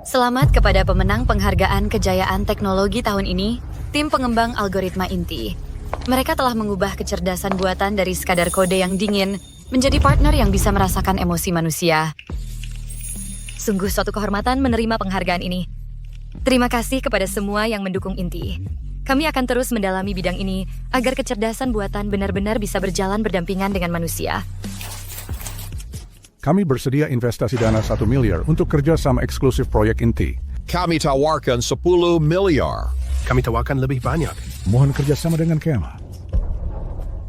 Selamat kepada pemenang penghargaan kejayaan teknologi tahun ini, tim pengembang algoritma inti. Mereka telah mengubah kecerdasan buatan dari sekadar kode yang dingin menjadi partner yang bisa merasakan emosi manusia. Sungguh suatu kehormatan menerima penghargaan ini. Terima kasih kepada semua yang mendukung inti. Kami akan terus mendalami bidang ini agar kecerdasan buatan benar-benar bisa berjalan berdampingan dengan manusia. Kami bersedia investasi dana 1 miliar untuk kerja sama eksklusif proyek inti. Kami tawarkan 10 miliar. Kami tawarkan lebih banyak. Mohon kerjasama dengan Kema.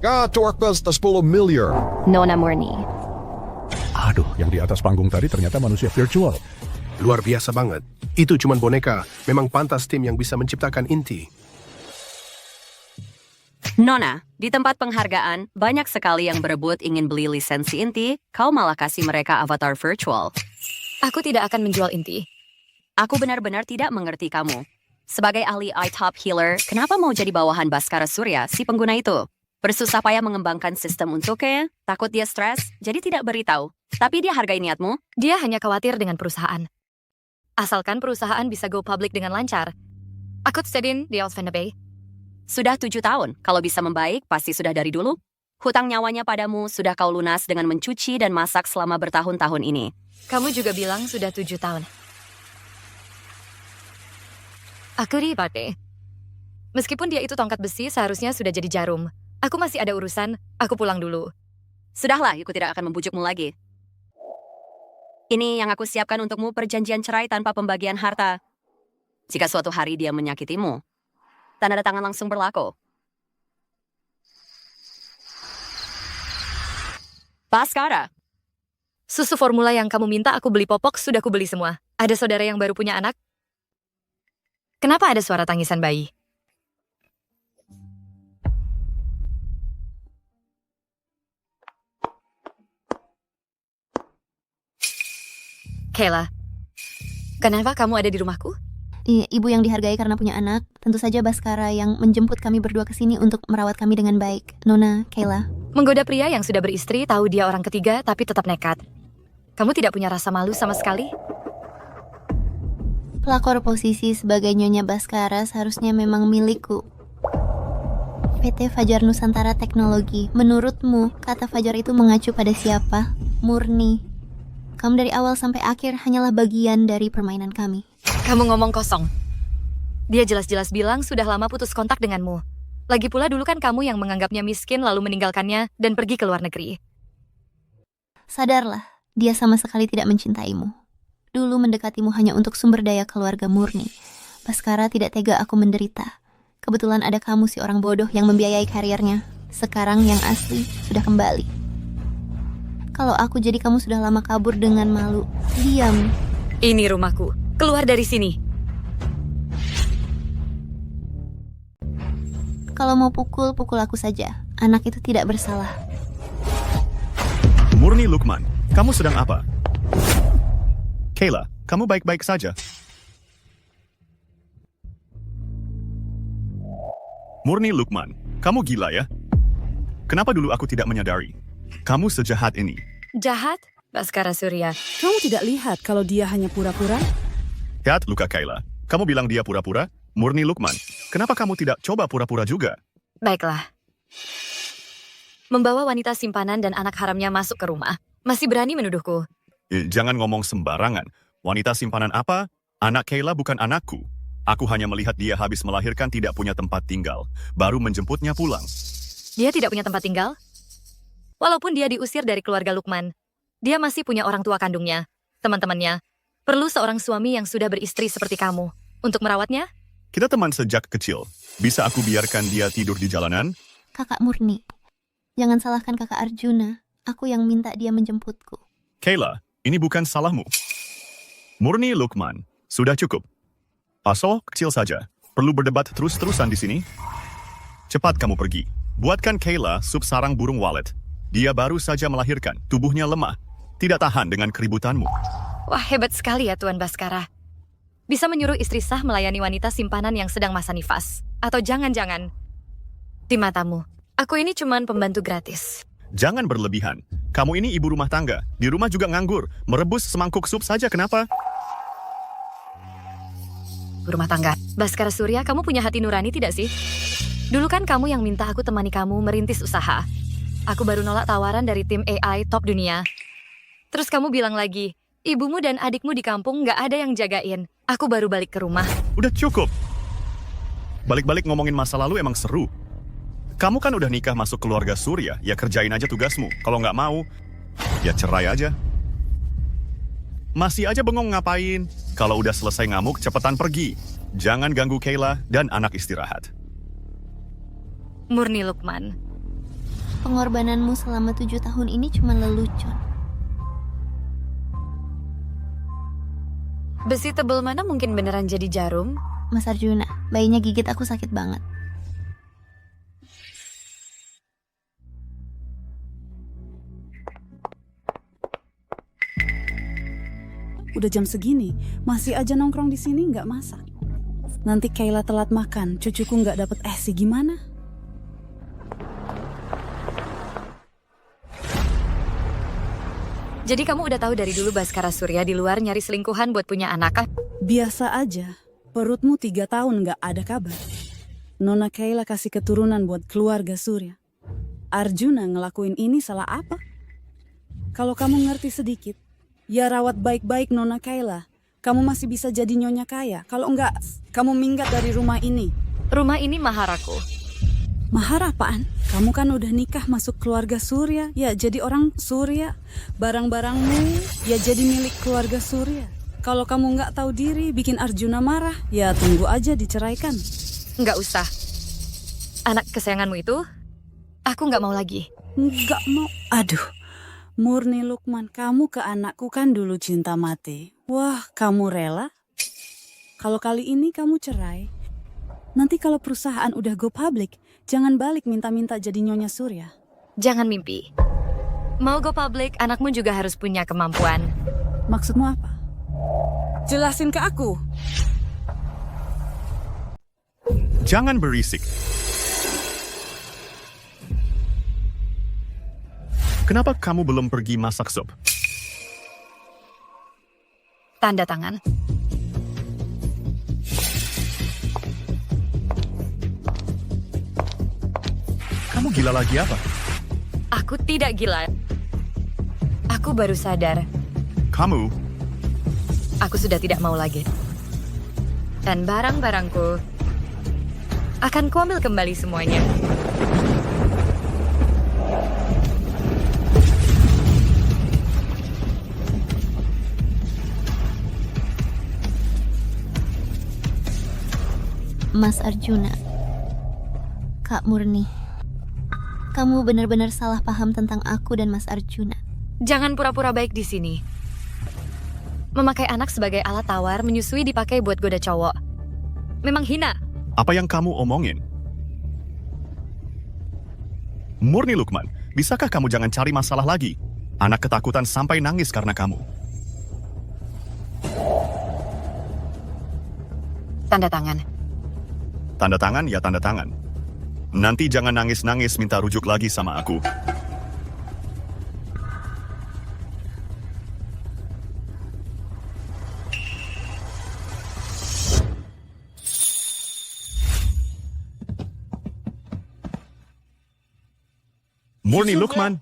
Tawarkan 10 miliar. Nona Murni. Aduh, yang di atas panggung tadi ternyata manusia virtual. Luar biasa banget. Itu cuma boneka. Memang pantas tim yang bisa menciptakan inti. Nona, di tempat penghargaan, banyak sekali yang berebut ingin beli lisensi inti, kau malah kasih mereka avatar virtual. Aku tidak akan menjual inti. Aku benar-benar tidak mengerti kamu. Sebagai ahli iTop Healer, kenapa mau jadi bawahan Bhaskara Surya, si pengguna itu? Bersusah payah mengembangkan sistem untuknya, takut dia stres, jadi tidak beritahu. Tapi dia hargai niatmu. Dia hanya khawatir dengan perusahaan. Asalkan perusahaan bisa go public dengan lancar. Aku sedin di Alphen Bay. Sudah 7 tahun, kalau bisa membaik, pasti sudah dari dulu. Hutang nyawanya padamu sudah kau lunas dengan mencuci dan masak selama bertahun-tahun ini. Kamu juga bilang sudah 7 tahun. Aku ribate. Meskipun dia itu tongkat besi, seharusnya sudah jadi jarum. Aku masih ada urusan, aku pulang dulu. Sudahlah, aku tidak akan membujukmu lagi. Ini yang aku siapkan untukmu perjanjian cerai tanpa pembagian harta. Jika suatu hari dia menyakitimu, tanda tangan langsung berlaku. Bhaskara. Susu formula yang kamu minta aku beli popok, sudah aku beli semua. Ada saudara yang baru punya anak? Kenapa ada suara tangisan bayi? Kayla, kenapa kamu ada di rumahku? Ibu yang dihargai karena punya anak. Tentu saja Bhaskara yang menjemput kami berdua ke sini untuk merawat kami dengan baik. Nona, Kayla. Menggoda pria yang sudah beristri, tahu dia orang ketiga, tapi tetap nekat. Kamu tidak punya rasa malu sama sekali? Pelakor posisi sebagai Nyonya Bhaskara seharusnya memang milikku. PT Fajar Nusantara Teknologi. Menurutmu, kata Fajar itu mengacu pada siapa? Murni. Kamu dari awal sampai akhir hanyalah bagian dari permainan kami. Kamu ngomong kosong. Dia jelas-jelas bilang sudah lama putus kontak denganmu. Lagi pula dulu kan kamu yang menganggapnya miskin lalu meninggalkannya dan pergi ke luar negeri. Sadarlah, dia sama sekali tidak mencintaimu. Dulu mendekatimu hanya untuk sumber daya keluarga murni. Bhaskara tidak tega aku menderita. Kebetulan ada kamu si orang bodoh yang membiayai karirnya. Sekarang yang asli sudah kembali. Kalau aku jadi kamu sudah lama kabur dengan malu. Diam. Ini rumahku. Keluar dari sini. Kalau mau pukul, pukul aku saja. Anak itu tidak bersalah. Murni Lukman, kamu sedang apa? Kayla, kamu baik-baik saja? Murni Lukman, kamu gila ya? Kenapa dulu aku tidak menyadari? Kamu sejahat ini. Jahat? Bhaskara Surya. Kamu tidak lihat kalau dia hanya pura-pura? Lihat luka Kayla. Kamu bilang dia pura-pura? Murni Lukman, kenapa kamu tidak coba pura-pura juga? Baiklah. Membawa wanita simpanan dan anak haramnya masuk ke rumah. Masih berani menuduhku. Jangan ngomong sembarangan. Wanita simpanan apa? Anak Kayla bukan anakku. Aku hanya melihat dia habis melahirkan tidak punya tempat tinggal. Baru menjemputnya pulang. Dia tidak punya tempat tinggal? Walaupun dia diusir dari keluarga Lukman, dia masih punya orang tua kandungnya, teman-temannya. Perlu seorang suami yang sudah beristri seperti kamu untuk merawatnya? Kita teman sejak kecil. Bisa aku biarkan dia tidur di jalanan? Kakak Murni. Jangan salahkan kakak Arjuna. Aku yang minta dia menjemputku. Kayla, ini bukan salahmu. Murni Lukman, sudah cukup. Paso kecil saja. Perlu berdebat terus-terusan di sini? Cepat kamu pergi. Buatkan Kayla sup sarang burung walet. Dia baru saja melahirkan, tubuhnya lemah. Tidak tahan dengan keributanmu. Wah, hebat sekali ya Tuan Bhaskara. Bisa menyuruh istri sah melayani wanita simpanan yang sedang masa nifas. Atau jangan-jangan, di matamu, aku ini cuman pembantu gratis. Jangan berlebihan. Kamu ini ibu rumah tangga. Di rumah juga nganggur. Merebus semangkuk sup saja kenapa? ibu rumah tangga. Baskara Surya, kamu punya hati nurani tidak sih? Dulu kan kamu yang minta aku temani kamu merintis usaha. Aku baru nolak tawaran dari tim AI top dunia. Terus kamu bilang lagi, ibumu dan adikmu di kampung nggak ada yang jagain. Aku baru balik ke rumah. Udah cukup. Balik-balik ngomongin masa lalu emang seru. Kamu kan udah nikah masuk keluarga Surya, ya kerjain aja tugasmu. Kalau nggak mau, ya cerai aja. Masih aja bengong ngapain? Kalau udah selesai ngamuk, cepetan pergi. Jangan ganggu Kayla dan anak istirahat. Murni Lukman. Pengorbananmu selama 7 tahun ini cuma lelucon. Besi tebel mana mungkin beneran jadi jarum? Mas Arjuna, bayinya gigit aku sakit banget. Udah jam segini, masih aja nongkrong di sini nggak masak. Nanti Kayla telat makan, cucuku nggak dapet esi gimana? Jadi kamu udah tahu dari dulu Baskara Surya di luar nyari selingkuhan buat punya anak kah? Biasa aja, perutmu 3 tahun nggak ada kabar. Nona Kayla kasih keturunan buat keluarga Surya. Arjuna ngelakuin ini salah apa? Kalau kamu ngerti sedikit, ya rawat baik-baik Nona Kayla. Kamu masih bisa jadi nyonya kaya. Kalau enggak, kamu minggat dari rumah ini. Rumah ini maharaku. Mahar apaan? Kamu kan udah nikah masuk keluarga Surya. Ya jadi orang Surya. Barang-barangmu ya jadi milik keluarga Surya. Kalau kamu nggak tahu diri bikin Arjuna marah, ya tunggu aja diceraikan. Nggak usah. Anak kesayanganmu itu, aku nggak mau lagi. Nggak mau. Aduh. Murni Lukman, kamu ke anakku kan dulu cinta mati. Wah, kamu rela? Kalau kali ini kamu cerai, nanti kalau perusahaan udah go public, jangan balik minta-minta jadi Nyonya Surya. Jangan mimpi. Mau go public, anakmu juga harus punya kemampuan. Maksudmu apa? Jelasin ke aku. Jangan berisik. Kenapa kamu belum pergi masak sup? Tanda tangan. Kamu gila lagi apa? Aku tidak gila. Aku baru sadar. Kamu? Aku sudah tidak mau lagi. Dan barang-barangku akan kuambil kembali semuanya. Mas Arjuna, Kak Murni, kamu benar-benar salah paham tentang aku dan Mas Arjuna. Jangan pura-pura baik di sini. Memakai anak sebagai alat tawar menyusui dipakai buat goda cowok. Memang hina. Apa yang kamu omongin? Murni Lukman, bisakah kamu jangan cari masalah lagi? Anak ketakutan sampai nangis karena kamu. Tanda tangan. Tanda tangan ya tanda tangan. Nanti jangan nangis-nangis minta rujuk lagi sama aku. Murni Lukman.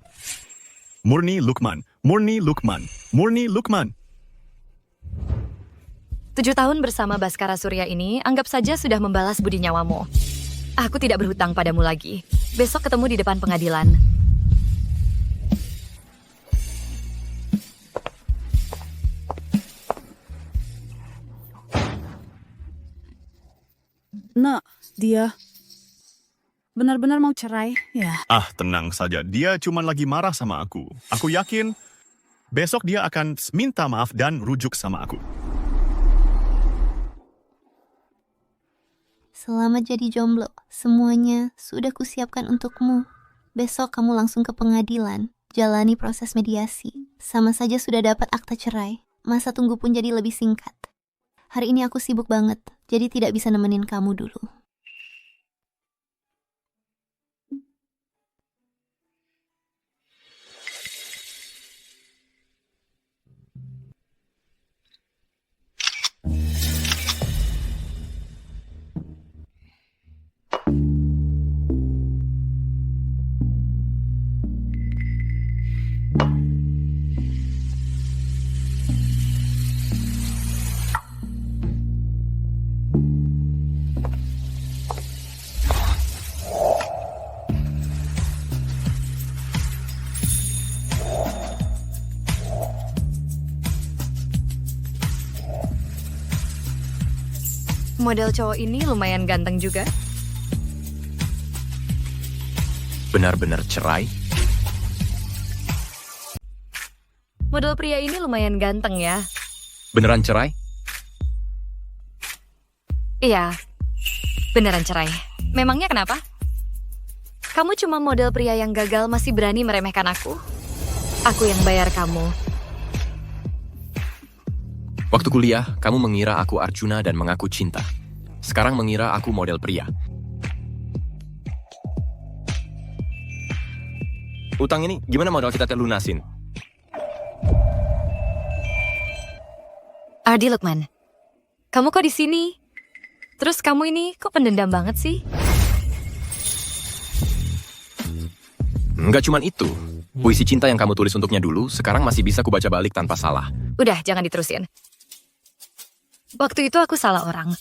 Murni Lukman. Murni Lukman. Murni Lukman. 7 tahun bersama Baskara Surya ini, anggap saja sudah membalas budi nyawamu. Aku tidak berhutang padamu lagi. Besok ketemu di depan pengadilan. Nah, dia benar-benar mau cerai, ya. Ah, tenang saja. Dia cuma lagi marah sama aku. Aku yakin besok dia akan minta maaf dan rujuk sama aku. Selamat jadi jomblo, semuanya sudah kusiapkan untukmu. Besok kamu langsung ke pengadilan, jalani proses mediasi. Sama saja sudah dapat akta cerai, masa tunggu pun jadi lebih singkat. Hari ini aku sibuk banget, jadi tidak bisa nemenin kamu dulu. Model cowok ini lumayan ganteng juga. Benar-benar cerai? Model pria ini lumayan ganteng ya. Beneran cerai? Iya, beneran cerai. Memangnya kenapa? Kamu cuma model pria yang gagal masih berani meremehkan aku. Aku yang bayar kamu. Waktu kuliah, kamu mengira aku Arjuna dan mengaku cinta. Sekarang mengira aku model pria. Utang ini gimana modal kita terlunasin? Ardi Lukman, kamu kok di sini? Terus kamu ini kok pendendam banget sih? Nggak cuman itu. Puisi cinta yang kamu tulis untuknya dulu, sekarang masih bisa kubaca balik tanpa salah. Udah, jangan diterusin. Waktu itu aku salah orang.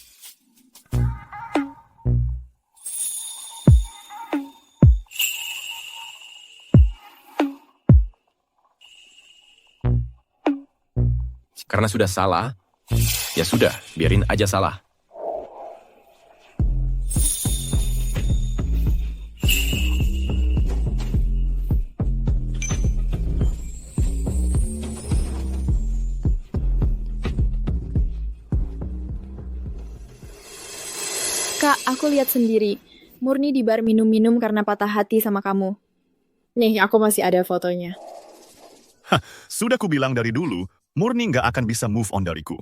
Karena sudah salah, ya sudah, biarin aja salah. Kak, aku lihat sendiri. Murni di bar minum-minum karena patah hati sama kamu. Nih, aku masih ada fotonya. Sudah kubilang dari dulu, Murni nggak akan bisa move on dariku.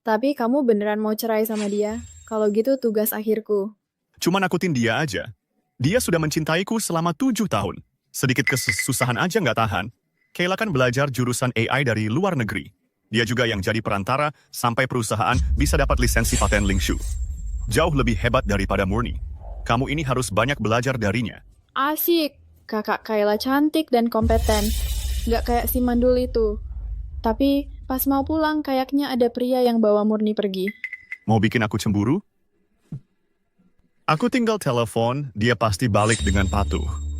Tapi kamu beneran mau cerai sama dia? Kalau gitu tugas akhirku. Cuma nakutin dia aja. Dia sudah mencintaiku selama 7 tahun. Sedikit kesusahan aja nggak tahan. Kayla kan belajar jurusan AI dari luar negeri. Dia juga yang jadi perantara sampai perusahaan bisa dapat lisensi paten Lingshu. Jauh lebih hebat daripada Murni. Kamu ini harus banyak belajar darinya. Asik. Kakak Kayla cantik dan kompeten. Nggak kayak si mandul itu. Tapi pas mau pulang kayaknya ada pria yang bawa Murni pergi. Mau bikin aku cemburu? Aku tinggal telepon, dia pasti balik dengan patuh.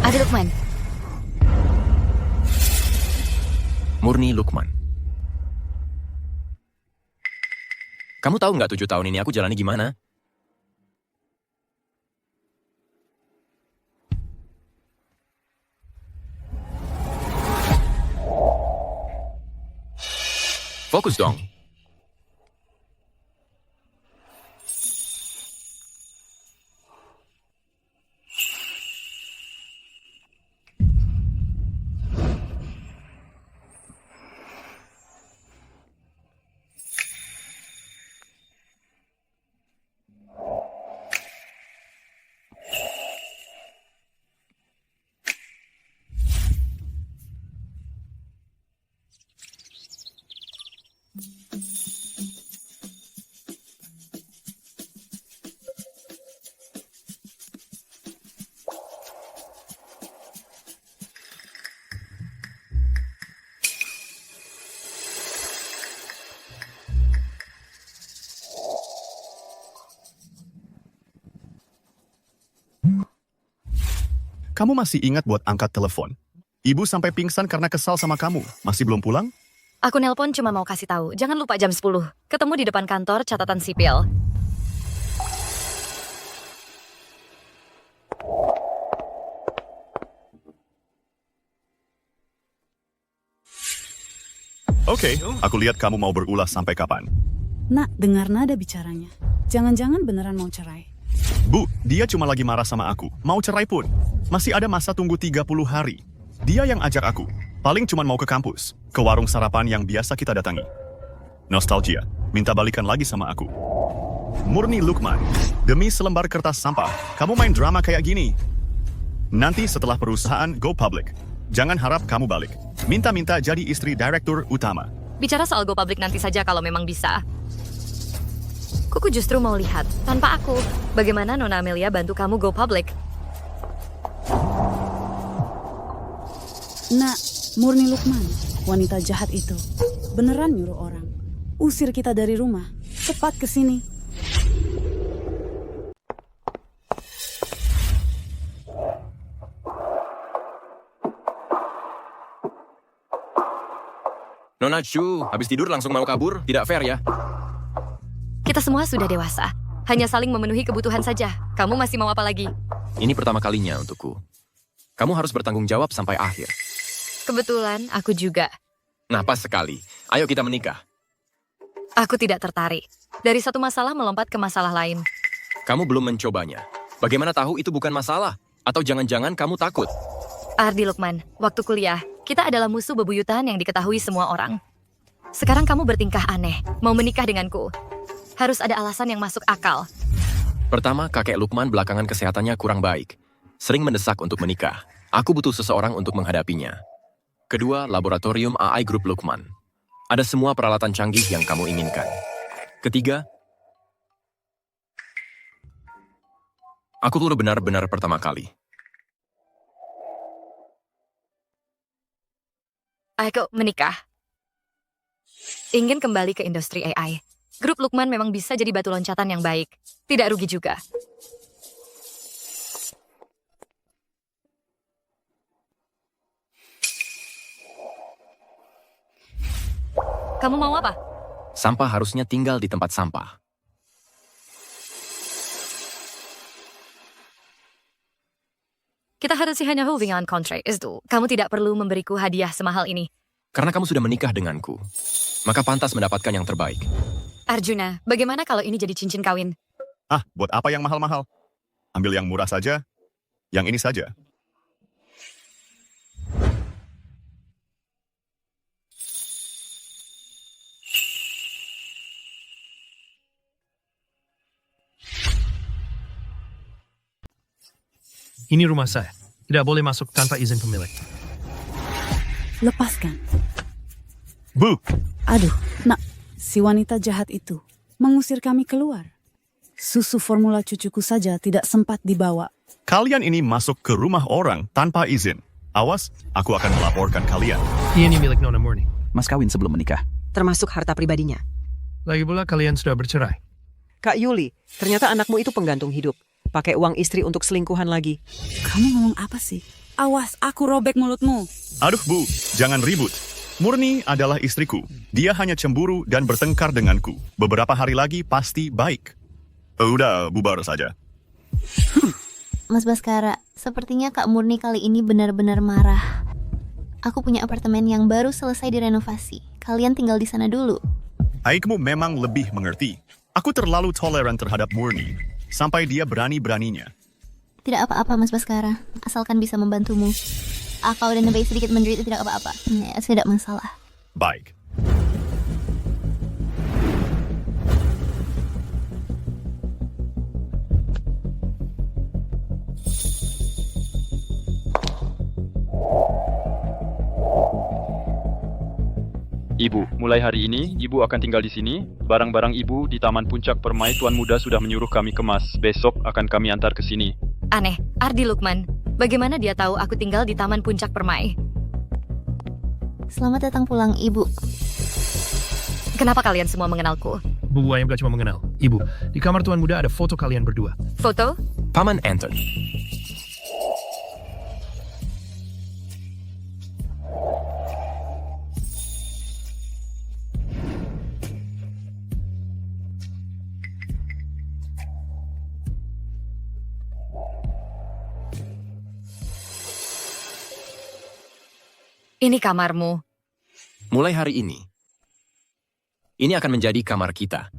Ardi Lukman, Murni Lukman. Kamu tahu nggak 7 tahun ini aku jalani gimana? Fokus dong. Kamu masih ingat buat angkat telepon? Ibu sampai pingsan karena kesal sama kamu. Masih belum pulang? aku nelpon cuma mau kasih tahu. Jangan lupa jam 10. Ketemu di depan kantor catatan sipil. Oke, aku lihat kamu mau berulah sampai kapan. Nak, dengar nada bicaranya. Jangan-jangan beneran mau cerai. Bu, dia cuma lagi marah sama aku. Mau cerai pun. Masih ada masa tunggu 30 hari. Dia yang ajak aku. Paling cuma mau ke kampus, ke warung sarapan yang biasa kita datangi. Nostalgia, minta balikan lagi sama aku. Murni Lukman, demi selembar kertas sampah, kamu main drama kayak gini. Nanti setelah perusahaan go public, jangan harap kamu balik. Minta-minta jadi istri direktur utama. Bicara soal go public nanti saja kalau memang bisa. Kuku justru mau lihat, tanpa aku, bagaimana Nona Amelia bantu kamu go public. Nak, Murni Lukman, wanita jahat itu. Beneran nyuruh orang. Usir kita dari rumah. Cepat ke sini. Nona Chu, habis tidur langsung mau kabur? Tidak fair ya. Kita semua sudah dewasa. Hanya saling memenuhi kebutuhan saja. Kamu masih mau apa lagi? Ini pertama kalinya untukku. Kamu harus bertanggung jawab sampai akhir. Kebetulan, aku juga. Nah, pas sekali. Ayo kita menikah. Aku tidak tertarik. Dari satu masalah melompat ke masalah lain. Kamu belum mencobanya. Bagaimana tahu itu bukan masalah? Atau jangan-jangan kamu takut? Ardi Lukman, waktu kuliah, kita adalah musuh bebuyutan yang diketahui semua orang. Sekarang kamu bertingkah aneh, mau menikah denganku. Harus ada alasan yang masuk akal. Pertama, kakek Lukman belakangan kesehatannya kurang baik. Sering mendesak untuk menikah. Aku butuh seseorang untuk menghadapinya. Kedua, laboratorium AI Group Lukman. Ada semua peralatan canggih yang kamu inginkan. Ketiga, aku tuh benar-benar pertama kali. Aku menikah. Ingin kembali ke industri AI. Grup Lukman memang bisa jadi batu loncatan yang baik. Tidak rugi juga. Kamu mau apa? Sampah harusnya tinggal di tempat sampah. Kita harus hanya moving on contract itu. Kamu tidak perlu memberiku hadiah semahal ini. Karena kamu sudah menikah denganku, maka pantas mendapatkan yang terbaik. Arjuna, bagaimana kalau ini jadi cincin kawin? Ah, buat apa yang mahal-mahal? Ambil yang murah saja. Yang ini saja. Ini rumah saya. Tidak boleh masuk tanpa izin pemilik. Lepaskan. Bu, Aduh, nak, si wanita jahat itu mengusir kami keluar. Susu formula cucuku saja tidak sempat dibawa. kalian ini masuk ke rumah orang tanpa izin. Awas, aku akan melaporkan kalian. Ini milik Nona Murni. Mas kawin sebelum menikah. Termasuk harta pribadinya. Lagi pula kalian sudah bercerai. Kak Yuli, ternyata anakmu itu penggantung hidup. Pakai uang istri untuk selingkuhan lagi. Kamu ngomong apa sih? Awas, aku robek mulutmu. Aduh Bu, jangan ribut. Murni adalah istriku. Dia hanya cemburu dan bertengkar denganku. Beberapa hari lagi pasti baik. Udah, bubar saja. Mas Baskara, sepertinya Kak Murni kali ini benar-benar marah. Aku punya apartemen yang baru selesai direnovasi. Kalian tinggal di sana dulu. Aikmu memang lebih mengerti. Aku terlalu toleran terhadap Murni. Sampai dia berani-beraninya. Tidak apa-apa Mas Baskara, asalkan bisa membantumu. Akau dan Nebay sedikit menderita tidak apa-apa. Tidak masalah. Baik. Ibu, mulai hari ini, Ibu akan tinggal di sini. Barang-barang Ibu di Taman Puncak Permai Tuan Muda sudah menyuruh kami kemas. Besok akan kami antar ke sini. Aneh, Ardi Lukman. Bagaimana dia tahu aku tinggal di Taman Puncak Permai? Selamat datang pulang, Ibu. Kenapa kalian semua mengenalku? Bu Ayam gak cuma mengenal. Ibu, di kamar Tuan Muda ada foto kalian berdua. Foto? Paman Anton. Ini kamarmu. Mulai hari ini akan menjadi kamar kita.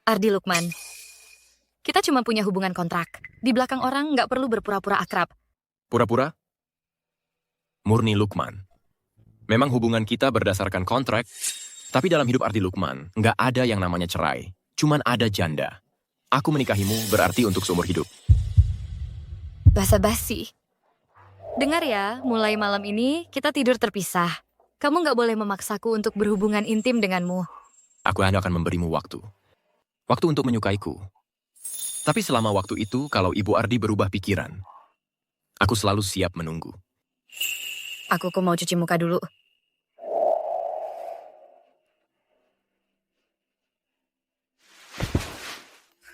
Ardi Lukman. Kita cuma punya hubungan kontrak. Di belakang orang nggak perlu berpura-pura akrab. Pura-pura? Murni Lukman. Memang hubungan kita berdasarkan kontrak, tapi dalam hidup Ardi Lukman, nggak ada yang namanya cerai. Cuman ada janda. Aku menikahimu berarti untuk seumur hidup. Basa-basi. Dengar ya, mulai malam ini kita tidur terpisah. Kamu nggak boleh memaksaku untuk berhubungan intim denganmu. Aku hanya akan memberimu waktu. Waktu untuk menyukaiku. Tapi selama waktu itu, kalau Ibu Ardi berubah pikiran, aku selalu siap menunggu. Aku mau cuci muka dulu.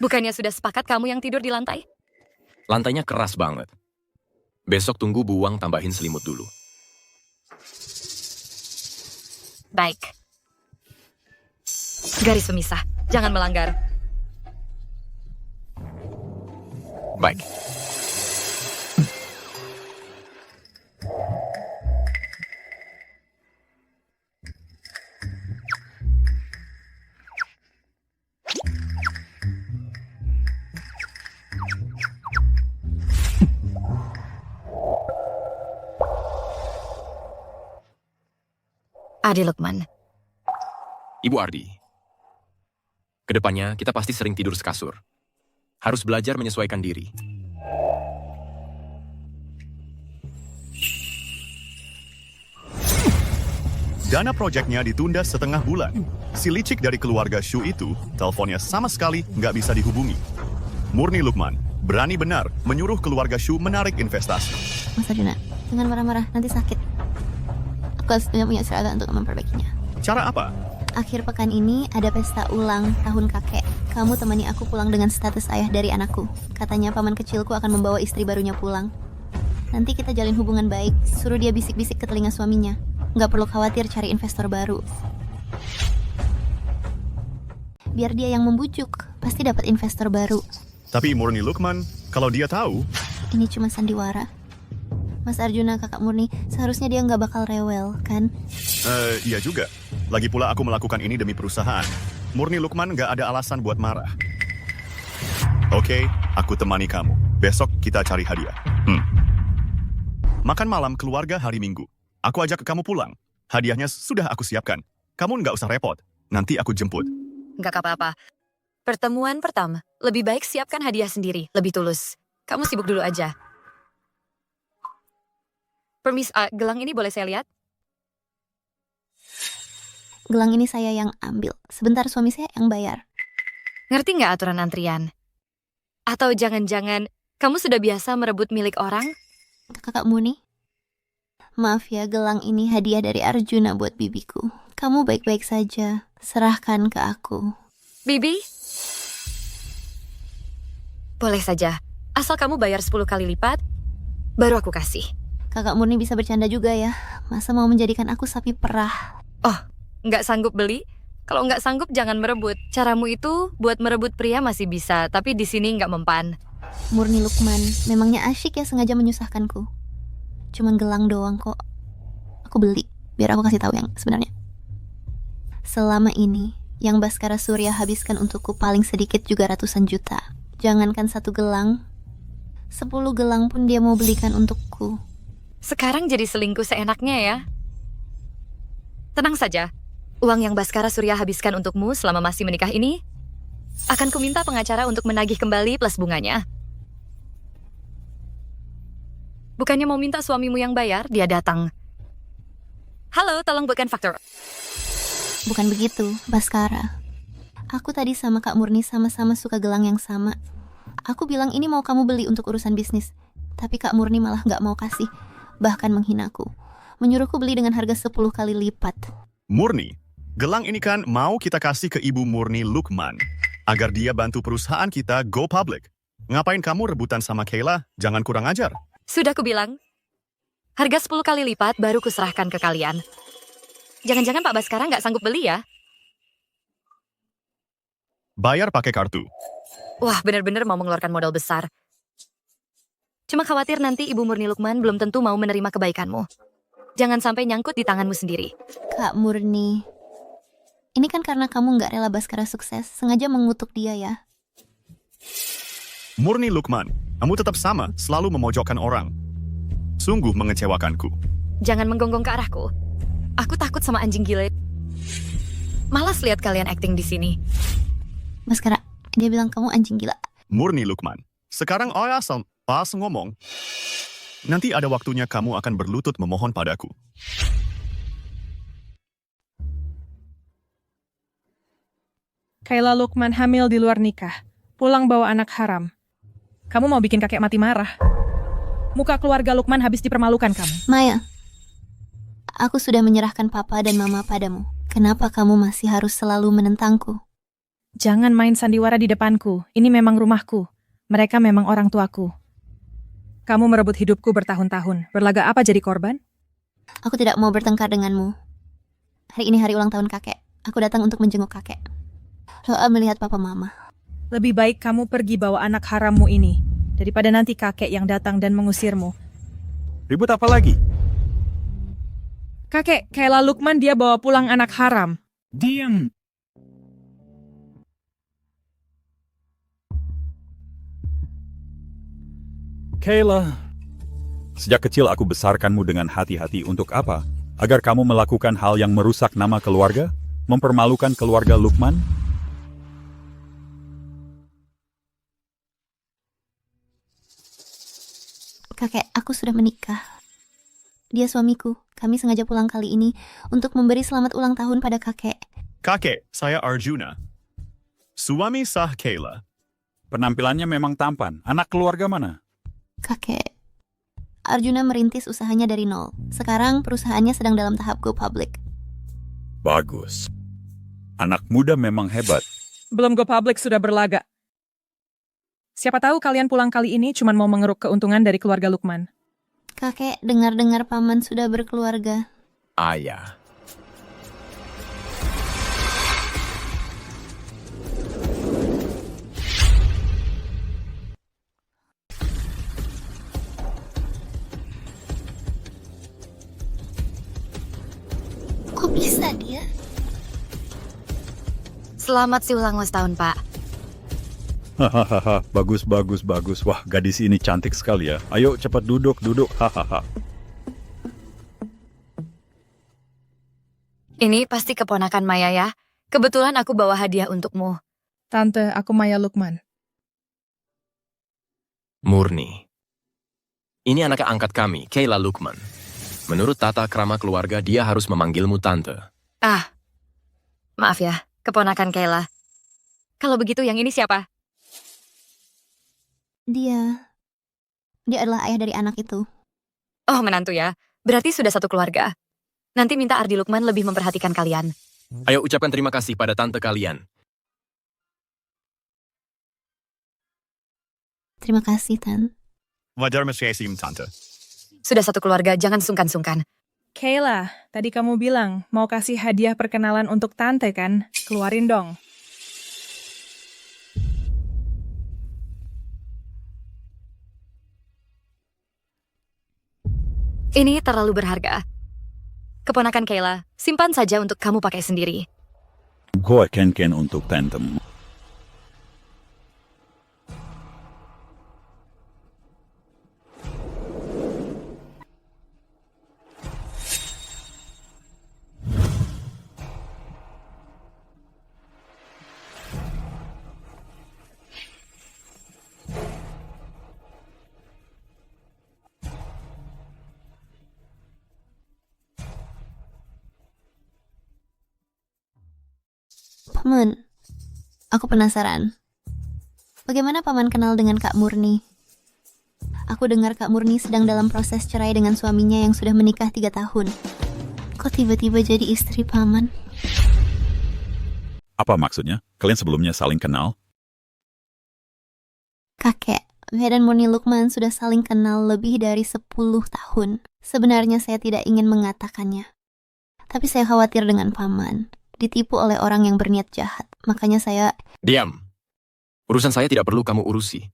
Bukannya sudah sepakat kamu yang tidur di lantai? Lantainya keras banget. Besok tunggu buang tambahin selimut dulu. Baik. Garis pemisah, jangan melanggar. Baik. Ardi Lukman. Ibu Ardi. Kedepannya kita pasti sering tidur sekasur. Harus belajar menyesuaikan diri. Dana proyeknya ditunda setengah bulan. Si licik dari keluarga Shu itu, teleponnya sama sekali nggak bisa dihubungi. Murni Lukman, berani benar menyuruh keluarga Shu menarik investasi. Mas Arjuna, jangan marah-marah, nanti sakit. Aku harus punya strategi untuk memperbaikinya. Cara apa? Akhir pekan ini ada pesta ulang tahun kakek. Kamu temani aku pulang dengan status ayah dari anakku. Katanya paman kecilku akan membawa istri barunya pulang. Nanti kita jalin hubungan baik, suruh dia bisik-bisik ke telinga suaminya. Nggak perlu khawatir cari investor baru. Biar dia yang membujuk, pasti dapat investor baru. Tapi Murni Lukman, kalau dia tahu... Ini cuma sandiwara. Mas Arjuna, kakak Murni, seharusnya dia nggak bakal rewel, kan? Iya juga. Lagi pula aku melakukan ini demi perusahaan. Murni Lukman nggak ada alasan buat marah. Oke, aku temani kamu. Besok kita cari hadiah. Makan malam keluarga hari Minggu. Aku ajak kamu pulang. Hadiahnya sudah aku siapkan. Kamu nggak usah repot. Nanti aku jemput. Nggak apa-apa. Pertemuan pertama, lebih baik siapkan hadiah sendiri, lebih tulus. Kamu sibuk dulu aja. Gelang ini boleh saya lihat? Gelang ini saya yang ambil. Sebentar suami saya yang bayar. Ngerti nggak aturan antrian? Atau jangan-jangan kamu sudah biasa merebut milik orang? Kakak Murni, maaf ya, gelang ini hadiah dari Arjuna buat bibiku. Kamu baik-baik saja. Serahkan ke aku. Bibi? Boleh saja. Asal kamu bayar 10 kali lipat, baru aku kasih. Kakak Murni bisa bercanda juga ya. Masa mau menjadikan aku sapi perah? Oh, nggak sanggup beli? Kalau nggak sanggup jangan merebut. Caramu itu buat merebut pria masih bisa, tapi di sini nggak mempan. Murni Lukman, memangnya asyik ya sengaja menyusahkanku? Cuman gelang doang kok. Aku beli, biar aku kasih tahu yang sebenarnya. Selama ini, yang Baskara Surya habiskan untukku paling sedikit juga ratusan juta. Jangankan 1 gelang, 10 gelang pun dia mau belikan untukku. Sekarang jadi selingkuh seenaknya ya. Tenang saja. Uang yang Baskara Surya habiskan untukmu selama masih menikah ini, akan kuminta pengacara untuk menagih kembali plus bunganya. Bukannya mau minta suamimu yang bayar, dia datang. Halo, tolong buatkan faktur. Bukan begitu, Baskara. Aku tadi sama Kak Murni sama-sama suka gelang yang sama. Aku bilang ini mau kamu beli untuk urusan bisnis. Tapi Kak Murni malah gak mau kasih. Bahkan menghinaku. Menyuruhku beli dengan harga 10 kali lipat. Murni, gelang ini kan mau kita kasih ke Ibu Murni Lukman. Agar dia bantu perusahaan kita go public. Ngapain kamu rebutan sama Kayla? Jangan kurang ajar. Sudah kubilang. Harga 10 kali lipat baru kuserahkan ke kalian. Jangan-jangan Pak Baskara nggak sanggup beli ya? Bayar pakai kartu. Wah, benar-benar mau mengeluarkan modal besar. Cuma khawatir nanti Ibu Murni Lukman belum tentu mau menerima kebaikanmu. Jangan sampai nyangkut di tanganmu sendiri. Kak Murni, Ini kan karena kamu nggak rela Baskara sukses, sengaja mengutuk dia ya. Murni Lukman, kamu tetap sama, selalu memojokkan orang. Sungguh mengecewakanku. Jangan menggonggong ke arahku. Aku takut sama anjing gila. Malas lihat kalian acting di sini. Baskara, dia bilang kamu anjing gila. Murni Lukman, sekarang asal pas ngomong. Nanti ada waktunya kamu akan berlutut memohon padaku. Kayla Lukman hamil di luar nikah, pulang bawa anak haram. Kamu mau bikin kakek mati marah. Muka keluarga Lukman habis dipermalukan kamu. Maya, aku sudah menyerahkan papa dan mama padamu. Kenapa kamu masih harus selalu menentangku? Jangan main sandiwara di depanku, ini memang rumahku. Mereka memang orang tuaku. Kamu merebut hidupku bertahun-tahun, berlaga apa jadi korban? Aku tidak mau bertengkar denganmu. Hari ini hari ulang tahun kakek. Aku datang untuk menjenguk kakek. Doa melihat papa mama. Lebih baik kamu pergi bawa anak harammu ini, daripada nanti kakek yang datang dan mengusirmu. Ribut apa lagi? Kakek, Kayla Lukman dia bawa pulang anak haram. Diam. Kayla, sejak kecil aku besarkanmu dengan hati-hati untuk apa? Agar kamu melakukan hal yang merusak nama keluarga? Mempermalukan keluarga Lukman? Kakek, aku sudah menikah. Dia suamiku. Kami sengaja pulang kali ini untuk memberi selamat ulang tahun pada kakek. Kakek, saya Arjuna. Suami sah Kayla. Penampilannya memang tampan. Anak keluarga mana? Kakek, Arjuna merintis usahanya dari nol. Sekarang perusahaannya sedang dalam tahap go public. Bagus. Anak muda memang hebat. Belum go public sudah berlaga. Siapa tahu kalian pulang kali ini cuma mau mengeruk keuntungan dari keluarga Lukman. Kakek, dengar-dengar paman sudah berkeluarga. Ayah. Kok bisa dia? Selamat si ulang tahun, Pak. Hahaha, bagus. Wah, gadis ini cantik sekali ya. Ayo cepat duduk. Hahaha. Ini pasti keponakan Maya ya. Kebetulan aku bawa hadiah untukmu. Tante, aku Maya Lukman. Murni. Ini anak angkat kami, Kayla Lukman. Menurut tata krama keluarga, dia harus memanggilmu tante. Maaf ya, keponakan Kayla. Kalau begitu yang ini siapa? Dia adalah ayah dari anak itu. Oh, menantu ya. Berarti sudah satu keluarga. Nanti minta Ardi Lukman lebih memperhatikan kalian. Ayo ucapkan terima kasih pada tante kalian. Terima kasih, Tan. Wajar mesyasim, tante. Sudah satu keluarga, jangan sungkan-sungkan. Kayla, tadi kamu bilang mau kasih hadiah perkenalan untuk tante kan? Keluarin dong. Ini terlalu berharga. Keponakan Kayla, simpan saja untuk kamu pakai sendiri. Gue ken untuk tantem. Paman, aku penasaran. Bagaimana Paman kenal dengan Kak Murni? Aku dengar Kak Murni sedang dalam proses cerai dengan suaminya yang sudah menikah 3 tahun. Kok tiba-tiba jadi istri Paman? Apa maksudnya? Kalian sebelumnya saling kenal? Kakek, saya dan Murni Lukman sudah saling kenal lebih dari 10 tahun. Sebenarnya saya tidak ingin mengatakannya. Tapi saya khawatir dengan Paman. Ditipu oleh orang yang berniat jahat. Makanya saya... Diam. Urusan saya tidak perlu kamu urusi.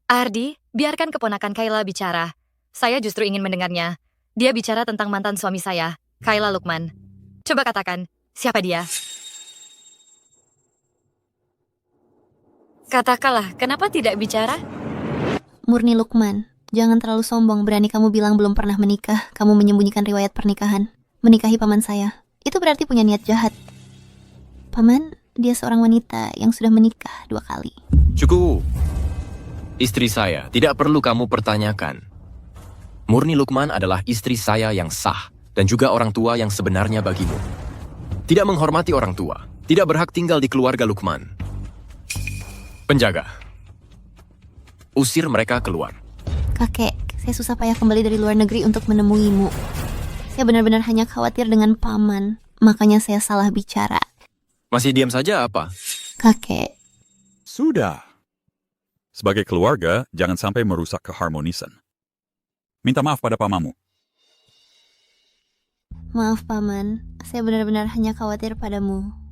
Ardi, biarkan keponakan Kayla bicara. Saya justru ingin mendengarnya. Dia bicara tentang mantan suami saya, Kayla Lukman. Coba katakan, siapa dia? Katakanlah, kenapa tidak bicara? Murni Lukman, jangan terlalu sombong. Berani kamu bilang belum pernah menikah. Kamu menyembunyikan riwayat pernikahan. Menikahi paman saya. Itu berarti punya niat jahat. Paman, dia seorang wanita yang sudah menikah 2 kali. Cukup. Istri saya, tidak perlu kamu pertanyakan. Murni Lukman adalah istri saya yang sah dan juga orang tua yang sebenarnya bagimu. Tidak menghormati orang tua, tidak berhak tinggal di keluarga Lukman. Penjaga, usir mereka keluar. Kakek, saya susah payah kembali dari luar negeri untuk menemuimu. Saya benar-benar hanya khawatir dengan paman, makanya saya salah bicara. Masih diam saja apa? Kakek. Sudah. Sebagai keluarga, jangan sampai merusak keharmonisan. Minta maaf pada pamamu. Maaf paman, saya benar-benar hanya khawatir padamu.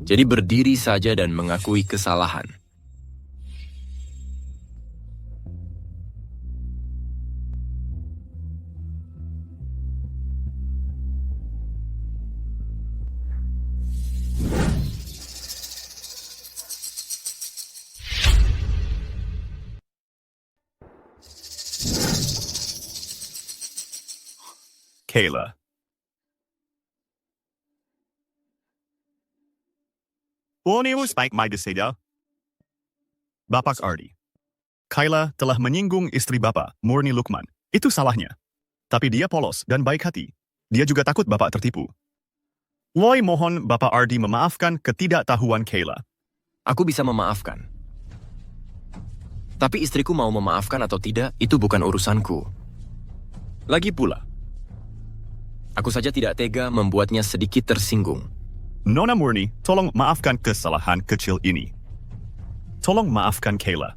Jadi berdiri saja dan mengakui kesalahan. Kayla. Boleh spike my deseda? Bapak Ardi. Kayla telah menyinggung istri Bapak, Murni Lukman. Itu salahnya. Tapi dia polos dan baik hati. Dia juga takut Bapak tertipu. Loy mohon Bapak Ardi memaafkan ketidaktahuan Kayla. Aku bisa memaafkan. Tapi istriku mau memaafkan atau tidak, itu bukan urusanku. Lagi pula, aku saja tidak tega membuatnya sedikit tersinggung. Nona Murni, tolong maafkan kesalahan kecil ini. Tolong maafkan Kayla.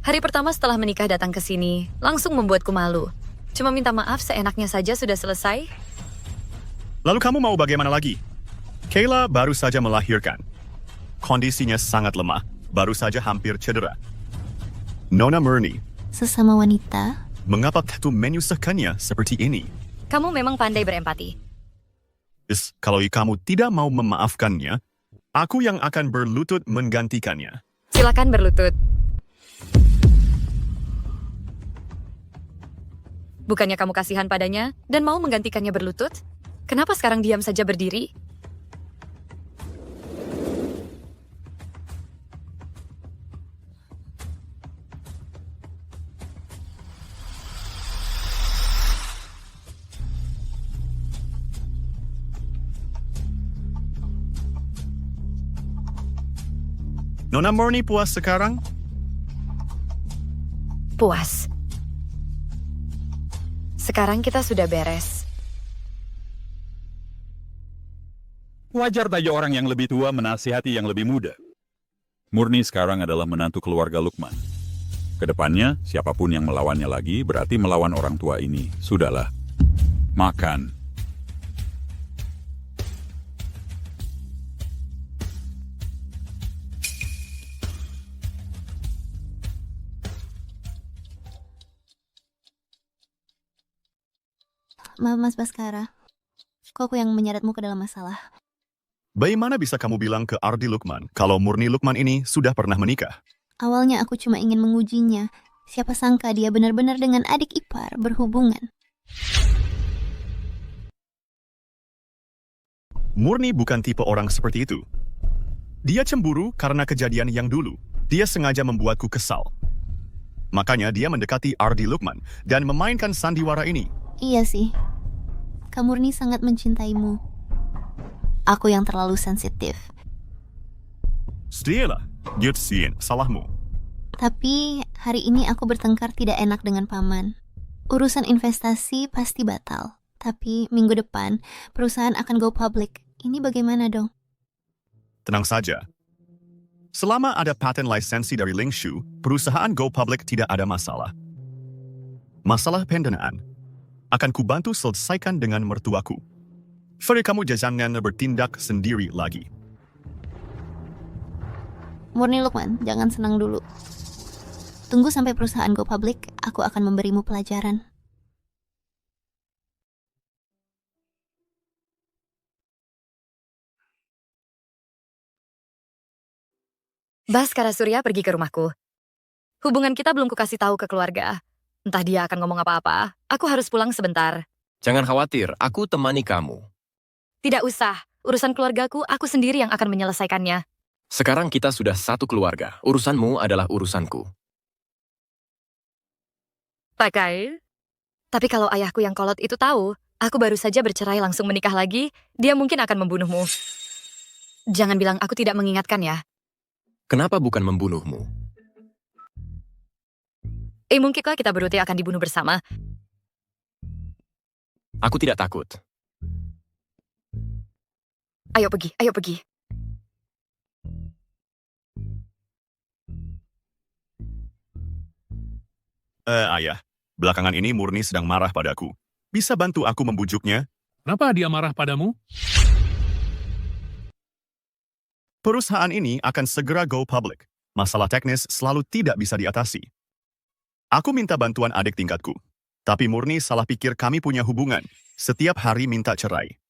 Hari pertama setelah menikah datang ke sini, langsung membuatku malu. Cuma minta maaf seenaknya saja sudah selesai. Lalu kamu mau bagaimana lagi? Kayla baru saja melahirkan. Kondisinya sangat lemah, baru saja hampir cedera. Nona Murni, Sesama wanita, mengapa kau menyusahkannya seperti ini? Kamu memang pandai berempati. Kalau kamu tidak mau memaafkannya, aku yang akan berlutut menggantikannya. Silakan berlutut. Bukannya kamu kasihan padanya dan mau menggantikannya berlutut? Kenapa sekarang diam saja berdiri? Nona Murni puas sekarang? Puas. Sekarang kita sudah beres. Wajar saja orang yang lebih tua menasihati yang lebih muda. Murni sekarang adalah menantu keluarga Lukman. Kedepannya, siapapun yang melawannya lagi berarti melawan orang tua ini. Sudahlah. Makan. maaf Mas Baskara. Kok aku yang menyeretmu ke dalam masalah? Bagaimana bisa kamu bilang ke Ardi Lukman kalau Murni Lukman ini sudah pernah menikah? Awalnya aku cuma ingin mengujinya. Siapa sangka dia benar-benar dengan adik ipar berhubungan. Murni bukan tipe orang seperti itu. Dia cemburu karena kejadian yang dulu. Dia sengaja membuatku kesal. Makanya dia mendekati Ardi Lukman dan memainkan sandiwara ini. Iya sih. Kak Murni sangat mencintaimu. Aku yang terlalu sensitif. Sedialah, Gitsin, salahmu. Tapi hari ini aku bertengkar tidak enak dengan paman. Urusan investasi pasti batal. Tapi minggu depan perusahaan akan go public. Ini bagaimana dong? Tenang saja. Selama ada paten lisensi dari Lingshu, perusahaan go public tidak ada masalah. Masalah pendanaan akan kubantu selesaikan dengan mertuaku. Feri kamu jangan bertindak sendiri lagi. Murni Lukman, jangan senang dulu. Tunggu sampai perusahaan go public, aku akan memberimu pelajaran. Baskara Surya pergi ke rumahku. Hubungan kita belum kukasih tahu ke keluarga. Entah dia akan ngomong apa-apa. Aku harus pulang sebentar. Jangan khawatir, aku temani kamu. Tidak usah. Urusan keluargaku, aku sendiri yang akan menyelesaikannya. Sekarang kita sudah satu keluarga. Urusanmu adalah urusanku. Pakai. Tapi kalau ayahku yang kolot itu tahu, aku baru saja bercerai langsung menikah lagi, dia mungkin akan membunuhmu. Jangan bilang aku tidak mengingatkan ya. Kenapa bukan membunuhmu? Mungkinkah kita berarti akan dibunuh bersama? Aku tidak takut. Ayo pergi, ayo pergi. Ayah, belakangan ini Murni sedang marah padaku. Bisa bantu aku membujuknya? Kenapa dia marah padamu? Perusahaan ini akan segera go public. Masalah teknis selalu tidak bisa diatasi. Aku minta bantuan adik tingkatku. Tapi Murni salah pikir kami punya hubungan. Setiap hari minta cerai.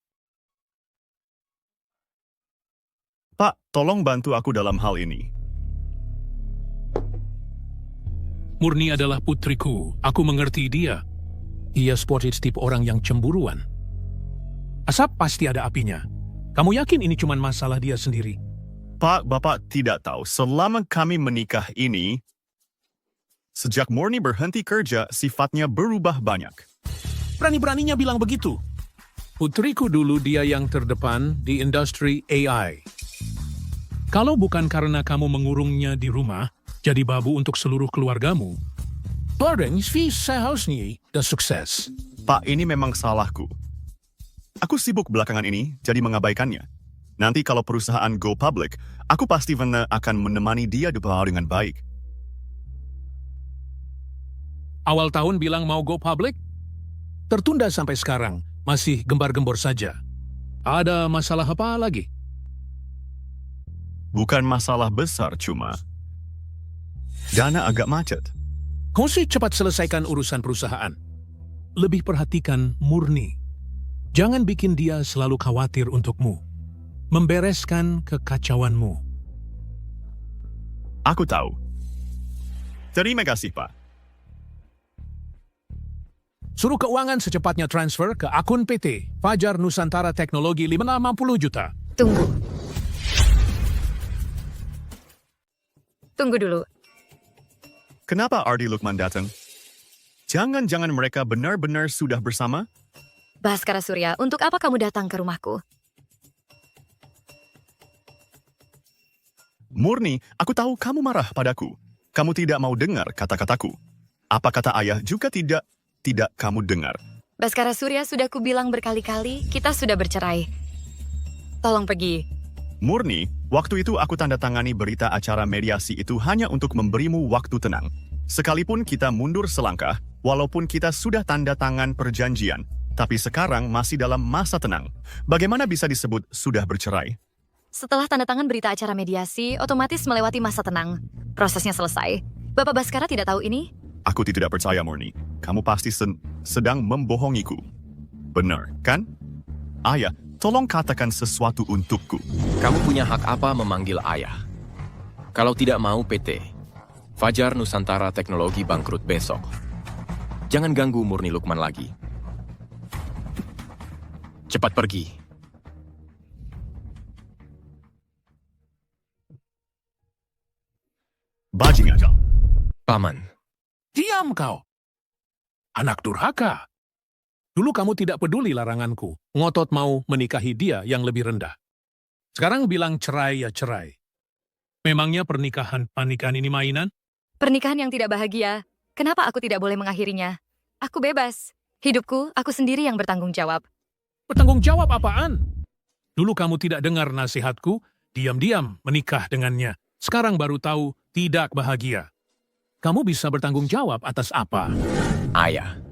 Pak, tolong bantu aku dalam hal ini. Murni adalah putriku. Aku mengerti dia. Ia sportage tipe orang yang cemburuan. Asap pasti ada apinya. Kamu yakin ini cuma masalah dia sendiri? Pak, Bapak tidak tahu. Selama kami menikah ini, sejak Murni berhenti kerja, sifatnya berubah banyak. Berani-beraninya bilang begitu. Putriku dulu dia yang terdepan di industri AI. Kalau bukan karena kamu mengurungnya di rumah, jadi babu untuk seluruh keluargamu, Bareng seharusnya dan sukses. Pak, ini memang salahku. Aku sibuk belakangan ini, jadi mengabaikannya. Nanti kalau perusahaan go public, aku pasti akan menemani dia dengan baik. Awal tahun bilang mau go public, tertunda sampai sekarang, masih gembar-gembor saja. Ada masalah apa lagi? Bukan masalah besar, cuma dana agak macet. Kau sih cepat selesaikan urusan perusahaan. Lebih perhatikan Murni. Jangan bikin dia selalu khawatir untukmu. Membereskan kekacauanmu. Aku tahu. Terima kasih, Pak. Suruh keuangan secepatnya transfer ke akun PT Fajar Nusantara Teknologi 560 juta. Tunggu dulu. Kenapa Ardi Lukman datang? Jangan-jangan mereka benar-benar sudah bersama? Baskara Surya, untuk apa kamu datang ke rumahku? Murni, aku tahu kamu marah padaku. Kamu tidak mau dengar kata-kataku. Apa kata ayah juga tidak kamu dengar. Baskara Surya, sudah kubilang berkali-kali, kita sudah bercerai. Tolong pergi. Murni, waktu itu aku tanda tangani berita acara mediasi itu hanya untuk memberimu waktu tenang. Sekalipun kita mundur selangkah, walaupun kita sudah tanda tangan perjanjian, tapi sekarang masih dalam masa tenang. Bagaimana bisa disebut sudah bercerai? Setelah tanda tangan berita acara mediasi, otomatis melewati masa tenang. Prosesnya selesai. Bapak Baskara tidak tahu ini? Aku tidak percaya, Murni. Kamu pasti sedang membohongiku. Benar, kan? Ayah, tolong katakan sesuatu untukku. Kamu punya hak apa memanggil ayah? Kalau tidak mau PT Fajar Nusantara Teknologi bangkrut besok. Jangan ganggu Murni Lukman lagi. Cepat pergi. Bajingan kau. Paman. Diam kau. Anak durhaka. Dulu kamu tidak peduli laranganku. Ngotot mau menikahi dia yang lebih rendah. Sekarang bilang cerai ya cerai. Memangnya pernikahan ini mainan? Pernikahan yang tidak bahagia. Kenapa aku tidak boleh mengakhirinya? Aku bebas. Hidupku, aku sendiri yang bertanggung jawab. Bertanggung jawab apaan? Dulu kamu tidak dengar nasihatku, diam-diam menikah dengannya. Sekarang baru tahu tidak bahagia. Kamu bisa bertanggung jawab atas apa? Ayah.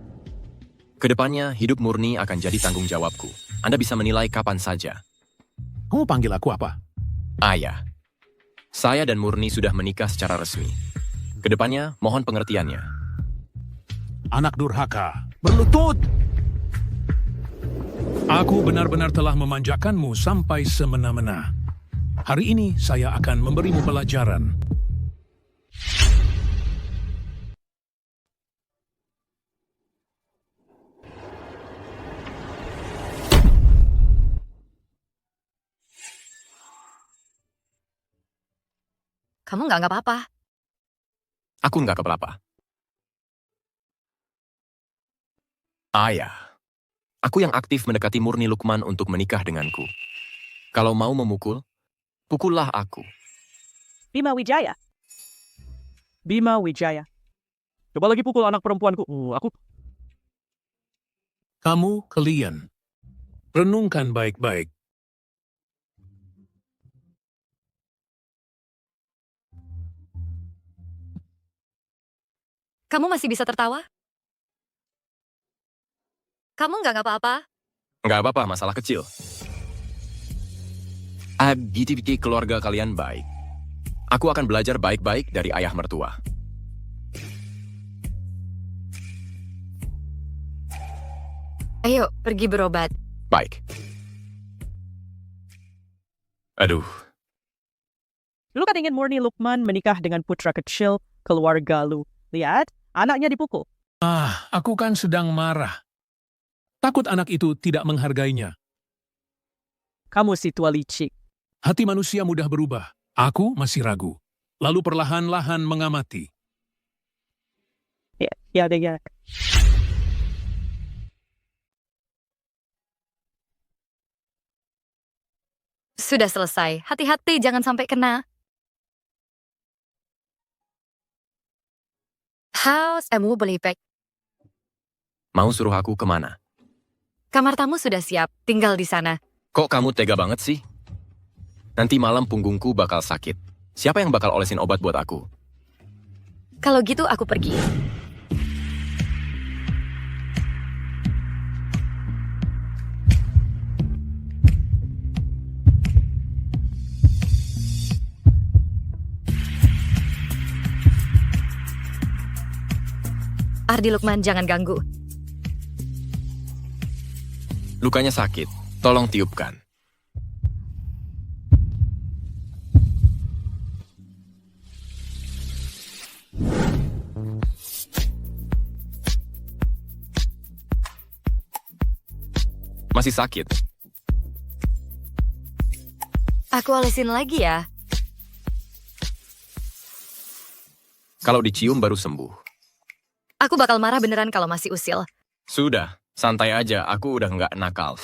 Kedepannya, hidup Murni akan jadi tanggung jawabku. Anda bisa menilai kapan saja. Kamu panggil aku apa? Ayah. Saya dan Murni sudah menikah secara resmi. Kedepannya, mohon pengertiannya. Anak durhaka, berlutut! Aku benar-benar telah memanjakanmu sampai semena-mena. Hari ini saya akan memberimu pelajaran. Kamu nggak apa-apa. Aku nggak apa-apa. Ayah. Aku yang aktif mendekati Murni Lukman untuk menikah denganku. Kalau mau memukul, pukullah aku. Bima Wijaya. Bima Wijaya. Coba lagi pukul anak perempuanku. Aku Kamu kalian, renungkan baik-baik. Kamu masih bisa tertawa? Kamu nggak apa-apa? Nggak apa-apa, masalah kecil. Abdi keluarga kalian baik. Aku akan belajar baik-baik dari ayah mertua. Ayo, pergi berobat. Baik. Aduh, Lu kan ingin Murni Lukman menikah dengan putra kecil keluarga lu. Lihat, anaknya dipukul. Aku kan sedang marah. Takut anak itu tidak menghargainya. Kamu si tua licik. Hati manusia mudah berubah. Aku masih ragu. Lalu perlahan-lahan mengamati. Ya. Sudah selesai. Hati-hati, jangan sampai kena. How's kamu boleh back? mau suruh aku kemana? Kamar tamu sudah siap, tinggal di sana. Kok kamu tega banget sih? Nanti malam punggungku bakal sakit. Siapa yang bakal olesin obat buat aku? Kalau gitu aku pergi. Ardi Lukman, jangan ganggu. Lukanya sakit. Tolong tiupkan. Masih sakit. Aku olesin lagi ya. Kalau dicium baru sembuh. Aku bakal marah beneran kalau masih usil. Sudah, santai aja. Aku udah nggak nakal.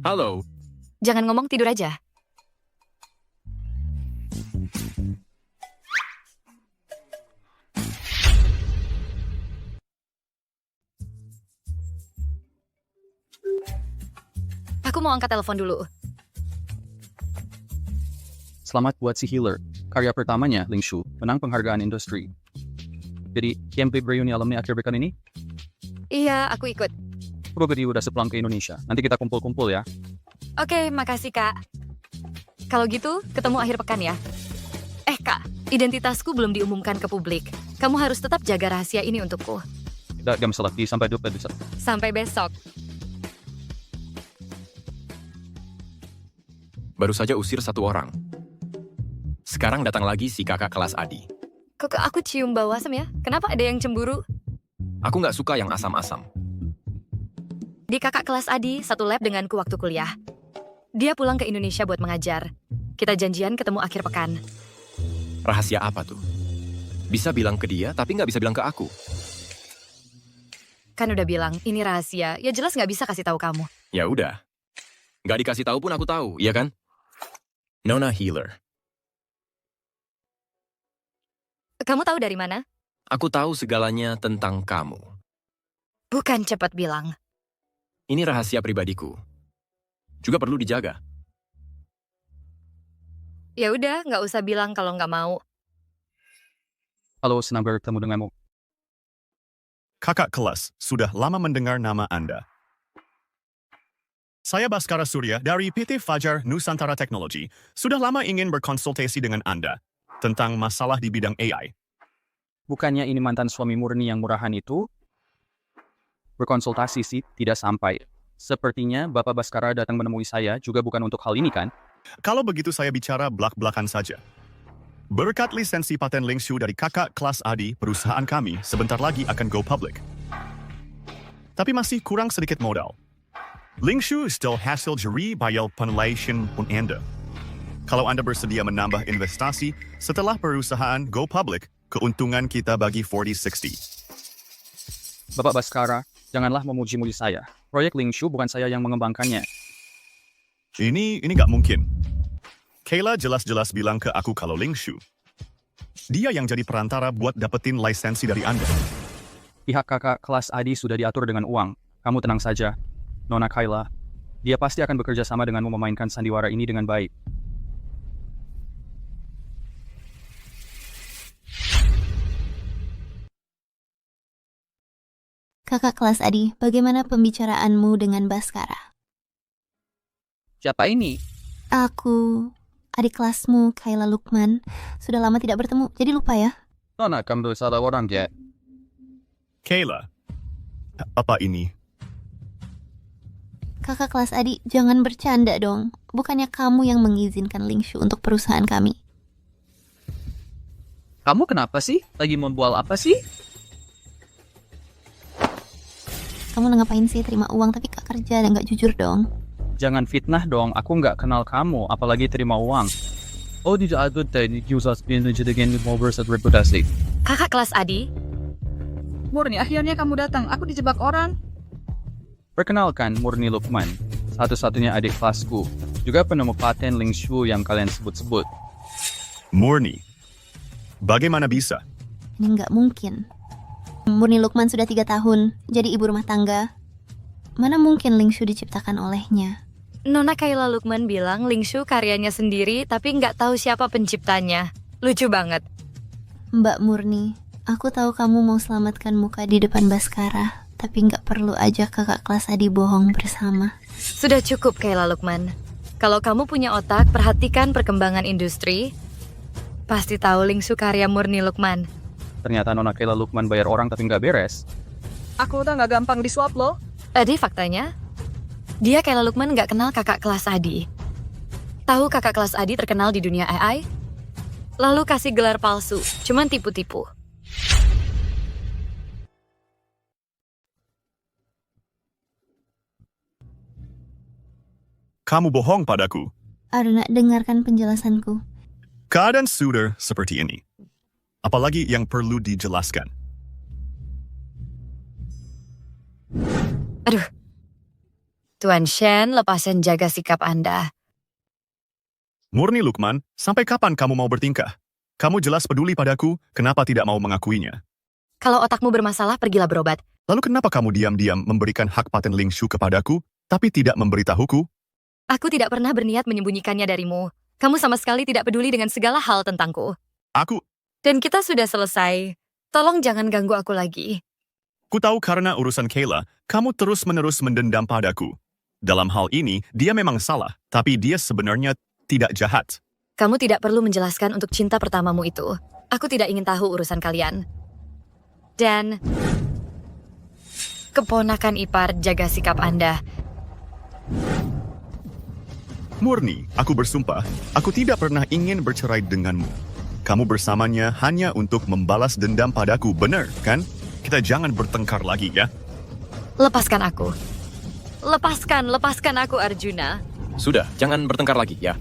Halo. Jangan ngomong, tidur aja. Aku mau angkat telepon dulu. Selamat buat si Healer. Karya pertamanya, Ling Shu, menang penghargaan industri. Jadi, gameplay reuni alumni akhir pekan ini? Iya, aku ikut. Probably udah sepulang ke Indonesia. Nanti kita kumpul-kumpul ya. Oke, makasih Kak. Kalau gitu, ketemu akhir pekan ya. Kak, identitasku belum diumumkan ke publik. Kamu harus tetap jaga rahasia ini untukku. Tidak masalah, sampai jumpa besok. Sampai besok. Baru saja usir satu orang. Sekarang datang lagi si kakak kelas Adi. Kok aku cium bau asam ya? Kenapa ada yang cemburu? Aku nggak suka yang asam-asam. Di kakak kelas Adi, satu lab denganku waktu kuliah. Dia pulang ke Indonesia buat mengajar. Kita janjian ketemu akhir pekan. Rahasia apa tuh? Bisa bilang ke dia, tapi nggak bisa bilang ke aku. Kan udah bilang, ini rahasia. Ya jelas nggak bisa kasih tahu kamu. Ya udah. Nggak dikasih tahu pun aku tahu, iya kan? Nona Healer. Kamu tahu dari mana? Aku tahu segalanya tentang kamu. Bukan cepat bilang. Ini rahasia pribadiku. Juga perlu dijaga. Ya udah, nggak usah bilang kalau nggak mau. Halo, senang bertemu denganmu. Kakak kelas, sudah lama mendengar nama Anda. Saya Baskara Surya dari PT Fajar Nusantara Teknologi. Sudah lama ingin berkonsultasi dengan Anda tentang masalah di bidang AI. Bukannya ini mantan suami Murni yang murahan itu? Berkonsultasi sih, tidak sampai. Sepertinya Bapak Baskara datang menemui saya juga bukan untuk hal ini kan? Kalau begitu saya bicara belak-belakan saja. Berkat lisensi paten Lingshu dari kakak kelas Adi, perusahaan kami sebentar lagi akan go public. Tapi masih kurang sedikit modal. Lingshu still hasil jerih bayar penelitian pun Anda. Kalau Anda bersedia menambah investasi, setelah perusahaan go public, keuntungan kita bagi 40-60. Bapak Baskara, janganlah memuji-muji saya. Proyek Lingshu bukan saya yang mengembangkannya. Ini nggak mungkin. Kayla jelas-jelas bilang ke aku kalau Lingshu. Dia yang jadi perantara buat dapetin lisensi dari Anda. Pihak kakak kelas Adi sudah diatur dengan uang. Kamu tenang saja, Nona Kayla. Dia pasti akan bekerja sama denganmu memainkan sandiwara ini dengan baik. Kakak kelas Adi, bagaimana pembicaraanmu dengan Baskara? Siapa ini? Aku, adik kelasmu, Kayla Lukman. Sudah lama tidak bertemu, jadi lupa ya? Nona, kamu salah orang ya? Kayla, apa ini? Kakak kelas Adi, jangan bercanda dong. Bukannya kamu yang mengizinkan Lingshu untuk perusahaan kami? Kamu kenapa sih? Lagi membual apa sih? Kamu ngapain sih terima uang tapi gak kerja dan gak jujur dong? Jangan fitnah dong, aku nggak kenal kamu, apalagi terima uang. Oh, tidak ada tadi usas pinjam dengan bersat reputasi. Kakak kelas Adi? Murni, akhirnya kamu datang. Aku dijebak orang. Perkenalkan, Murni Lukman, satu-satunya adik kelasku, juga penemu paten Lingshu yang kalian sebut-sebut. Murni, bagaimana bisa? Ini nggak mungkin. Murni Lukman sudah 3 tahun, jadi ibu rumah tangga. Mana mungkin Lingshu diciptakan olehnya? Nona Kayla Lukman bilang Lingshu karyanya sendiri tapi nggak tahu siapa penciptanya. Lucu banget. Mbak Murni, aku tahu kamu mau selamatkan muka di depan Baskara, tapi nggak perlu ajak kakak kelas Adi bohong bersama. Sudah cukup Kayla Lukman. Kalau kamu punya otak, perhatikan perkembangan industri. Pasti tahu Lingshu karya Murni Lukman. Ternyata Nona Kayla Lukman bayar orang tapi nggak beres. Aku udah nggak gampang disuap loh. Adi faktanya, dia Kayla Lukman nggak kenal kakak kelas Adi. Tahu kakak kelas Adi terkenal di dunia AI? Lalu kasih gelar palsu, cuman tipu-tipu. Kamu bohong padaku. Aruna, dengarkan penjelasanku. Keadaan sudah seperti ini. Apalagi yang perlu dijelaskan? Aduh. Tuan Shen, lepasin jaga sikap Anda. Murni Lukman, sampai kapan kamu mau bertingkah? Kamu jelas peduli padaku, kenapa tidak mau mengakuinya? Kalau otakmu bermasalah, pergilah berobat. Lalu kenapa kamu diam-diam memberikan hak paten Lingshu kepadaku, tapi tidak memberitahuku? Aku tidak pernah berniat menyembunyikannya darimu. Kamu sama sekali tidak peduli dengan segala hal tentangku. Dan kita sudah selesai. Tolong jangan ganggu aku lagi. Ku tahu karena urusan Kayla, kamu terus-menerus mendendam padaku. Dalam hal ini, dia memang salah, tapi dia sebenarnya tidak jahat. Kamu tidak perlu menjelaskan untuk cinta pertamamu itu. Aku tidak ingin tahu urusan kalian. Dan keponakan ipar, jaga sikap Anda. Murni, aku bersumpah, aku tidak pernah ingin bercerai denganmu. Kamu bersamanya hanya untuk membalas dendam padaku, benar kan? Kita jangan bertengkar lagi ya. Lepaskan aku. Lepaskan aku Arjuna. Sudah, jangan bertengkar lagi ya.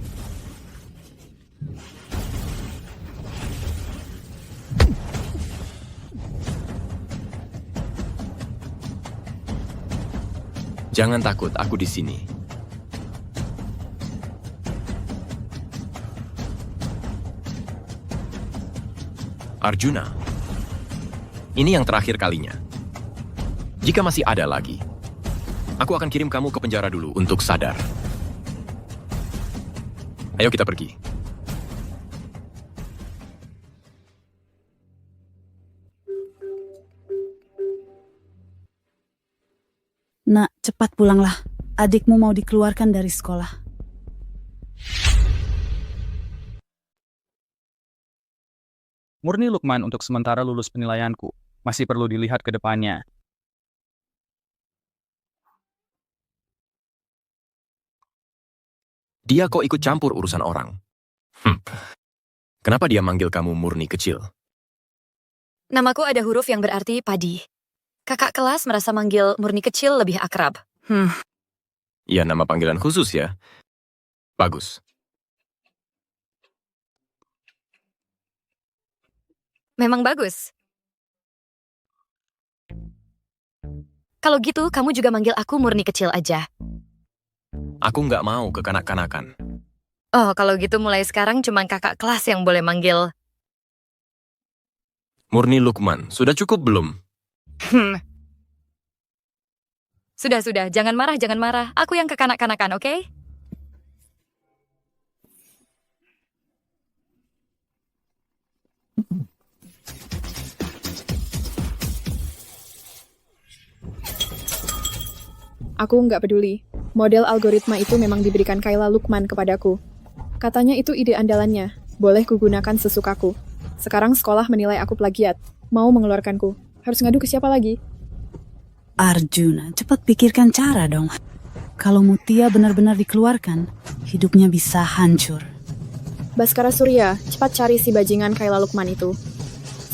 Jangan takut, aku di sini. Arjuna, ini yang terakhir kalinya. Jika masih ada lagi, aku akan kirim kamu ke penjara dulu untuk sadar. Ayo kita pergi. Nak, cepat pulanglah. Adikmu mau dikeluarkan dari sekolah. Murni Lukman untuk sementara lulus penilaianku. Masih perlu dilihat ke depannya. Dia kok ikut campur urusan orang? Kenapa dia manggil kamu Murni kecil? Namaku ada huruf yang berarti padi. Kakak kelas merasa manggil Murni kecil lebih akrab. Ya, nama panggilan khusus ya. Bagus. Memang bagus. Kalau gitu, kamu juga manggil aku Murni kecil aja. Aku nggak mau kekanak-kanakan. Oh, kalau gitu mulai sekarang cuma kakak kelas yang boleh manggil. Murni Lukman, sudah cukup belum? Sudah, jangan marah. Aku yang kekanak-kanakan, oke? Aku nggak peduli. Model algoritma itu memang diberikan Kayla Lukman kepadaku. Katanya itu ide andalannya. Boleh kugunakan sesukaku. Sekarang sekolah menilai aku plagiat. Mau mengeluarkanku. Harus ngadu ke siapa lagi? Arjuna, cepat pikirkan cara dong. Kalau Mutia benar-benar dikeluarkan, hidupnya bisa hancur. Baskara Surya, cepat cari si bajingan Kayla Lukman itu.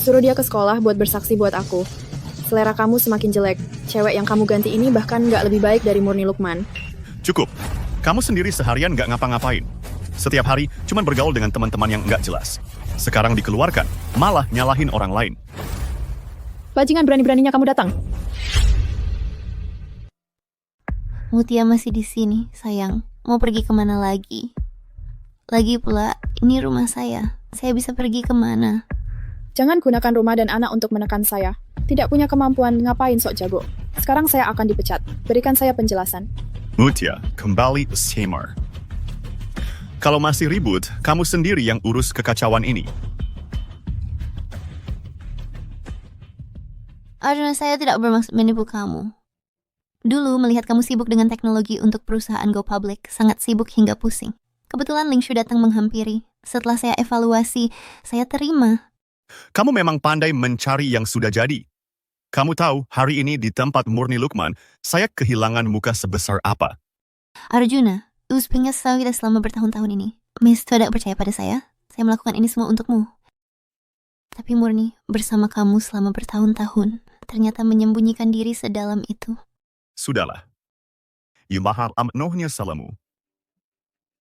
Suruh dia ke sekolah buat bersaksi buat aku. Selera kamu semakin jelek. Cewek yang kamu ganti ini bahkan nggak lebih baik dari Murni Lukman. Cukup. Kamu sendiri seharian nggak ngapa-ngapain. Setiap hari cuma bergaul dengan teman-teman yang nggak jelas. Sekarang dikeluarkan, malah nyalahin orang lain. Bajingan berani-beraninya kamu datang. Mutia masih di sini, sayang. Mau pergi kemana lagi? Lagi pula, ini rumah saya. Saya bisa pergi kemana? Jangan gunakan rumah dan anak untuk menekan saya. Tidak punya kemampuan, ngapain sok jago. Sekarang saya akan dipecat. Berikan saya penjelasan. Mutia, kembali Seymour. Kalau masih ribut, kamu sendiri yang urus kekacauan ini. Arjuna, saya tidak bermaksud menipu kamu. Dulu melihat kamu sibuk dengan teknologi untuk perusahaan go public, sangat sibuk hingga pusing. Kebetulan Lingshu datang menghampiri. Setelah saya evaluasi, saya terima. Kamu memang pandai mencari yang sudah jadi. Kamu tahu, hari ini di tempat Murni Lukman, saya kehilangan muka sebesar apa. Arjuna, Uspingnya selalu kita selama bertahun-tahun ini. Miss tidak percaya pada saya? Saya melakukan ini semua untukmu. Tapi Murni, bersama kamu selama bertahun-tahun, ternyata menyembunyikan diri sedalam itu. Sudahlah. Yumahal amnohnya salamu.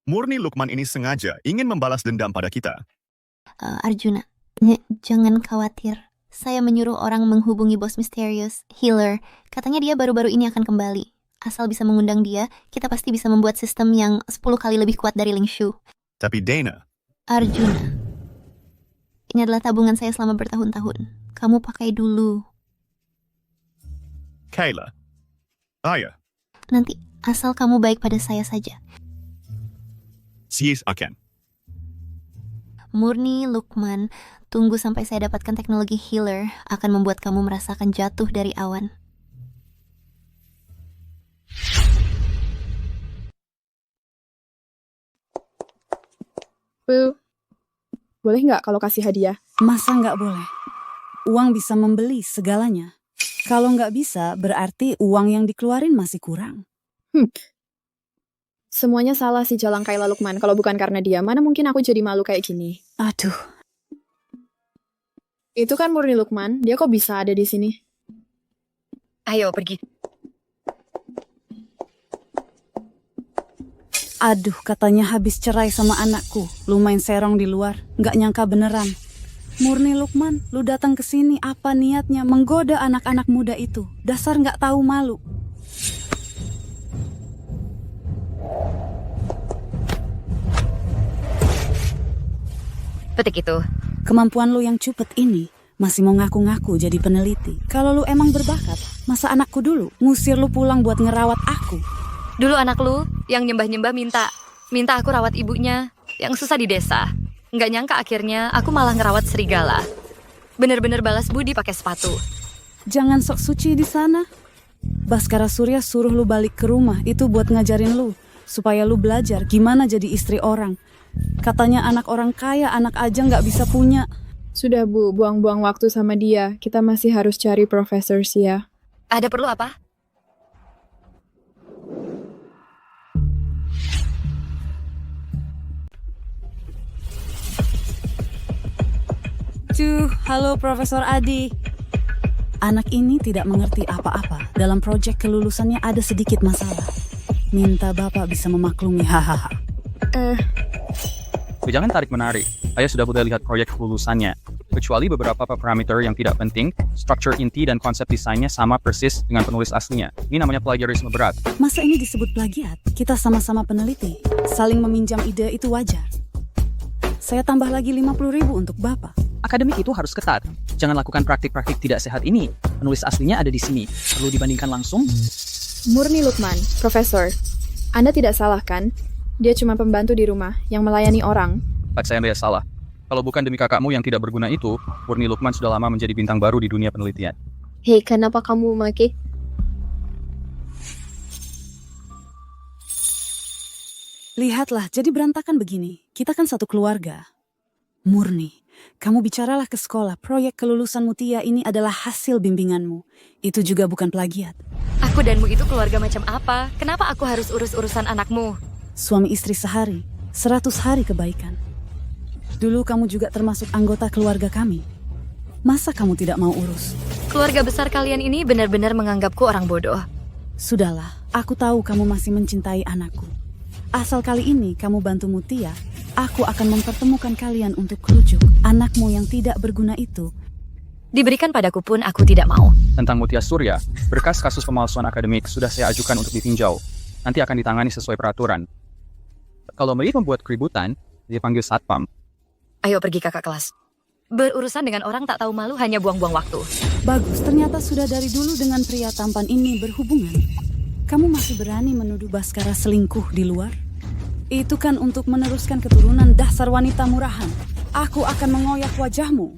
Murni Lukman ini sengaja ingin membalas dendam pada kita. Arjuna, jangan khawatir. Saya menyuruh orang menghubungi bos misterius, Healer. Katanya dia baru-baru ini akan kembali. Asal bisa mengundang dia, kita pasti bisa membuat sistem yang 10 kali lebih kuat dari Lingshu. Tapi Dana... Arjuna, ini adalah tabungan saya selama bertahun-tahun. Kamu pakai dulu. Kayla. Ayah. Nanti asal kamu baik pada saya saja. Siis akan. Murni Lukman, tunggu sampai saya dapatkan teknologi Healer akan membuat kamu merasakan jatuh dari awan. Bu, boleh nggak kalau kasih hadiah? Masa nggak boleh? Uang bisa membeli segalanya. Kalau nggak bisa, berarti uang yang dikeluarin masih kurang. Semuanya salah si Jalang Kayla Lukman. Kalau bukan karena dia, mana mungkin aku jadi malu kayak gini. Aduh. Itu kan Murni Lukman. Dia kok bisa ada di sini? Ayo, pergi. Aduh, katanya habis cerai sama anakku. Lu main serong di luar. Nggak nyangka beneran. Murni Lukman, lu datang ke sini apa niatnya menggoda anak-anak muda itu? Dasar nggak tahu malu. Petik itu. Kemampuan lu yang cupet ini masih mau ngaku-ngaku jadi peneliti. Kalau lu emang berbakat, masa anakku dulu ngusir lu pulang buat ngerawat aku? Dulu anak lu yang nyembah-nyembah minta aku rawat ibunya yang susah di desa. Nggak nyangka akhirnya aku malah ngerawat serigala. Bener-bener balas budi pakai sepatu. Jangan sok suci di sana. Baskara Surya suruh lu balik ke rumah itu buat ngajarin lu supaya lu belajar gimana jadi istri orang. Katanya anak orang kaya, anak aja nggak bisa punya. Sudah Bu, buang-buang waktu sama dia. Kita masih harus cari Profesor Sia. Ada perlu apa? Halo Profesor Adi. Anak ini tidak mengerti apa-apa. Dalam proyek kelulusannya ada sedikit masalah. Minta Bapak bisa memaklumi, hahaha. Jangan tarik-menarik. Saya sudah boleh lihat proyek kelulusannya. Kecuali beberapa parameter yang tidak penting, struktur inti dan konsep desainnya sama persis dengan penulis aslinya. Ini namanya plagiarisme berat. Masa ini disebut plagiat? Kita sama-sama peneliti. Saling meminjam ide itu wajar. Saya tambah lagi 50.000 untuk Bapak. Akademik itu harus ketat. Jangan lakukan praktik-praktik tidak sehat ini. Penulis aslinya ada di sini. Perlu dibandingkan langsung? Murni Lukman, Profesor. Anda tidak salah kan? Dia cuma pembantu di rumah yang melayani orang. Saya tidak salah. Kalau bukan demi kakakmu yang tidak berguna itu, Murni Lukman sudah lama menjadi bintang baru di dunia penelitian. Hei, kenapa kamu memakai? Lihatlah, jadi berantakan begini. Kita kan satu keluarga. Murni, kamu bicaralah ke sekolah. Proyek kelulusan Mutia ini adalah hasil bimbinganmu. Itu juga bukan plagiat. Aku danmu itu keluarga macam apa? Kenapa aku harus urus urusan anakmu? Suami istri sehari, 100 hari kebaikan. Dulu kamu juga termasuk anggota keluarga kami. Masa kamu tidak mau urus? Keluarga besar kalian ini benar-benar menganggapku orang bodoh. Sudahlah, aku tahu kamu masih mencintai anakku. Asal kali ini kamu bantu Mutia, aku akan mempertemukan kalian untuk rujuk. Anakmu yang tidak berguna itu diberikan padaku pun aku tidak mau. Tentang Mutia Surya, berkas kasus pemalsuan akademik sudah saya ajukan untuk ditinjau. Nanti akan ditangani sesuai peraturan. Kalau Mei membuat keributan, dia panggil satpam. Ayo pergi kakak kelas. Berurusan dengan orang tak tahu malu hanya buang-buang waktu. Bagus, ternyata sudah dari dulu dengan pria tampan ini berhubungan. Kamu masih berani menuduh Baskara selingkuh di luar? Itu kan untuk meneruskan keturunan dasar wanita murahan. Aku akan mengoyak wajahmu.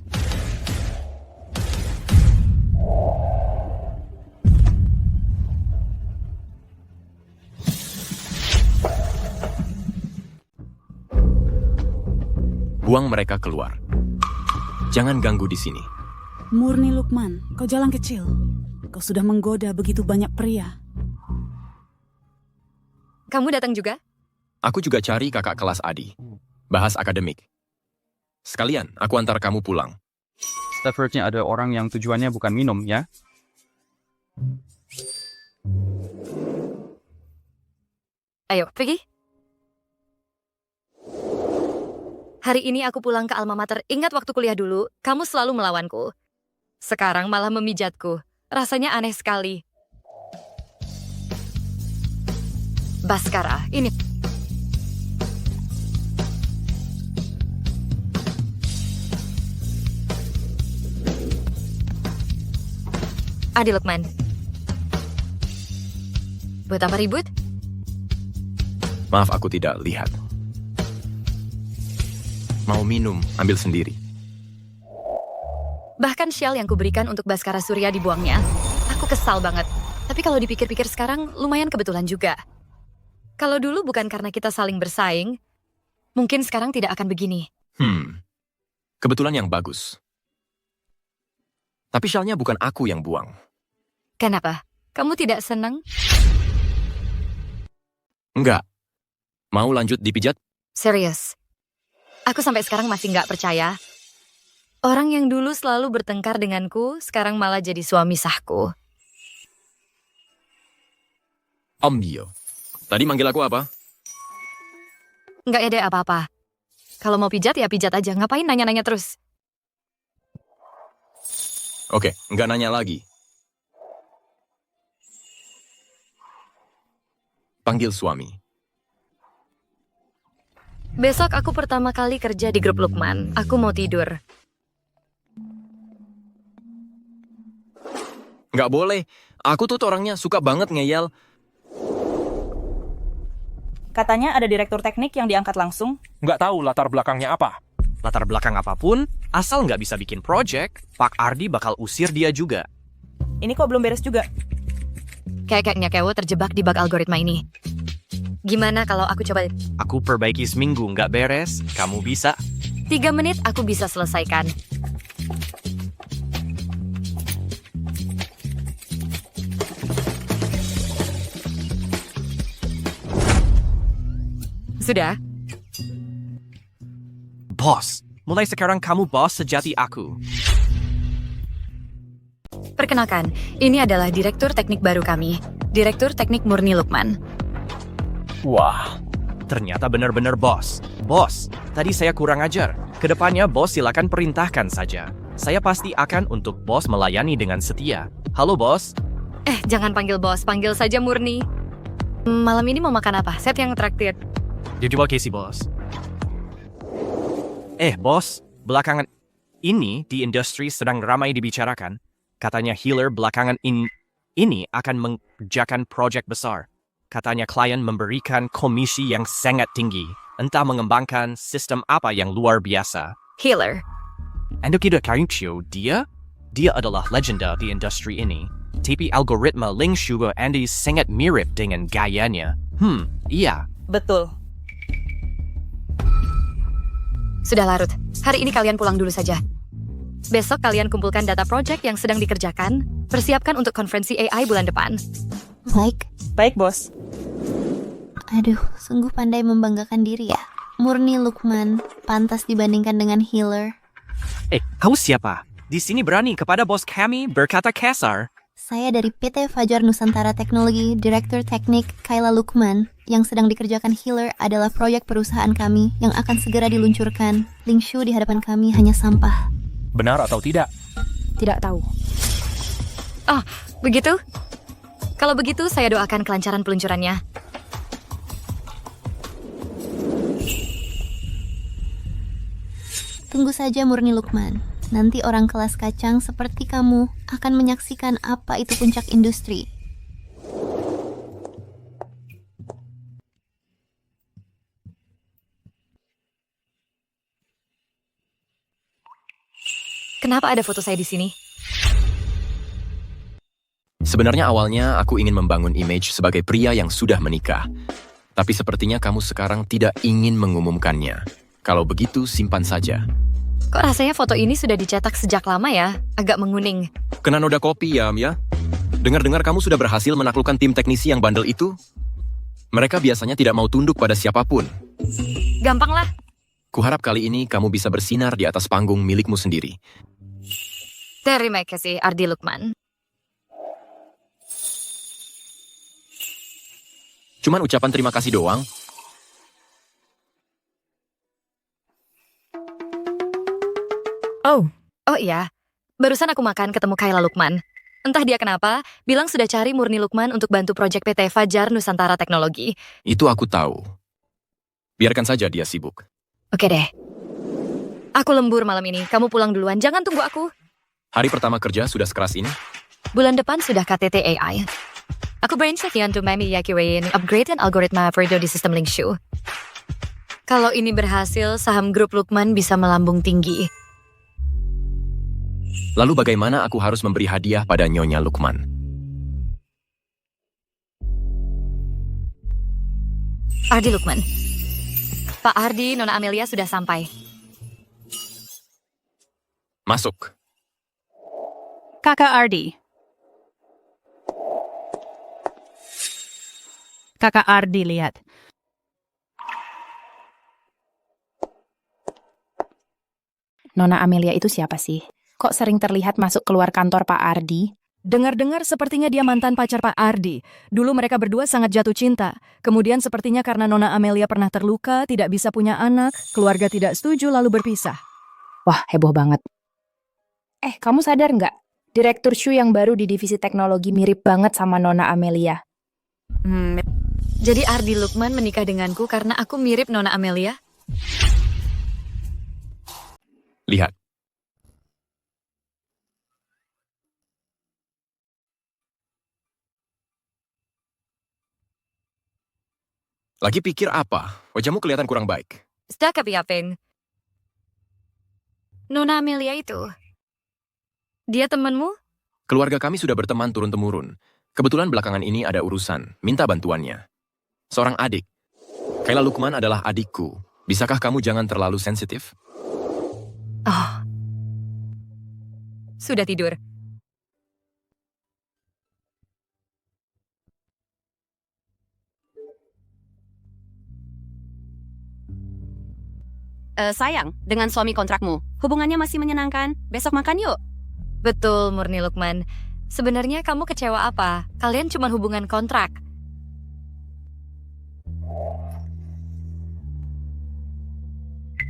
Buang mereka keluar. Jangan ganggu di sini. Murni Lukman, kau jalan kecil. Kau sudah menggoda begitu banyak pria. Kamu datang juga? Aku juga cari kakak kelas Adi. Bahas akademik. Sekalian, aku antar kamu pulang. Staffordnya ada orang yang tujuannya bukan minum, ya? Ayo, pergi. Hari ini aku pulang ke alma mater. Ingat waktu kuliah dulu, kamu selalu melawanku. Sekarang malah memijatku. Rasanya aneh sekali. Baskara, ini. Adi Lukman. Buat apa ribut? Maaf, aku tidak lihat. Mau minum, ambil sendiri. Bahkan shell yang kuberikan untuk Baskara Surya dibuangnya. Aku kesal banget. Tapi kalau dipikir-pikir sekarang, lumayan kebetulan juga. Kalau dulu bukan karena kita saling bersaing, mungkin sekarang tidak akan begini. Kebetulan yang bagus. Tapi shellnya bukan aku yang buang. Kenapa? Kamu tidak senang? Enggak. Mau lanjut dipijat? Serius. Aku sampai sekarang masih nggak percaya. Orang yang dulu selalu bertengkar denganku, sekarang malah jadi suami sahku. Om Dio. Tadi manggil aku apa? Nggak ada apa-apa. Kalau mau pijat ya pijat aja. Ngapain nanya-nanya terus? Oke, nggak nanya lagi. Panggil suami. Besok aku pertama kali kerja di grup Lukman. Aku mau tidur. Nggak boleh. Aku tuh orangnya suka banget ngeyel. Katanya ada direktur teknik yang diangkat langsung. Nggak tahu latar belakangnya apa. Latar belakang apapun, asal nggak bisa bikin project, Pak Ardi bakal usir dia juga. Ini kok belum beres juga. Kayaknya Kewo terjebak di bug algoritma ini. Gimana kalau aku coba? Aku perbaiki seminggu, nggak beres, kamu bisa. 3 menit aku bisa selesaikan. Sudah? Bos, Mulai sekarang kamu bos sejati aku. Perkenalkan, ini adalah Direktur Teknik baru kami, Direktur Teknik Murni Lukman. Wah, ternyata benar-benar bos. Bos, tadi saya kurang ajar. Kedepannya bos silakan perintahkan saja. Saya pasti akan untuk bos melayani dengan setia. Halo bos. Jangan panggil bos, panggil saja Murni. Malam ini mau makan apa? Set yang traktir. Dijual Casey bos. Bos, belakangan ini di industri sedang ramai dibicarakan. Katanya healer belakangan ini akan mengerjakan proyek besar. Katanya klien memberikan komisi yang sangat tinggi. Entah mengembangkan sistem apa yang luar biasa. Healer. Anda tidak tahu dia? Dia adalah legenda di industri ini. Tapi algoritma Ling Shu Andy sangat mirip dengan gayanya. Iya. Betul. Sudah larut. Hari ini kalian pulang dulu saja. Besok kalian kumpulkan data project yang sedang dikerjakan. Persiapkan untuk konferensi AI bulan depan. Baik. Baik, bos. Aduh, sungguh pandai membanggakan diri ya. Murni Lukman, pantas dibandingkan dengan healer. Kau siapa? Di sini berani kepada bos kami berkata kasar. Saya dari PT Fajar Nusantara Teknologi, Direktur Teknik Kayla Lukman. Yang sedang dikerjakan healer adalah proyek perusahaan kami yang akan segera diluncurkan. Ling Shu di hadapan kami hanya sampah. Benar atau tidak? Tidak tahu. Oh, begitu? Kalau begitu, saya doakan kelancaran peluncurannya. Tunggu saja Murni Lukman. Nanti orang kelas kacang seperti kamu akan menyaksikan apa itu puncak industri. Kenapa ada foto saya di sini? Sebenarnya awalnya aku ingin membangun image sebagai pria yang sudah menikah. Tapi sepertinya kamu sekarang tidak ingin mengumumkannya. Kalau begitu, simpan saja. Kok rasanya foto ini sudah dicetak sejak lama ya? Agak menguning. Kena noda kopi ya. Dengar-dengar kamu sudah berhasil menaklukkan tim teknisi yang bandel itu? Mereka biasanya tidak mau tunduk pada siapapun. Gampang lah. Kuharap kali ini kamu bisa bersinar di atas panggung milikmu sendiri. Terima kasih, Ardi Lukman. Cuman ucapan terima kasih doang. Oh iya. Barusan aku makan ketemu Kayla Lukman. Entah dia kenapa, bilang sudah cari Murni Lukman untuk bantu proyek PT Fajar Nusantara Teknologi. Itu aku tahu. Biarkan saja dia sibuk. Oke deh. Aku lembur malam ini. Kamu pulang duluan. Jangan tunggu aku. Hari pertama kerja sudah sekeras ini? Bulan depan sudah KTT AI. Aku brainstorm untuk memiliki upgrade algoritma Verdo di sistem Ling Shu. Kalau ini berhasil, saham grup Lukman bisa melambung tinggi. Lalu bagaimana aku harus memberi hadiah pada Nyonya Lukman? Ardi Lukman. Pak Ardi, Nona Amelia sudah sampai. Masuk. Kakak Ardi. Kakak Ardi, lihat. Nona Amelia itu siapa sih? Kok sering terlihat masuk keluar kantor Pak Ardi? Dengar-dengar sepertinya dia mantan pacar Pak Ardi. Dulu mereka berdua sangat jatuh cinta. Kemudian sepertinya karena Nona Amelia pernah terluka, tidak bisa punya anak, keluarga tidak setuju lalu berpisah. Wah, heboh banget. Kamu sadar nggak? Direktur Shu yang baru di divisi teknologi mirip banget sama Nona Amelia. Jadi Ardi Lukman menikah denganku karena aku mirip Nona Amelia? Lihat. Lagi pikir apa? Wajahmu kelihatan kurang baik. Sudah kepiapin. Nona Amelia itu. Dia temanmu? Keluarga kami sudah berteman turun-temurun. Kebetulan belakangan ini ada urusan. Minta bantuannya. Seorang adik. Kayla Lukman adalah adikku. Bisakah kamu jangan terlalu sensitif? Oh. Sudah tidur. Sayang, dengan suami kontrakmu, hubungannya masih menyenangkan. Besok makan yuk. Betul, Murni Lukman. Sebenarnya kamu kecewa apa? Kalian cuma hubungan kontrak.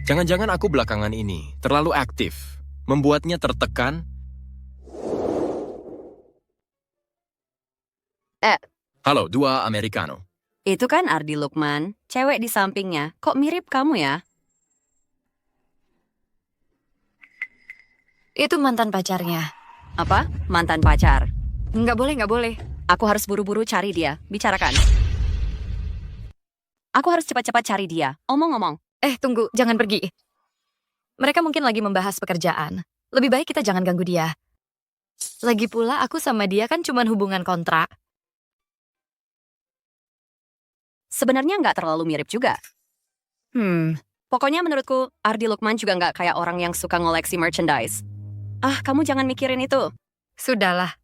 Jangan-jangan aku belakangan ini terlalu aktif, membuatnya tertekan. Halo, 2 Americano. Itu kan Ardi Lukman, cewek di sampingnya. Kok mirip kamu ya? Itu mantan pacarnya. Apa? Mantan pacar? Nggak boleh. Aku harus buru-buru cari dia. Bicarakan. Aku harus cepat-cepat cari dia. Omong-omong. Tunggu, jangan pergi. Mereka mungkin lagi membahas pekerjaan. Lebih baik kita jangan ganggu dia. Lagi pula aku sama dia kan cuma hubungan kontrak. Sebenarnya nggak terlalu mirip juga. Pokoknya menurutku, Ardi Lukman juga nggak kayak orang yang suka ngoleksi merchandise. Kamu jangan mikirin itu. Sudahlah.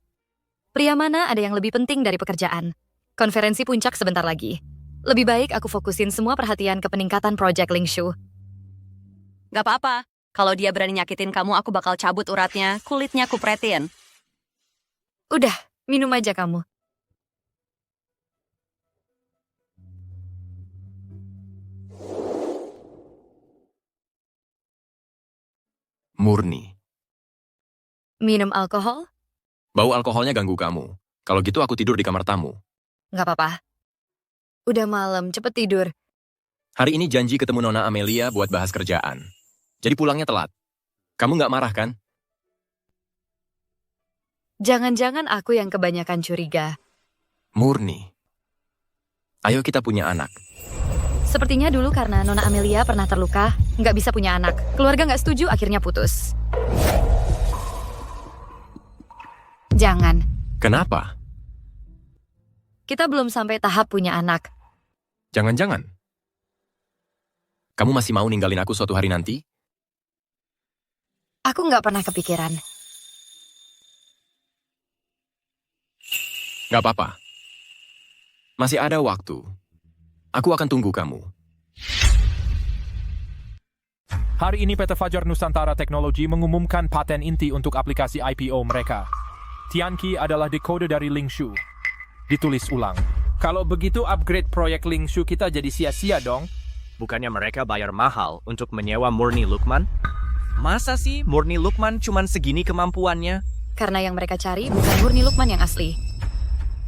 Pria mana ada yang lebih penting dari pekerjaan? Konferensi puncak sebentar lagi. Lebih baik aku fokusin semua perhatian ke peningkatan Project Lingshu. Gak apa-apa. Kalau dia berani nyakitin kamu, aku bakal cabut uratnya, kulitnya kupretin. Udah, minum aja kamu. Murni. Minum alkohol? Bau alkoholnya ganggu kamu. Kalau gitu aku tidur di kamar tamu. Nggak apa-apa. Udah malam, cepet tidur. Hari ini janji ketemu Nona Amelia buat bahas kerjaan. Jadi pulangnya telat. Kamu nggak marah kan? Jangan-jangan aku yang kebanyakan curiga. Murni. Ayo kita punya anak. Sepertinya dulu karena Nona Amelia pernah terluka, nggak bisa punya anak. Keluarga nggak setuju, akhirnya putus. Jangan. Kenapa? Kita belum sampai tahap punya anak. Jangan-jangan. Kamu masih mau ninggalin aku suatu hari nanti? Aku nggak pernah kepikiran. Nggak apa-apa. Masih ada waktu. Aku akan tunggu kamu. Hari ini PT Fajar Nusantara Teknologi mengumumkan paten inti untuk aplikasi IPO mereka. Tianqi adalah dekode dari Lingshu. Ditulis ulang. Kalau begitu upgrade proyek Lingshu kita jadi sia-sia dong. Bukannya mereka bayar mahal untuk menyewa Murni Lukman? Masa sih Murni Lukman cuman segini kemampuannya? Karena yang mereka cari bukan Murni Lukman yang asli.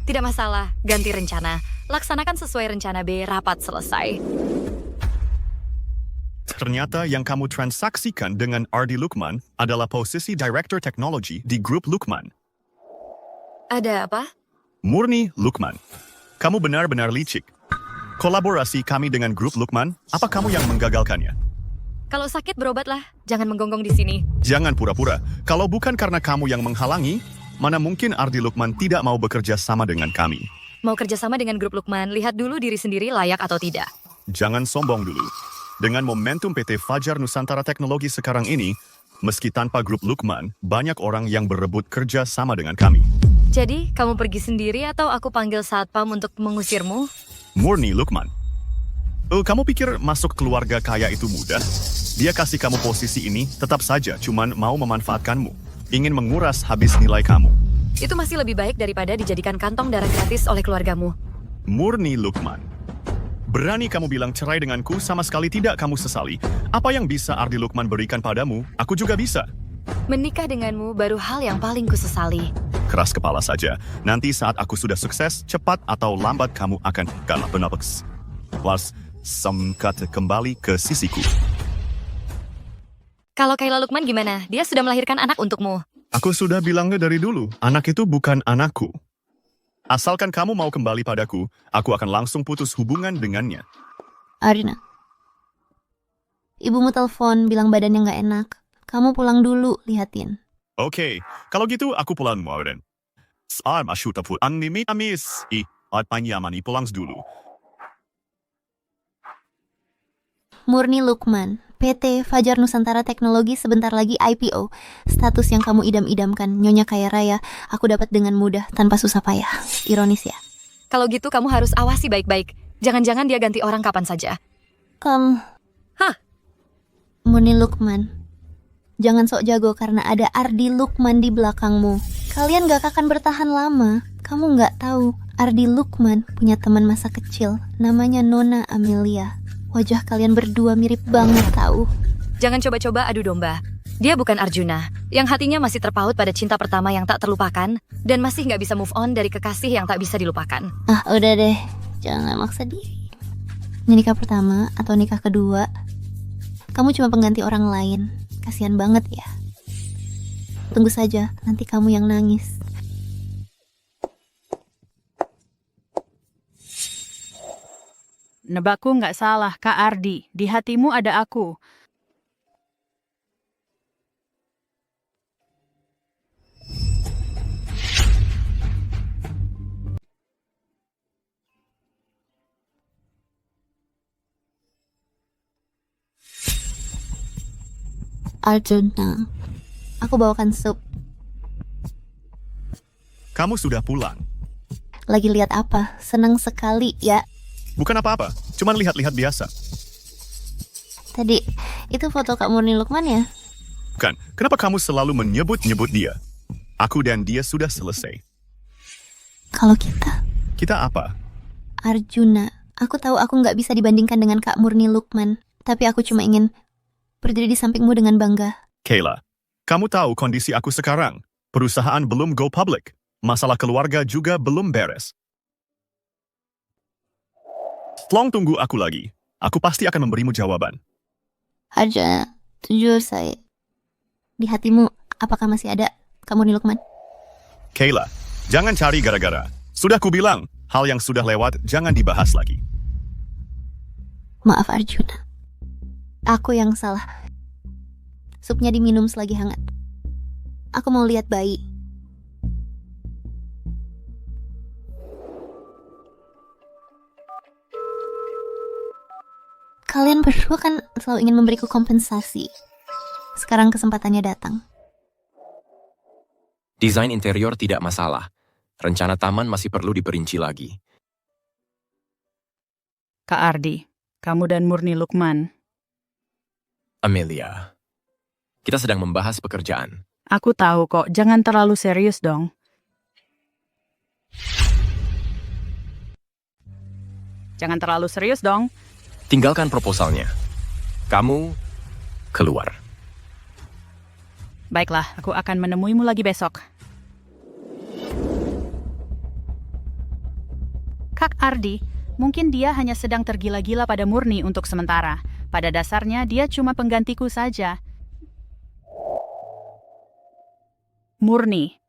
Tidak masalah, ganti rencana. Laksanakan sesuai rencana B, rapat selesai. Ternyata yang kamu transaksikan dengan Ardi Lukman adalah posisi Director Teknologi di grup Lukman. Ada apa? Murni Lukman. Kamu benar-benar licik. Kolaborasi kami dengan grup Lukman, apa kamu yang menggagalkannya? Kalau sakit berobatlah, jangan menggonggong di sini. Jangan pura-pura. Kalau bukan karena kamu yang menghalangi, mana mungkin Ardi Lukman tidak mau bekerja sama dengan kami. Mau kerjasama dengan grup Lukman, lihat dulu diri sendiri layak atau tidak. Jangan sombong dulu. Dengan momentum PT Fajar Nusantara Teknologi sekarang ini, meski tanpa grup Lukman, banyak orang yang berebut kerja sama dengan kami. Jadi, kamu pergi sendiri atau aku panggil satpam untuk mengusirmu? Murni Lukman. Kamu pikir masuk keluarga kaya itu mudah? Dia kasih kamu posisi ini, tetap saja cuman mau memanfaatkanmu. Ingin menguras habis nilai kamu. Itu masih lebih baik daripada dijadikan kantong darah gratis oleh keluargamu. Murni Lukman. Berani kamu bilang cerai denganku, sama sekali tidak kamu sesali. Apa yang bisa Ardi Lukman berikan padamu, aku juga bisa. Menikah denganmu baru hal yang paling kusesali. Keras kepala saja. Nanti saat aku sudah sukses, cepat atau lambat kamu akan kalah penapaks. Plus, semkat kembali ke sisiku. Kalau Kayla Lukman gimana? Dia sudah melahirkan anak untukmu. Aku sudah bilangnya dari dulu, anak itu bukan anakku. Asalkan kamu mau kembali padaku, aku akan langsung putus hubungan dengannya. Arina. Ibumu telepon bilang badannya nggak enak. Kamu pulang dulu, lihatin. Oke, kalau gitu aku pulang Mauden. Saat masyutaput ang nimit amis, at panyamani pulang dulu. Murni Lukman, PT Fajar Nusantara Teknologi sebentar lagi IPO. Status yang kamu idam-idamkan, Nyonya Kaya Raya, aku dapat dengan mudah tanpa susah payah. Ironis ya? Kalau gitu kamu harus awasi baik-baik. Jangan-jangan dia ganti orang kapan saja. Hah? Murni Lukman, jangan sok jago karena ada Ardi Lukman di belakangmu. Kalian gak akan bertahan lama. Kamu gak tahu, Ardi Lukman punya teman masa kecil, namanya Nona Amelia. Wajah kalian berdua mirip banget tahu. Jangan coba-coba adu domba. Dia bukan Arjuna, yang hatinya masih terpaut pada cinta pertama yang tak terlupakan, dan masih nggak bisa move on dari kekasih yang tak bisa dilupakan. Ah, udah deh. Jangan maksa diri. Ini nikah pertama atau nikah kedua, kamu cuma pengganti orang lain. Kasihan banget ya. Tunggu saja, nanti kamu yang nangis. Nebakku nggak salah, Kak Ardi. Di hatimu ada aku. Arjuna, aku bawakan sup. Kamu sudah pulang. Lagi lihat apa? Senang sekali ya. Bukan apa-apa, cuman lihat-lihat biasa. Tadi, itu foto Kak Murni Lukman ya? Bukan, kenapa kamu selalu menyebut-nyebut dia? Aku dan dia sudah selesai. Kalau kita? Kita apa? Arjuna, aku tahu aku nggak bisa dibandingkan dengan Kak Murni Lukman. Tapi aku cuma ingin berdiri di sampingmu dengan bangga. Kayla, kamu tahu kondisi aku sekarang. Perusahaan belum go public. Masalah keluarga juga belum beres. Tolong tunggu aku lagi. Aku pasti akan memberimu jawaban. Arjuna, jujur saya. Di hatimu, apakah masih ada Kak Murni Lukman? Kayla, jangan cari gara-gara. Sudah kubilang, hal yang sudah lewat jangan dibahas lagi. Maaf Arjuna. Aku yang salah. Supnya diminum selagi hangat. Aku mau lihat bayi. Kalian berdua kan selalu ingin memberiku kompensasi. Sekarang kesempatannya datang. Desain interior tidak masalah. Rencana taman masih perlu diperinci lagi. Kak Ardi, kamu dan Murni Lukman. Amelia, kita sedang membahas pekerjaan. Aku tahu kok, jangan terlalu serius dong. Jangan terlalu serius dong. Tinggalkan proposalnya. Kamu keluar. Baiklah, aku akan menemuimu lagi besok. Kak Ardi, mungkin dia hanya sedang tergila-gila pada Murni untuk sementara. Pada dasarnya, dia cuma penggantiku saja. Murni.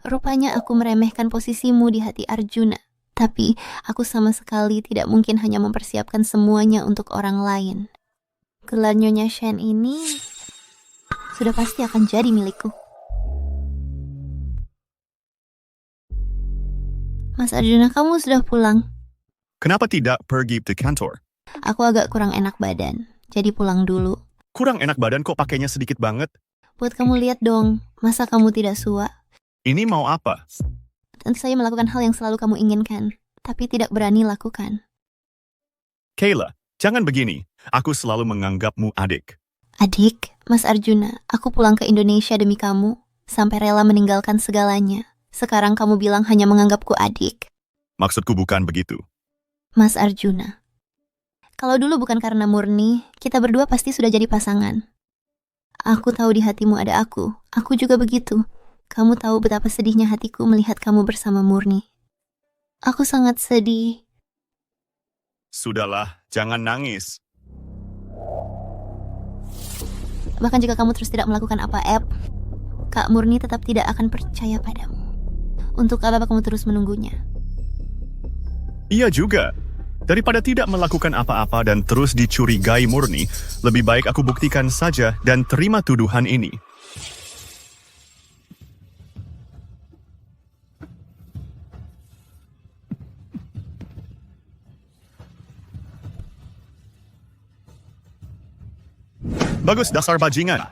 Rupanya aku meremehkan posisimu di hati Arjuna. Tapi aku sama sekali tidak mungkin hanya mempersiapkan semuanya untuk orang lain. Gelar Nyonya Shen ini sudah pasti akan jadi milikku. Mas Arjuna, kamu sudah pulang. Kenapa tidak pergi ke kantor? Aku agak kurang enak badan, jadi pulang dulu. Kurang enak badan kok pakainya sedikit banget. Buat kamu lihat dong, masa kamu tidak suka? Ini mau apa? Tentu saya melakukan hal yang selalu kamu inginkan, tapi tidak berani lakukan. Kayla, jangan begini. Aku selalu menganggapmu adik. Adik, Mas Arjuna, aku pulang ke Indonesia demi kamu, sampai rela meninggalkan segalanya. Sekarang kamu bilang hanya menganggapku adik. Maksudku bukan begitu. Mas Arjuna, kalau dulu bukan karena Murni, kita berdua pasti sudah jadi pasangan. Aku tahu di hatimu ada aku juga begitu. Kamu tahu betapa sedihnya hatiku melihat kamu bersama Murni. Aku sangat sedih. Sudahlah, jangan nangis. Bahkan jika kamu terus tidak melakukan apa-apa, Kak Murni tetap tidak akan percaya padamu. Untuk apa kamu terus menunggunya? Iya juga. Daripada tidak melakukan apa-apa dan terus dicurigai Murni, lebih baik aku buktikan saja dan terima tuduhan ini. Bagus, dasar bajingan.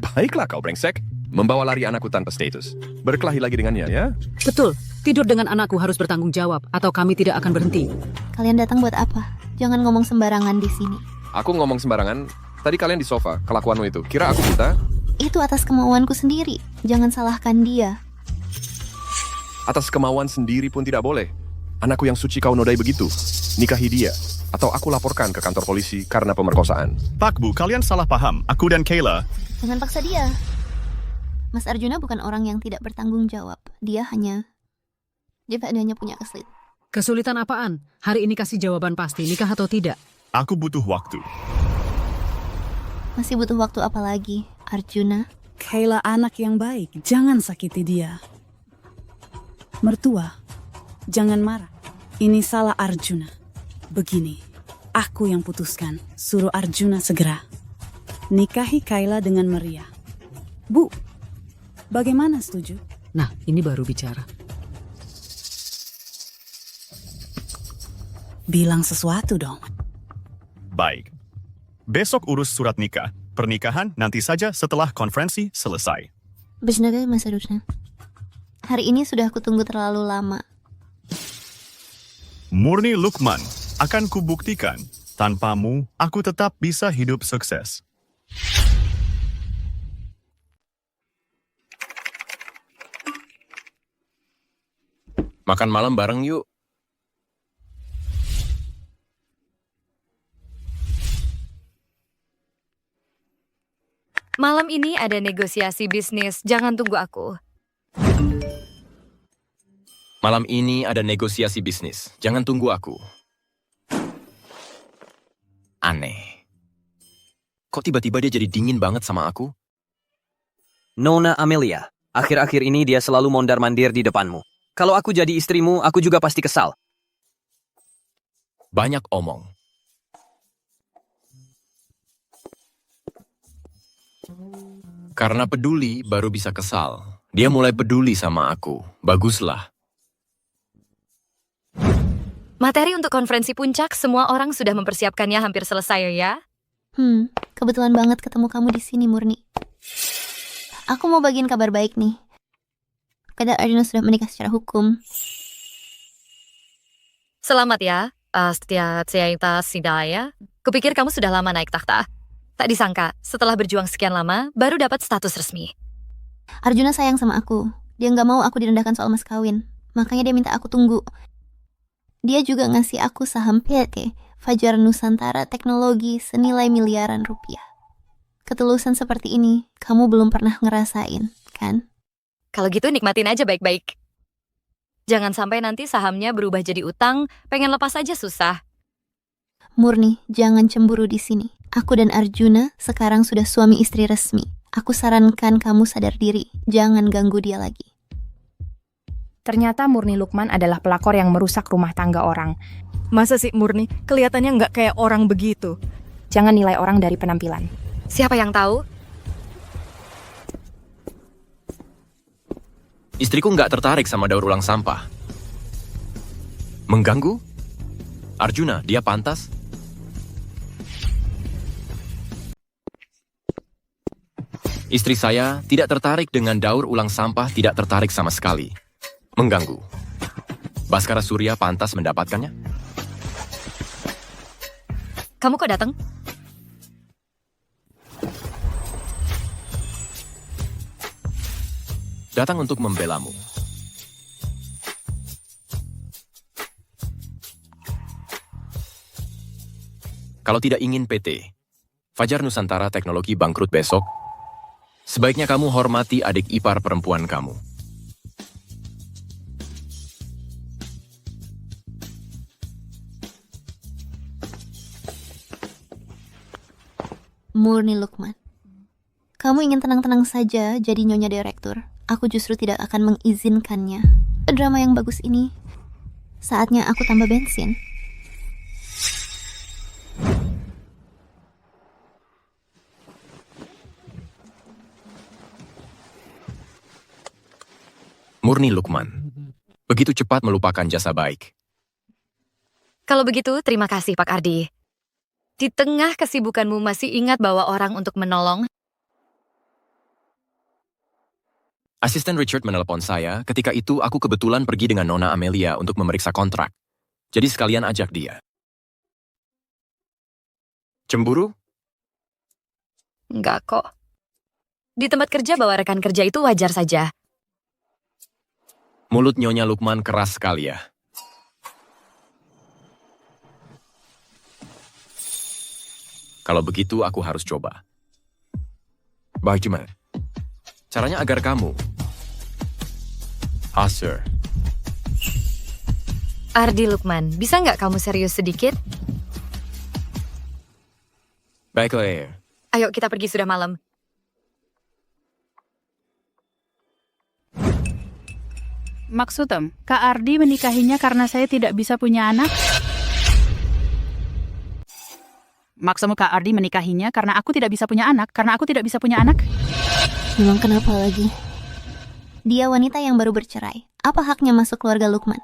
Baiklah kau brengsek. Membawa lari anakku tanpa status. Berkelahi lagi dengannya, ya? Betul. Tidur dengan anakku harus bertanggung jawab, atau kami tidak akan berhenti. Kalian datang buat apa? Jangan ngomong sembarangan di sini. Aku ngomong sembarangan. Tadi kalian di sofa, kelakuanmu itu. Kira aku buta? Itu atas kemauanku sendiri. Jangan salahkan dia. Atas kemauan sendiri pun tidak boleh. Anakku yang suci kau nodai begitu. Nikahi dia. Atau aku laporkan ke kantor polisi karena pemerkosaan. Pak Bu, kalian salah paham. Aku dan Kayla. Jangan paksa dia. Mas Arjuna bukan orang yang tidak bertanggung jawab. Dia hanya punya kesulitan. Kesulitan apaan? Hari ini kasih jawaban pasti, nikah atau tidak? Aku butuh waktu. Masih butuh waktu apa lagi, Arjuna? Kayla anak yang baik, jangan sakiti dia. Mertua, jangan marah. Ini salah Arjuna. Begini, aku yang putuskan. Suruh Arjuna segera nikahi Kayla dengan Maria. Bu, bagaimana, setuju? Nah, ini baru bicara. Bilang sesuatu dong. Baik. Besok urus surat nikah. Pernikahan nanti saja setelah konferensi selesai. Benar, Mas Arjuna. Hari ini sudah aku tunggu terlalu lama. Murni Lukman, akan kubuktikan. Tanpamu, aku tetap bisa hidup sukses. Makan malam bareng yuk. Malam ini ada negosiasi bisnis, jangan tunggu aku. Malam ini ada negosiasi bisnis. Jangan tunggu aku. Aneh. Kok tiba-tiba dia jadi dingin banget sama aku? Nona Amelia, akhir-akhir ini dia selalu mondar-mandir di depanmu. Kalau aku jadi istrimu, aku juga pasti kesal. Banyak omong. Karena peduli, baru bisa kesal. Dia mulai peduli sama aku. Baguslah. Materi untuk konferensi puncak, semua orang sudah mempersiapkannya hampir selesai ya. Kebetulan banget ketemu kamu di sini, Murni. Aku mau bagiin kabar baik nih. Kadang Arjuna sudah menikah secara hukum. Selamat ya, Astiatsiaita Sidaya. Kupikir kamu sudah lama naik takhta. Tak disangka, setelah berjuang sekian lama, baru dapat status resmi. Arjuna sayang sama aku. Dia nggak mau aku direndahkan soal mas kawin. Makanya dia minta aku tunggu. Dia juga ngasih aku saham PT Fajar Nusantara Teknologi senilai miliaran rupiah. Ketulusan seperti ini, kamu belum pernah ngerasain, kan? Kalau gitu nikmatin aja baik-baik. Jangan sampai nanti sahamnya berubah jadi utang, pengen lepas aja susah. Murni, jangan cemburu di sini. Aku dan Arjuna sekarang sudah suami istri resmi. Aku sarankan kamu sadar diri, jangan ganggu dia lagi. Ternyata Murni Lukman adalah pelakor yang merusak rumah tangga orang. Masa sih Murni? Kelihatannya nggak kayak orang begitu. Jangan nilai orang dari penampilan. Siapa yang tahu? Istriku nggak tertarik sama daur ulang sampah. Mengganggu? Arjuna, dia pantas? Istri saya tidak tertarik dengan daur ulang sampah, tidak tertarik sama sekali. Mengganggu. Baskara Surya pantas mendapatkannya? Kamu kok datang? Datang untuk membelamu. Kalau tidak ingin PT Fajar Nusantara Teknologi bangkrut besok, sebaiknya kamu hormati adik ipar perempuan kamu. Murni Lukman, kamu ingin tenang-tenang saja jadi nyonya direktur. Aku justru tidak akan mengizinkannya. Drama yang bagus ini, saatnya aku tambah bensin. Murni Lukman, begitu cepat melupakan jasa baik. Kalau begitu, terima kasih Pak Ardi. Di tengah kesibukanmu masih ingat bahwa orang untuk menolong. Asisten Richard menelepon saya, ketika itu aku kebetulan pergi dengan Nona Amelia untuk memeriksa kontrak. Jadi sekalian ajak dia. Cemburu? Enggak kok. Di tempat kerja bawa rekan kerja itu wajar saja. Mulut Nyonya Lukman keras sekali ya. Kalau begitu aku harus coba. Bagaimana? Caranya agar kamu... Sir. Ardi Lukman, bisa nggak kamu serius sedikit? Baiklah. Ayo kita pergi, sudah malam. Maksudem, Kak Ardi menikahinya karena saya tidak bisa punya anak? Maksudmu Kak Ardi menikahinya karena aku tidak bisa punya anak? Karena aku tidak bisa punya anak? Memang kenapa lagi? Dia wanita yang baru bercerai. Apa haknya masuk keluarga Lukman?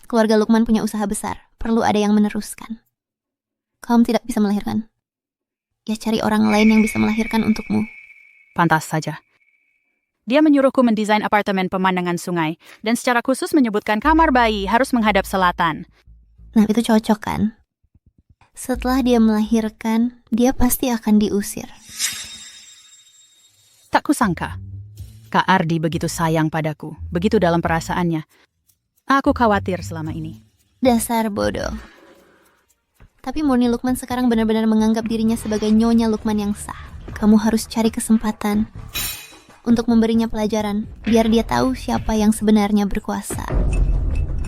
Keluarga Lukman punya usaha besar. Perlu ada yang meneruskan. Kamu tidak bisa melahirkan. Ya cari orang lain yang bisa melahirkan untukmu. Pantas saja. Dia menyuruhku mendesain apartemen pemandangan sungai, dan secara khusus menyebutkan kamar bayi harus menghadap selatan. Nah, itu cocok kan? Setelah dia melahirkan, dia pasti akan diusir. Tak kusangka. Kak Ardi begitu sayang padaku, begitu dalam perasaannya. Aku khawatir selama ini. Dasar bodoh. Tapi Murni Lukman sekarang benar-benar menganggap dirinya sebagai Nyonya Lukman yang sah. Kamu harus cari kesempatan untuk memberinya pelajaran, biar dia tahu siapa yang sebenarnya berkuasa.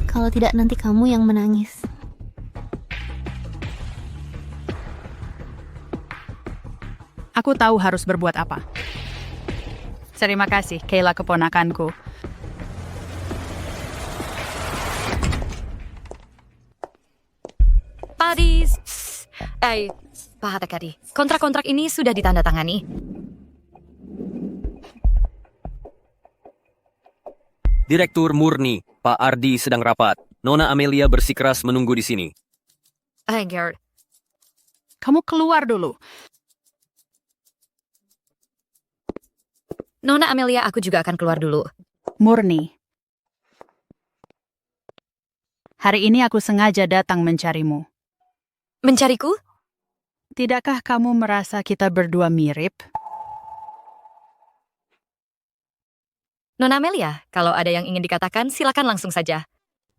Kalau tidak, nanti kamu yang menangis. Aku tahu harus berbuat apa. Terima kasih, Kayla keponakanku. Padis. Pak Hatakari, kontrak-kontrak ini sudah ditandatangani. Direktur Murni, Pak Ardi sedang rapat. Nona Amelia bersikeras menunggu di sini. Gerd. Kamu keluar dulu. Nona Amelia, aku juga akan keluar dulu. Murni. Hari ini aku sengaja datang mencarimu. Mencariku? Tidakkah kamu merasa kita berdua mirip? Nona Amelia, kalau ada yang ingin dikatakan, silakan langsung saja.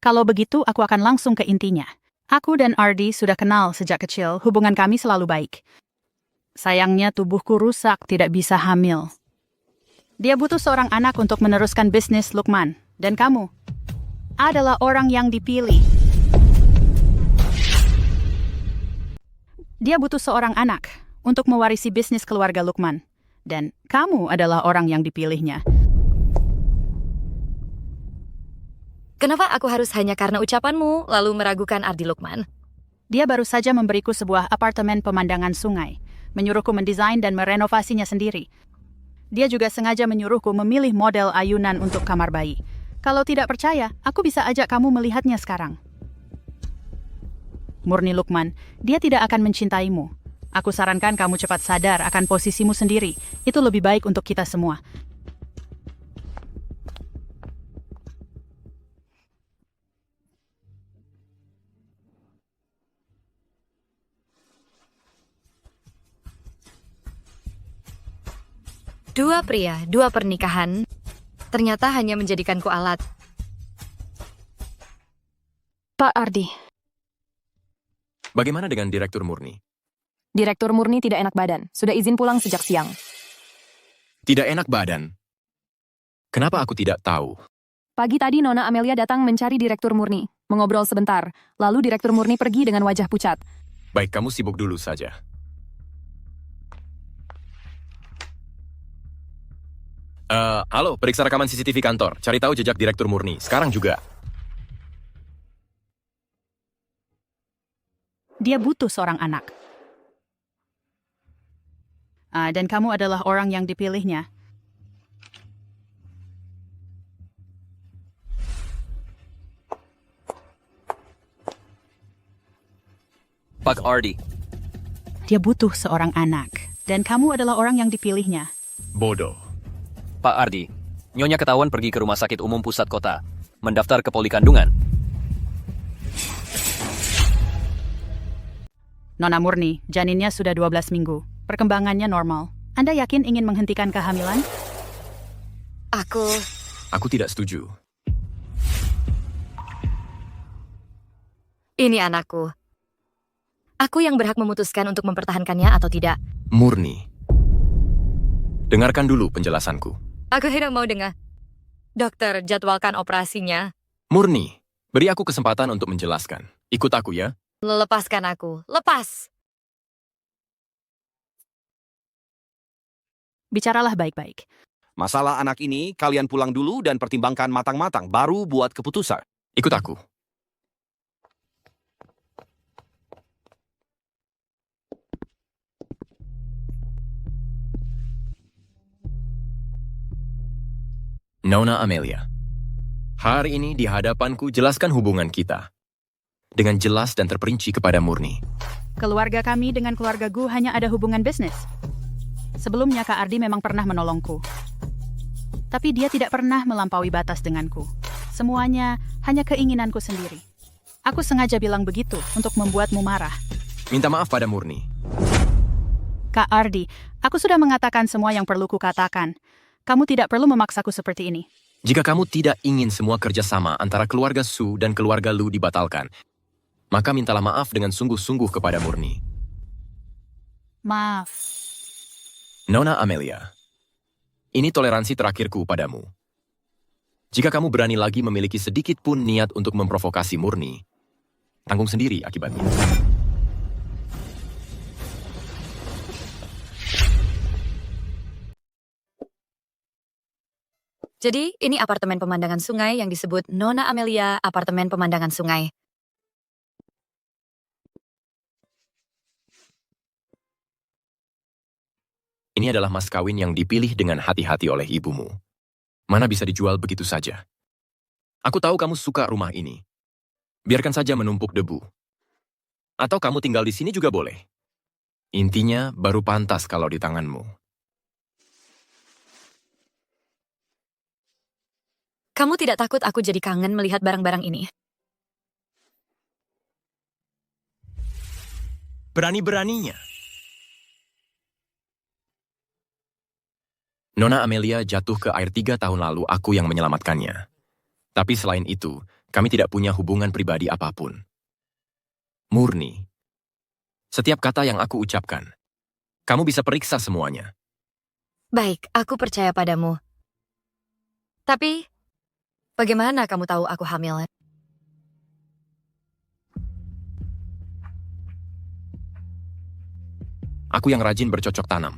Kalau begitu, aku akan langsung ke intinya. Aku dan Ardi sudah kenal sejak kecil, hubungan kami selalu baik. Sayangnya tubuhku rusak, tidak bisa hamil. Dia butuh seorang anak untuk meneruskan bisnis Lukman. Dan kamu adalah orang yang dipilih. Dia butuh seorang anak untuk mewarisi bisnis keluarga Lukman. Dan kamu adalah orang yang dipilihnya. Kenapa aku harus hanya karena ucapanmu lalu meragukan Ardi Lukman? Dia baru saja memberiku sebuah apartemen pemandangan sungai, menyuruhku mendesain dan merenovasinya sendiri. Dia juga sengaja menyuruhku memilih model ayunan untuk kamar bayi. Kalau tidak percaya, aku bisa ajak kamu melihatnya sekarang. Murni Lukman, dia tidak akan mencintaimu. Aku sarankan kamu cepat sadar akan posisimu sendiri. Itu lebih baik untuk kita semua. Dua pria, dua pernikahan, ternyata hanya menjadikanku alat. Pak Ardi. Bagaimana dengan Direktur Murni? Direktur Murni tidak enak badan. Sudah izin pulang sejak siang. Tidak enak badan? Kenapa aku tidak tahu? Pagi tadi Nona Amelia datang mencari Direktur Murni. Mengobrol sebentar. Lalu Direktur Murni pergi dengan wajah pucat. Baik, kamu sibuk dulu saja. Halo, periksa rekaman CCTV kantor. Cari tahu jejak Direktur Murni. Sekarang juga. Dia butuh seorang anak. Dan kamu adalah orang yang dipilihnya. Pak Ardi. Dia butuh seorang anak. Dan kamu adalah orang yang dipilihnya. Bodoh. Pak Ardi, Nyonya ketahuan pergi ke rumah sakit umum pusat kota, mendaftar ke poli kandungan. Nona Murni, janinnya sudah 12 minggu. Perkembangannya normal. Anda yakin ingin menghentikan kehamilan? Aku tidak setuju. Ini anakku. Aku yang berhak memutuskan untuk mempertahankannya atau tidak. Murni. Dengarkan dulu penjelasanku. Aku tidak mau dengar. Dokter, jadwalkan operasinya. Murni, beri aku kesempatan untuk menjelaskan. Ikut aku ya. Lepaskan aku. Lepas! Bicaralah baik-baik. Masalah anak ini, kalian pulang dulu dan pertimbangkan matang-matang, baru buat keputusan. Ikut aku. Nona Amelia, hari ini di hadapanku jelaskan hubungan kita. Dengan jelas dan terperinci kepada Murni. Keluarga kami dengan keluarga Gu hanya ada hubungan bisnis. Sebelumnya Kak Ardi memang pernah menolongku. Tapi dia tidak pernah melampaui batas denganku. Semuanya hanya keinginanku sendiri. Aku sengaja bilang begitu untuk membuatmu marah. Minta maaf pada Murni. Kak Ardi, aku sudah mengatakan semua yang perlu kukatakan. Kamu tidak perlu memaksaku seperti ini. Jika kamu tidak ingin semua kerjasama antara keluarga Su dan keluarga Lu dibatalkan, maka mintalah maaf dengan sungguh-sungguh kepada Murni. Maaf. Nona Amelia, ini toleransi terakhirku padamu. Jika kamu berani lagi memiliki sedikit pun niat untuk memprovokasi Murni, tanggung sendiri akibatnya. Jadi, ini apartemen pemandangan sungai yang disebut Nona Amelia Apartemen Pemandangan Sungai. Ini adalah mas kawin yang dipilih dengan hati-hati oleh ibumu. Mana bisa dijual begitu saja. Aku tahu kamu suka rumah ini. Biarkan saja menumpuk debu. Atau kamu tinggal di sini juga boleh. Intinya baru pantas kalau di tanganmu. Kamu tidak takut aku jadi kangen melihat barang-barang ini? Berani-beraninya. Nona Amelia jatuh ke air 3 tahun lalu, aku yang menyelamatkannya. Tapi selain itu, kami tidak punya hubungan pribadi apapun. Murni. Setiap kata yang aku ucapkan, kamu bisa periksa semuanya. Baik, aku percaya padamu. Tapi, bagaimana kamu tahu aku hamil? Aku yang rajin bercocok tanam.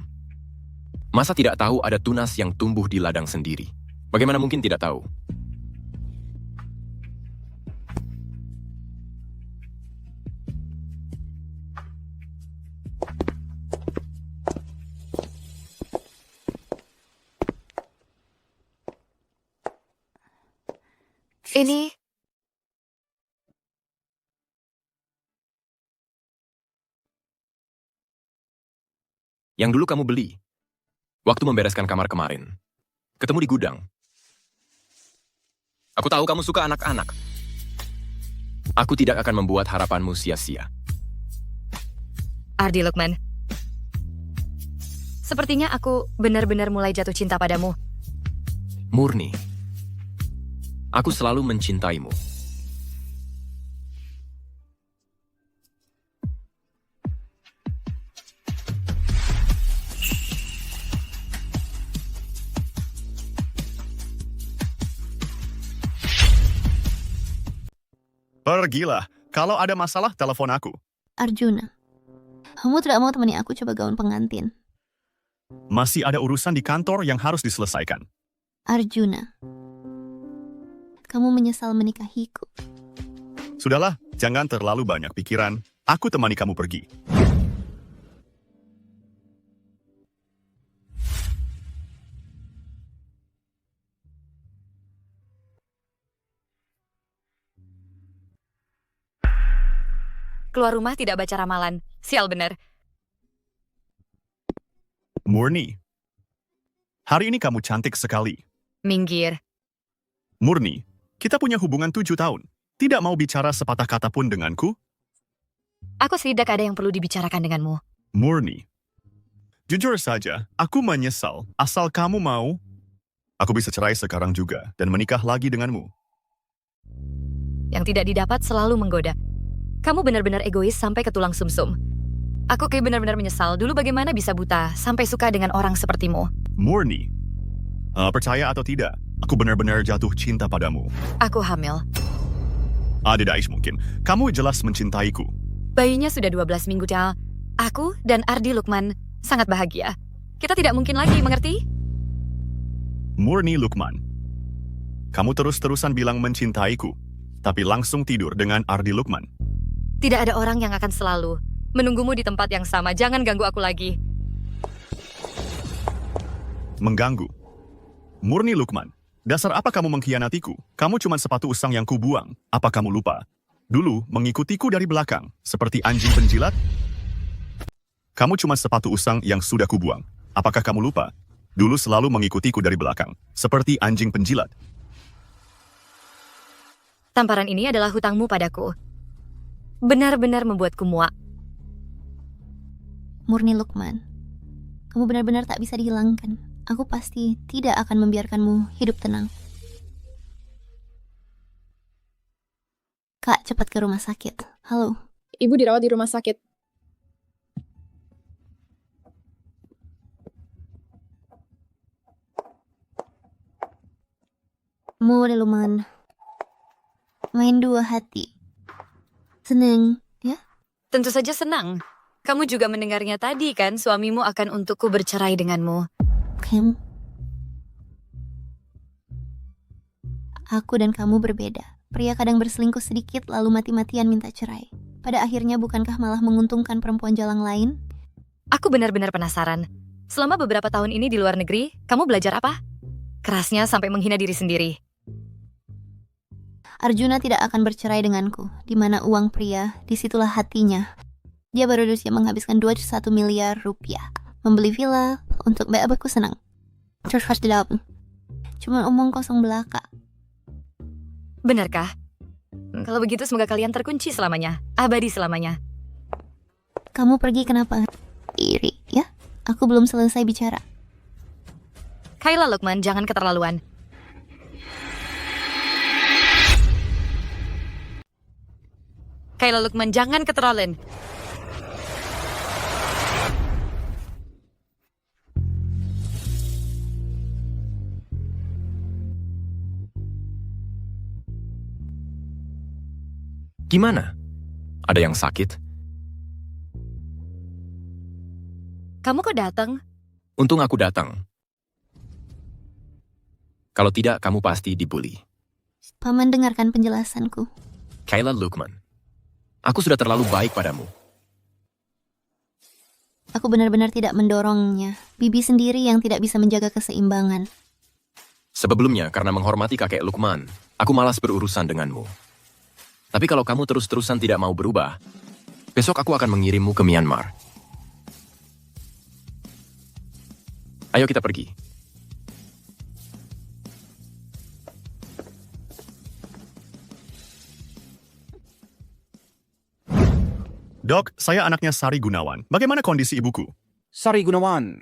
Masa tidak tahu ada tunas yang tumbuh di ladang sendiri? Bagaimana mungkin tidak tahu? Ini... Yang dulu kamu beli. Waktu membereskan kamar kemarin. Ketemu di gudang. Aku tahu kamu suka anak-anak. Aku tidak akan membuat harapanmu sia-sia. Ardi Lukman. Sepertinya aku benar-benar mulai jatuh cinta padamu. Murni. Aku selalu mencintaimu. Pergilah. Kalau ada masalah, telepon aku. Arjuna, kamu tidak mau temani aku coba gaun pengantin? Masih ada urusan di kantor yang harus diselesaikan. Arjuna, kamu menyesal menikahiku. Sudahlah, jangan terlalu banyak pikiran. Aku temani kamu pergi. Keluar rumah tidak baca ramalan. Sial benar. Murni, hari ini kamu cantik sekali. Minggir. Murni, kita punya hubungan 7 tahun. Tidak mau bicara sepatah kata pun denganku? Aku tidak ada yang perlu dibicarakan denganmu. Murni. Jujur saja, aku menyesal. Asal kamu mau, aku bisa cerai sekarang juga dan menikah lagi denganmu. Yang tidak didapat selalu menggoda. Kamu benar-benar egois sampai ke tulang sumsum. Aku kayak benar-benar menyesal. Dulu bagaimana bisa buta sampai suka dengan orang sepertimu. Murni. Percaya atau tidak, aku benar-benar jatuh cinta padamu. Aku hamil. Tidak mungkin. Kamu jelas mencintaiku. Bayinya sudah 12 minggu, Cal. Aku dan Ardi Lukman sangat bahagia. Kita tidak mungkin lagi, mengerti? Murni Lukman. Kamu terus-terusan bilang mencintaiku, tapi langsung tidur dengan Ardi Lukman. Tidak ada orang yang akan selalu menunggumu di tempat yang sama. Jangan ganggu aku lagi. Mengganggu. Murni Lukman, dasar apa kamu mengkhianatiku? Kamu cuma sepatu usang yang kubuang. Apa kamu lupa? Dulu mengikutiku dari belakang, seperti anjing penjilat. Kamu cuma sepatu usang yang sudah kubuang. Apakah kamu lupa? Dulu selalu mengikutiku dari belakang, seperti anjing penjilat. Tamparan ini adalah hutangmu padaku. Benar-benar membuatku muak. Murni Lukman, kamu benar-benar tak bisa dihilangkan. Aku pasti tidak akan membiarkanmu hidup tenang. Kak, cepat ke rumah sakit. Halo. Ibu dirawat di rumah sakit. Murni Lukman. Main dua hati. Seneng, ya? Tentu saja senang. Kamu juga mendengarnya tadi kan, suamimu akan untukku bercerai denganmu. Kim. Aku dan kamu berbeda. Pria kadang berselingkuh sedikit lalu mati-matian minta cerai. Pada akhirnya bukankah malah menguntungkan perempuan jalang lain? Aku benar-benar penasaran. Selama beberapa tahun ini di luar negeri, kamu belajar apa? Kerasnya sampai menghina diri sendiri. Arjuna tidak akan bercerai denganku. Di mana uang pria, disitulah hatinya. Dia baru saja menghabiskan 21 miliar rupiah. Membeli villa untuk aku senang. Terus harus dilawan. Cuma omong kosong belaka. Benarkah? Kalau begitu semoga kalian terkunci selamanya. Abadi selamanya. Kamu pergi kenapa? Iri, ya? Aku belum selesai bicara. Kayla Lukman, jangan keterlaluan. Kayla Lukman, jangan keterlaluan. Gimana? Ada yang sakit? Kamu kok datang? Untung aku datang. Kalau tidak, kamu pasti dibully. Paman dengarkan penjelasanku. Kayla Lukman, aku sudah terlalu baik padamu. Aku benar-benar tidak mendorongnya. Bibi sendiri yang tidak bisa menjaga keseimbangan. Sebelumnya, karena menghormati kakek Lukman, aku malas berurusan denganmu. Tapi kalau kamu terus-terusan tidak mau berubah, besok aku akan mengirimmu ke Myanmar. Ayo kita pergi. Dok, saya anaknya Sari Gunawan. Bagaimana kondisi ibuku? Sari Gunawan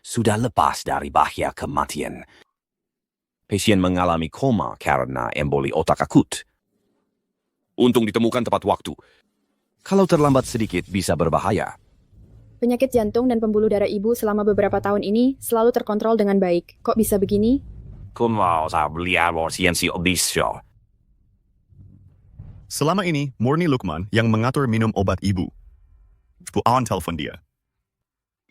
sudah lepas dari bahaya kematian. Pasien mengalami koma karena emboli otak akut. Untung ditemukan tepat waktu. Kalau terlambat sedikit bisa berbahaya. Penyakit jantung dan pembuluh darah ibu selama beberapa tahun ini selalu terkontrol dengan baik. Kok bisa begini? Selama ini, Murni Lukman yang mengatur minum obat ibu. Awan telepon dia.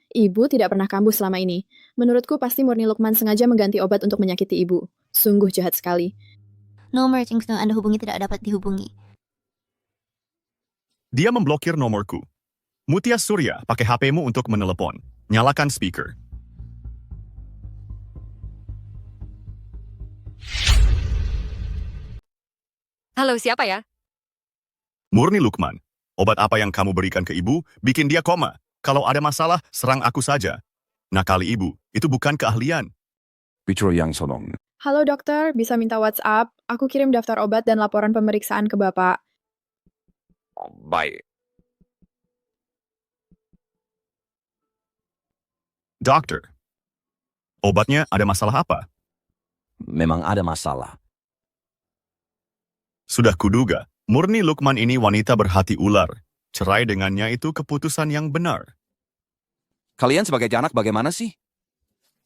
Ibu tidak pernah kambuh selama ini. Menurutku pasti Murni Lukman sengaja mengganti obat untuk menyakiti ibu. Sungguh jahat sekali. Nomor yang sedang Anda hubungi tidak dapat dihubungi. Dia memblokir nomorku. Mutia Surya, pakai HP-mu untuk menelepon. Nyalakan speaker. Halo, siapa ya? Murni Lukman, obat apa yang kamu berikan ke ibu bikin dia koma. Kalau ada masalah, serang aku saja. Nakali ibu, itu bukan keahlian. Bicara yang sonon. Halo dokter, bisa minta WhatsApp? Aku kirim daftar obat dan laporan pemeriksaan ke Bapak. Baik. Dokter, obatnya ada masalah apa? Memang ada masalah. Sudah kuduga, Murni Lukman ini wanita berhati ular. Cerai dengannya itu keputusan yang benar. Kalian sebagai anak bagaimana sih?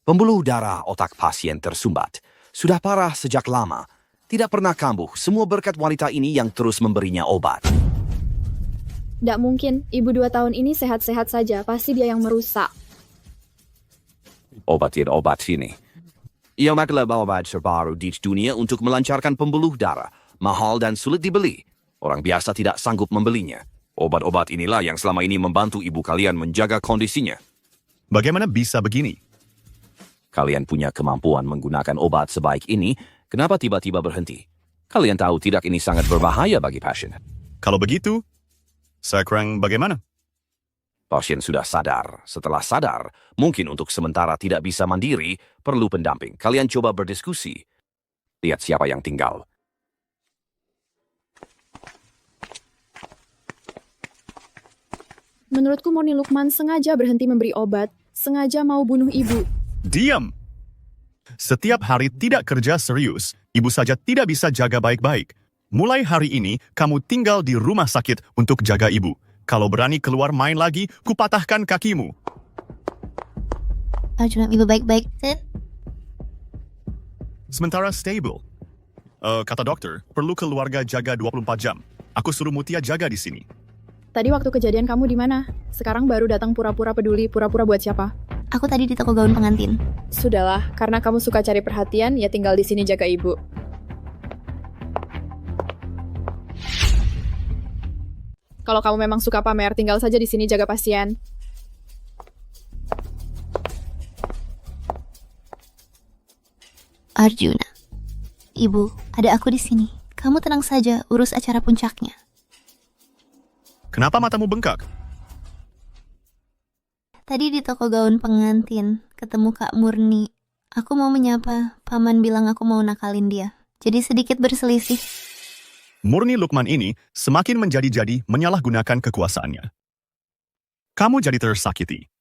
Pembuluh darah otak pasien tersumbat. Sudah parah sejak lama. Tidak pernah kambuh. Semua berkat wanita ini yang terus memberinya obat. Tidak mungkin, ibu 2 tahun ini sehat-sehat saja. Pasti dia yang merusak. Obat sini. Ia adalah obat terbaru di dunia untuk melancarkan pembuluh darah. Mahal dan sulit dibeli. Orang biasa tidak sanggup membelinya. Obat-obat inilah yang selama ini membantu ibu kalian menjaga kondisinya. Bagaimana bisa begini? Kalian punya kemampuan menggunakan obat sebaik ini, kenapa tiba-tiba berhenti? Kalian tahu tidak ini sangat berbahaya bagi pasien. Kalau begitu, sekarang bagaimana? Pasien sudah sadar. Setelah sadar, mungkin untuk sementara tidak bisa mandiri, perlu pendamping. Kalian coba berdiskusi. Lihat siapa yang tinggal. Menurutku Murni Lukman sengaja berhenti memberi obat, sengaja mau bunuh ibu. Diam! Setiap hari tidak kerja serius, ibu saja tidak bisa jaga baik-baik. Mulai hari ini, kamu tinggal di rumah sakit untuk jaga ibu. Kalau berani keluar main lagi, kupatahkan kakimu. Arjuna, ibu baik-baik, kan? Sementara stable. Kata dokter, perlu keluarga jaga 24 jam. Aku suruh Mutia jaga di sini. Tadi waktu kejadian kamu di mana? Sekarang baru datang pura-pura peduli, pura-pura buat siapa? Aku tadi di toko gaun pengantin. Sudahlah, karena kamu suka cari perhatian, ya tinggal di sini jaga ibu. Kalau kamu memang suka pamer, tinggal saja di sini jaga pasien. Arjuna, ibu, ada aku di sini. Kamu tenang saja, urus acara puncaknya. Kenapa matamu bengkak? Tadi di toko gaun pengantin, ketemu Kak Murni. Aku mau menyapa, paman bilang aku mau nakalin dia. Jadi sedikit berselisih. Murni Lukman ini semakin menjadi-jadi menyalahgunakan kekuasaannya. Kamu jadi tersakiti.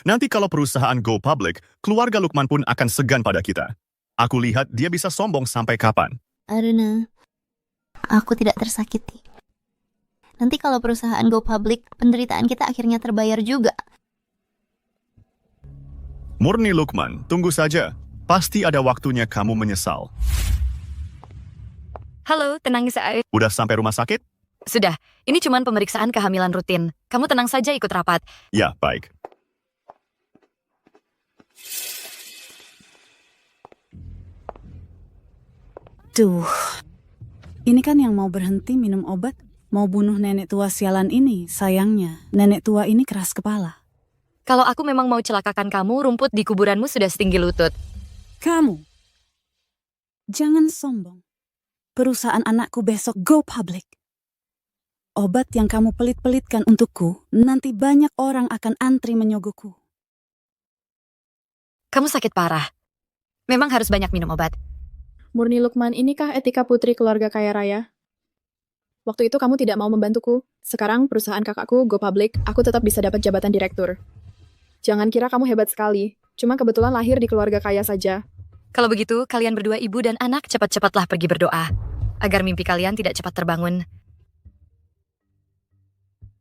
Nanti kalau perusahaan go public, keluarga Lukman pun akan segan pada kita. Aku lihat dia bisa sombong sampai kapan. Aruna, aku tidak tersakiti. Nanti kalau perusahaan go public, penderitaan kita akhirnya terbayar juga. Murni Lukman, tunggu saja. Pasti ada waktunya kamu menyesal. Halo, tenang saya. Udah sampai rumah sakit? Sudah, ini cuma pemeriksaan kehamilan rutin. Kamu tenang saja ikut rapat. Ya, baik. Duh, ini kan yang mau berhenti minum obat, mau bunuh nenek tua sialan ini. Sayangnya, nenek tua ini keras kepala. Kalau aku memang mau celakakan kamu, rumput di kuburanmu sudah setinggi lutut. Kamu, jangan sombong. Perusahaan anakku besok go public. Obat yang kamu pelit-pelitkan untukku, nanti banyak orang akan antri menyogokku. Kamu sakit parah. Memang harus banyak minum obat. Murni Lukman, inikah etika putri keluarga kaya raya? Waktu itu kamu tidak mau membantuku. Sekarang perusahaan kakakku go public, aku tetap bisa dapat jabatan direktur. Jangan kira kamu hebat sekali. Cuma kebetulan lahir di keluarga kaya saja. Kalau begitu, kalian berdua ibu dan anak cepat-cepatlah pergi berdoa. Agar mimpi kalian tidak cepat terbangun.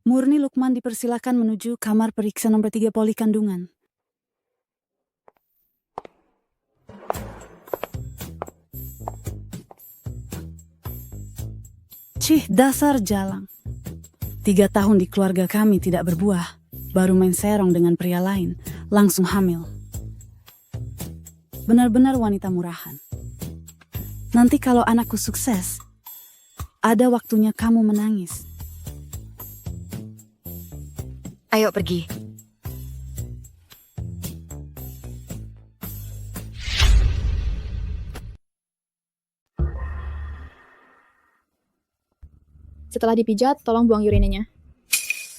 Murni Lukman dipersilakan menuju kamar periksa nomor 3 poli kandungan. Cih, dasar jalang. 3 tahun di keluarga kami tidak berbuah. Baru main serong dengan pria lain, langsung hamil. Benar-benar wanita murahan. Nanti kalau anakku sukses, ada waktunya kamu menangis. Ayo pergi. Setelah dipijat, tolong buang urinenya.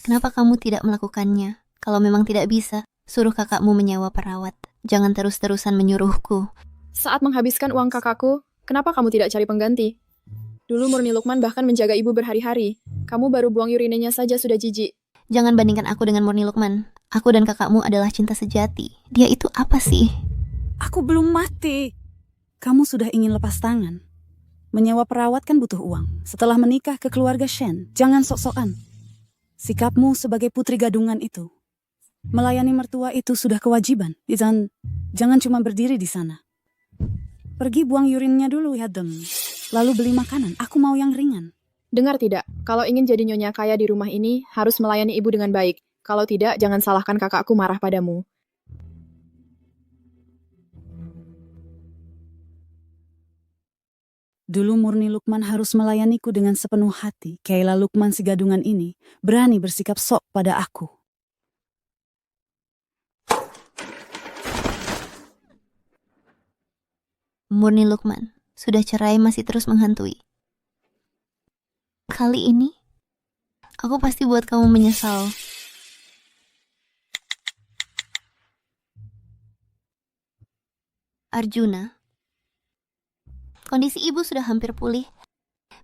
Kenapa kamu tidak melakukannya? Kalau memang tidak bisa, suruh kakakmu menyewa perawat. Jangan terus-terusan menyuruhku. Saat menghabiskan uang kakakku, kenapa kamu tidak cari pengganti? Dulu Murni Lukman bahkan menjaga ibu berhari-hari. Kamu baru buang urinenya saja sudah jijik. Jangan bandingkan aku dengan Murni Lukman. Aku dan kakakmu adalah cinta sejati. Dia itu apa sih? Aku belum mati. Kamu sudah ingin lepas tangan. Menyewa perawat kan butuh uang. Setelah menikah ke keluarga Shen, jangan sok-sokan. Sikapmu sebagai putri gadungan itu. Melayani mertua itu sudah kewajiban. Dan jangan cuma berdiri di sana. Pergi buang urinnya dulu ya, Dem. Lalu beli makanan. Aku mau yang ringan. Dengar tidak, kalau ingin jadi nyonya kaya di rumah ini, harus melayani ibu dengan baik. Kalau tidak, jangan salahkan kakakku marah padamu. Dulu Murni Lukman harus melayaniku dengan sepenuh hati. Kayla Lukman si gadungan ini berani bersikap sok pada aku. Murni Lukman, sudah cerai masih terus menghantui. Kali ini, aku pasti buat kamu menyesal. Arjuna, kondisi ibu sudah hampir pulih.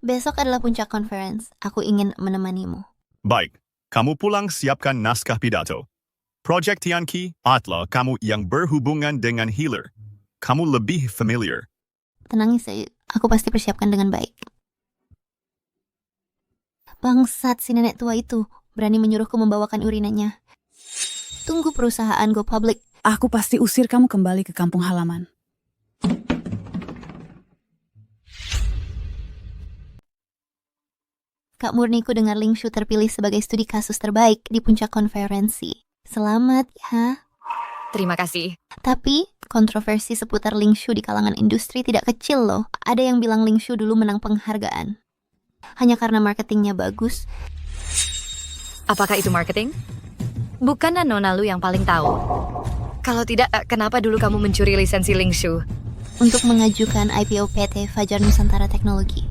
Besok adalah puncak conference. Aku ingin menemanimu. Baik, kamu pulang siapkan naskah pidato. Project Tianqi, Atla, kamu yang berhubungan dengan healer. Kamu lebih familiar. Tenang Issei, aku pasti persiapkan dengan baik. Bangsat si nenek tua itu, berani menyuruhku membawakan urinanya. Tunggu perusahaan go public. Aku pasti usir kamu kembali ke kampung halaman. Kak Murniku dengar Ling Shu terpilih sebagai studi kasus terbaik di puncak konferensi. Selamat ya. Terima kasih. Tapi, kontroversi seputar Ling Shu di kalangan industri tidak kecil loh. Ada yang bilang Ling Shu dulu menang penghargaan. Hanya karena marketingnya bagus. Apakah itu marketing? Bukanlah Nona Lu yang paling tahu. Kalau tidak, kenapa dulu kamu mencuri lisensi Ling Shu? Untuk mengajukan IPO PT Fajar Nusantara Teknologi.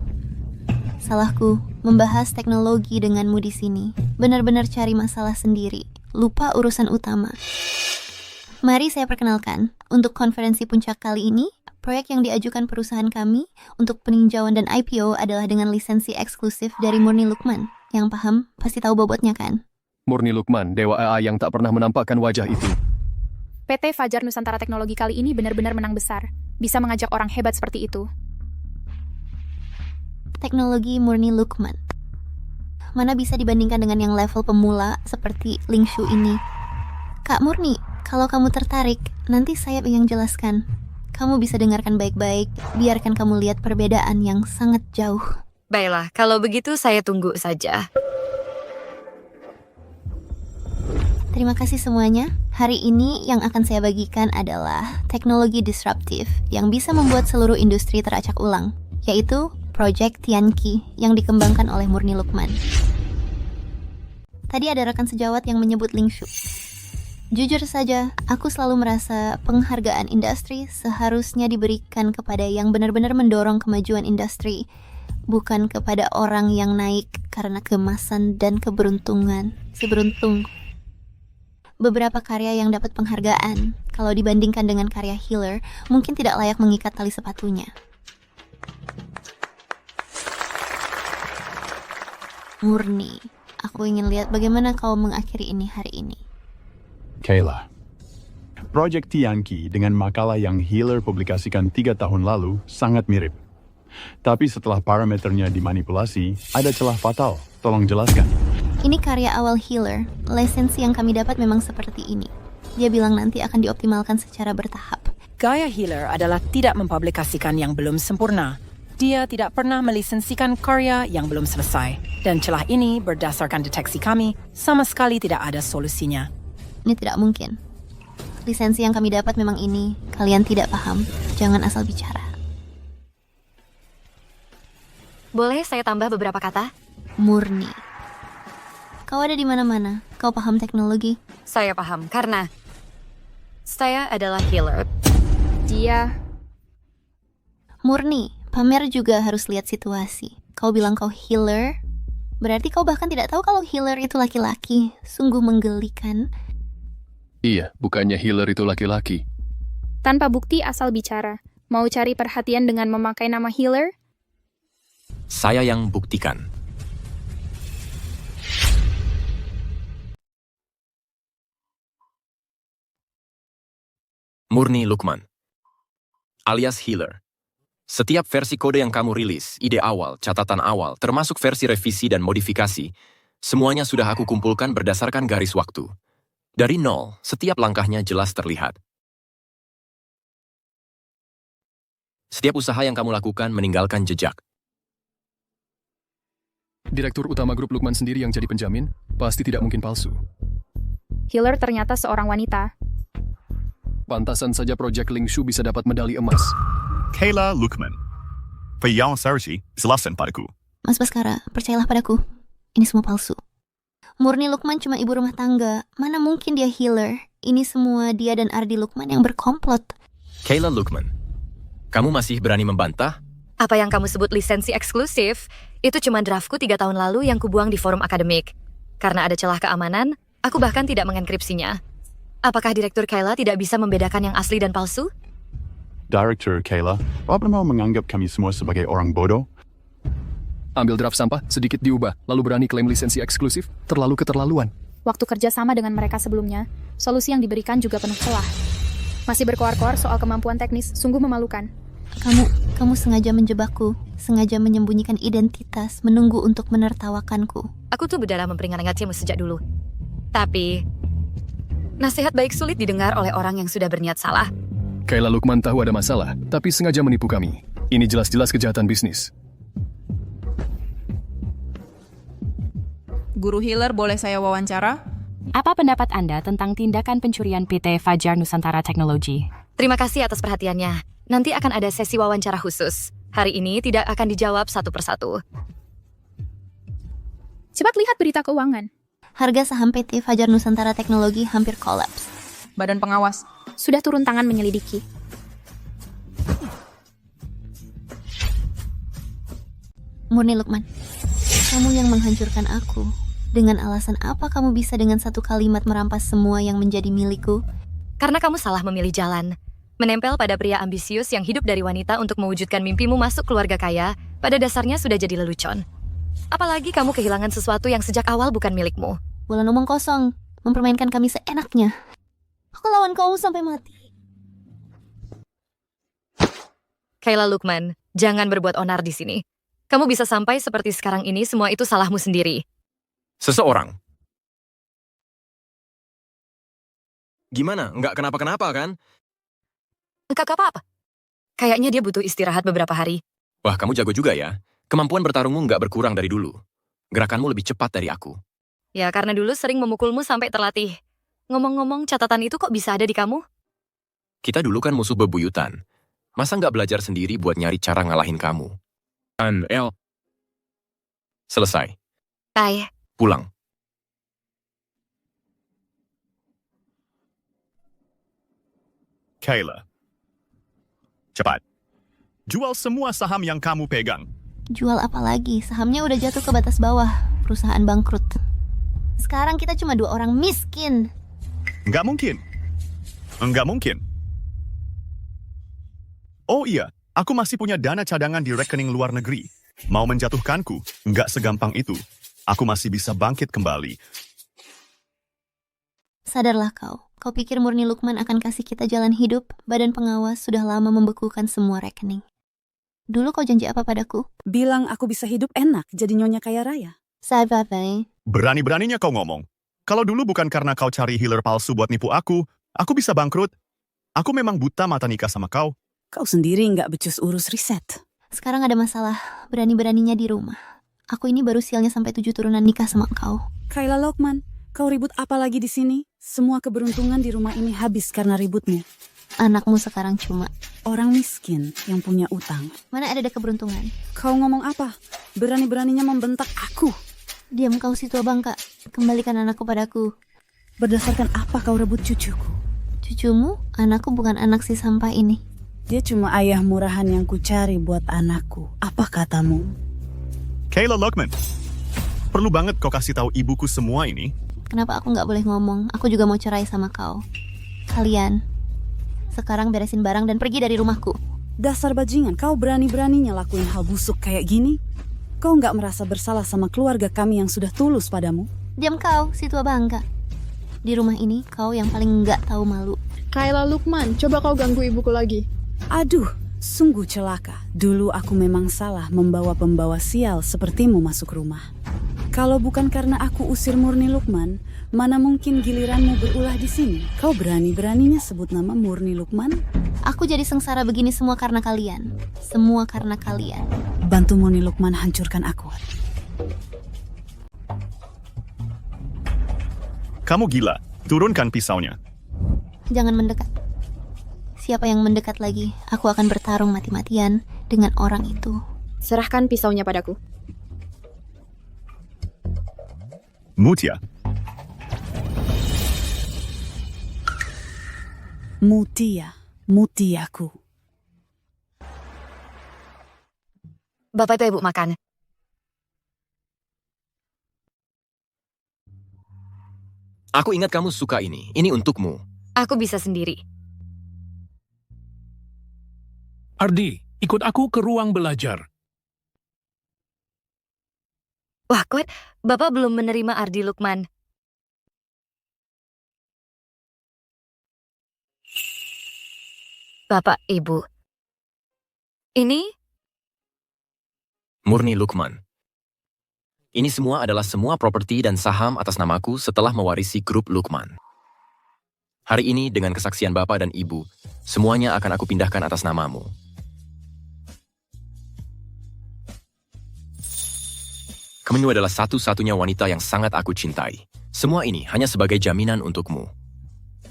Salahku, membahas teknologi denganmu di sini. Benar-benar cari masalah sendiri. Lupa urusan utama. Mari saya perkenalkan, untuk konferensi puncak kali ini, proyek yang diajukan perusahaan kami untuk peninjauan dan IPO adalah dengan lisensi eksklusif dari Murni Lukman. Yang paham, pasti tahu bobotnya kan? Murni Lukman, dewa AI yang tak pernah menampakkan wajah itu. PT Fajar Nusantara Teknologi kali ini benar-benar menang besar. Bisa mengajak orang hebat seperti itu. Teknologi Murni Lukman. Mana bisa dibandingkan dengan yang level pemula seperti Ling Shu ini? Kak Murni, kalau kamu tertarik, nanti saya yang jelaskan. Kamu bisa dengarkan baik-baik, biarkan kamu lihat perbedaan yang sangat jauh. Baiklah, kalau begitu saya tunggu saja. Terima kasih semuanya. Hari ini yang akan saya bagikan adalah teknologi disruptif yang bisa membuat seluruh industri teracak ulang, yaitu Project Tianqi yang dikembangkan oleh Murni Lukman. Tadi ada rekan sejawat yang menyebut Ling Shu. Jujur saja, aku selalu merasa penghargaan industri seharusnya diberikan kepada yang benar-benar mendorong kemajuan industri, bukan kepada orang yang naik karena kemasan dan keberuntungan. Seberuntung. Beberapa karya yang dapat penghargaan, kalau dibandingkan dengan karya healer, mungkin tidak layak mengikat tali sepatunya. Murni, aku ingin lihat bagaimana kau mengakhiri ini hari ini. Kayla, Project Tianqi dengan makalah yang healer publikasikan 3 tahun lalu sangat mirip. Tapi setelah parameternya dimanipulasi, ada celah fatal. Tolong jelaskan. Ini karya awal healer. Lisensi yang kami dapat memang seperti ini. Dia bilang nanti akan dioptimalkan secara bertahap. Gaya healer adalah tidak mempublikasikan yang belum sempurna. Dia tidak pernah melisensikan karya yang belum selesai. Dan celah ini berdasarkan deteksi kami, sama sekali tidak ada solusinya. Ini tidak mungkin. Lisensi yang kami dapat memang ini. Kalian tidak paham. Jangan asal bicara. Boleh saya tambah beberapa kata? Murni. Kau ada di mana-mana. Kau paham teknologi? Saya paham, karena saya adalah healer. Dia... Murni, pamer juga harus lihat situasi. Kau bilang kau healer, berarti kau bahkan tidak tahu kalau healer itu laki-laki. Sungguh menggelikan. Iya, bukannya healer itu laki-laki. Tanpa bukti asal bicara. Mau cari perhatian dengan memakai nama healer? Saya yang buktikan. Murni Lukman, alias Healer. Setiap versi kode yang kamu rilis, ide awal, catatan awal, termasuk versi revisi dan modifikasi, semuanya sudah aku kumpulkan berdasarkan garis waktu. Dari nol, setiap langkahnya jelas terlihat. Setiap usaha yang kamu lakukan meninggalkan jejak. Direktur utama grup Lukman sendiri yang jadi penjamin, pasti tidak mungkin palsu. Healer ternyata seorang wanita. Pantasan saja Project Lingshu bisa dapat medali emas. Kayla Lukman. Fayang Sarsi, jelasin padaku. Mas Baskara, percayalah padaku. Ini semua palsu. Murni Lukman cuma ibu rumah tangga. Mana mungkin dia healer? Ini semua dia dan Ardi Lukman yang berkomplot. Kayla Lukman, kamu masih berani membantah? Apa yang kamu sebut lisensi eksklusif, itu cuma draftku 3 tahun lalu yang kubuang di forum akademik. Karena ada celah keamanan, aku bahkan tidak mengenkripsinya. Apakah Direktur Kayla tidak bisa membedakan yang asli dan palsu? Director Kayla, apa mau menganggap kami semua sebagai orang bodoh? Ambil draft sampah, sedikit diubah, lalu berani klaim lisensi eksklusif, terlalu keterlaluan. Waktu kerja sama dengan mereka sebelumnya, solusi yang diberikan juga penuh celah. Masih berkoar-koar soal kemampuan teknis, sungguh memalukan. Kamu sengaja menjebakku, sengaja menyembunyikan identitas, menunggu untuk menertawakanku. Aku tuh berdarah memperingat-ingatmu sejak dulu. Tapi, nasihat baik sulit didengar oleh orang yang sudah berniat salah. Kayla Lukman tahu ada masalah, tapi sengaja menipu kami. Ini jelas-jelas kejahatan bisnis. Guru Healer, boleh saya wawancara? Apa pendapat Anda tentang tindakan pencurian PT Fajar Nusantara Teknologi? Terima kasih atas perhatiannya. Nanti akan ada sesi wawancara khusus. Hari ini tidak akan dijawab satu persatu. Cepat lihat berita keuangan. Harga saham PT Fajar Nusantara Teknologi hampir kolaps. Badan pengawas sudah turun tangan menyelidiki. Murni Lukman, kamu yang menghancurkan aku. Dengan alasan apa kamu bisa dengan satu kalimat merampas semua yang menjadi milikku? Karena kamu salah memilih jalan. Menempel pada pria ambisius yang hidup dari wanita untuk mewujudkan mimpimu masuk keluarga kaya, pada dasarnya sudah jadi lelucon. Apalagi kamu kehilangan sesuatu yang sejak awal bukan milikmu. Bulan omong kosong, mempermainkan kami seenaknya. Aku lawan kamu sampai mati. Kayla Lukman, jangan berbuat onar di sini. Kamu bisa sampai seperti sekarang ini, semua itu salahmu sendiri. Seseorang. Gimana? Nggak kenapa-kenapa kan? Enggak apa-apa. Kayaknya dia butuh istirahat beberapa hari. Wah, kamu jago juga ya. Kemampuan bertarungmu nggak berkurang dari dulu. Gerakanmu lebih cepat dari aku. Ya, karena dulu sering memukulmu sampai terlatih. Ngomong-ngomong, catatan itu kok bisa ada di kamu? Kita dulu kan musuh bebuyutan. Masa nggak belajar sendiri buat nyari cara ngalahin kamu? Selesai. Bye. Pulang. Kayla. Cepat. Jual semua saham yang kamu pegang. Jual apa lagi? Sahamnya udah jatuh ke batas bawah. Perusahaan bangkrut. Sekarang kita cuma 2 orang miskin. Nggak mungkin. Nggak mungkin. Oh iya, aku masih punya dana cadangan di rekening luar negeri. Mau menjatuhkanku? Nggak segampang itu. Aku masih bisa bangkit kembali. Sadarlah kau. Kau pikir Murni Lukman akan kasih kita jalan hidup? Badan pengawas sudah lama membekukan semua rekening. Dulu kau janji apa padaku? Bilang aku bisa hidup enak jadi nyonya kaya raya. Sabar, Berani-beraninya kau ngomong. Kalau dulu bukan karena kau cari healer palsu buat nipu aku bisa bangkrut. Aku memang buta mata nikah sama kau. Kau sendiri nggak becus urus riset. Sekarang ada masalah. Berani-beraninya di rumah. Aku ini baru sialnya sampai 7 turunan nikah sama kau. Kayla Lukman, kau ribut apa lagi di sini? Semua keberuntungan di rumah ini habis karena ributmu. Anakmu sekarang cuma orang miskin yang punya utang. Mana ada keberuntungan? Kau ngomong apa? Berani-beraninya membentak aku. Diam kau si tua bangka. Kembalikan anakku padaku. Berdasarkan apa kau rebut cucuku? Cucumu? Anakku bukan anak si sampah ini. Dia cuma ayah murahan yang kucari buat anakku. Apa katamu? Kayla Lukman, perlu banget kau kasih tahu ibuku semua ini. Kenapa aku nggak boleh ngomong? Aku juga mau cerai sama kau. Kalian. Sekarang beresin barang dan pergi dari rumahku. Dasar bajingan, kau berani-beraninya lakuin hal busuk kayak gini? Kau nggak merasa bersalah sama keluarga kami yang sudah tulus padamu? Diam kau, si tua bangka. Di rumah ini, kau yang paling nggak tahu malu. Kayla Lukman, coba kau ganggu ibuku lagi. Aduh, sungguh celaka. Dulu aku memang salah membawa pembawa sial sepertimu masuk rumah. Kalau bukan karena aku usir Murni Lukman, mana mungkin giliranmu berulah di sini? Kau berani-beraninya sebut nama Murni Lukman? Aku jadi sengsara begini semua karena kalian. Semua karena kalian. Bantu Murni Lukman hancurkan aku. Kamu gila. Turunkan pisaunya. Jangan mendekat. Siapa yang mendekat lagi, aku akan bertarung mati-matian dengan orang itu. Serahkan pisaunya padaku. Mutia. Mutiaku. Bapak itu Ibu makan. Aku ingat kamu suka ini. Ini untukmu. Aku bisa sendiri. Ardi, ikut aku ke ruang belajar. Wah, Kot, Bapak belum menerima Ardi Lukman. Bapak, Ibu. Ini? Murni Lukman. Ini semua adalah semua properti dan saham atas namaku setelah mewarisi grup Lukman. Hari ini dengan kesaksian Bapak dan Ibu, semuanya akan aku pindahkan atas namamu. Kamu adalah satu-satunya wanita yang sangat aku cintai. Semua ini hanya sebagai jaminan untukmu.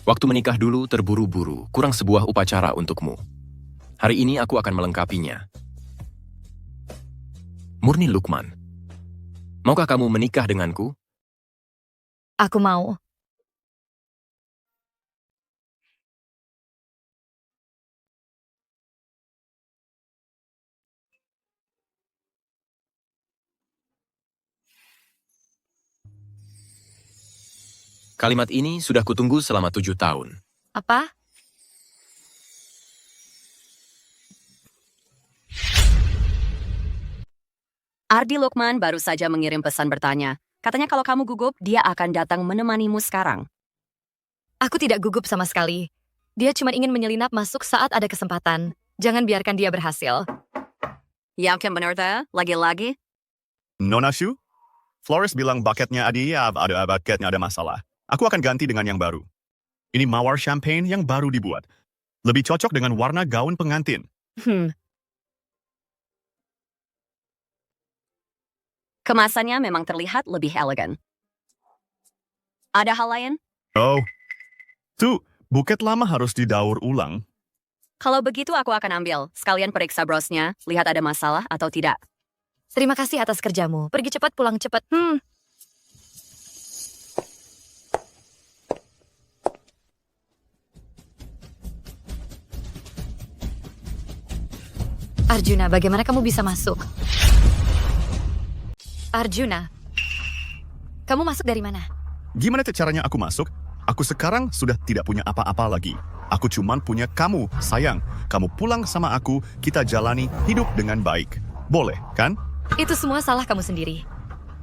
Waktu menikah dulu terburu-buru, kurang sebuah upacara untukmu. Hari ini aku akan melengkapinya. Murni Lukman, maukah kamu menikah denganku? Aku mau. Kalimat ini sudah kutunggu selama 7 tahun. Apa? Ardi Lukman baru saja mengirim pesan bertanya. Katanya kalau kamu gugup, dia akan datang menemanimu sekarang. Aku tidak gugup sama sekali. Dia cuma ingin menyelinap masuk saat ada kesempatan. Jangan biarkan dia berhasil. Yakin benar tak? Lagi-lagi? Nona Shu? Flores bilang bucketnya ada bucketnya ada masalah. Aku akan ganti dengan yang baru. Ini mawar champagne yang baru dibuat. Lebih cocok dengan warna gaun pengantin. Kemasannya memang terlihat lebih elegan. Ada hal lain? Oh. Tuh, buket lama harus didaur ulang. Kalau begitu aku akan ambil. Sekalian periksa brosnya, lihat ada masalah atau tidak. Terima kasih atas kerjamu. Pergi cepat, pulang cepat. Arjuna, bagaimana kamu bisa masuk? Arjuna, kamu masuk dari mana? Gimana caranya aku masuk? Aku sekarang sudah tidak punya apa-apa lagi. Aku cuman punya kamu, sayang. Kamu pulang sama aku, kita jalani hidup dengan baik. Boleh, kan? Itu semua salah kamu sendiri.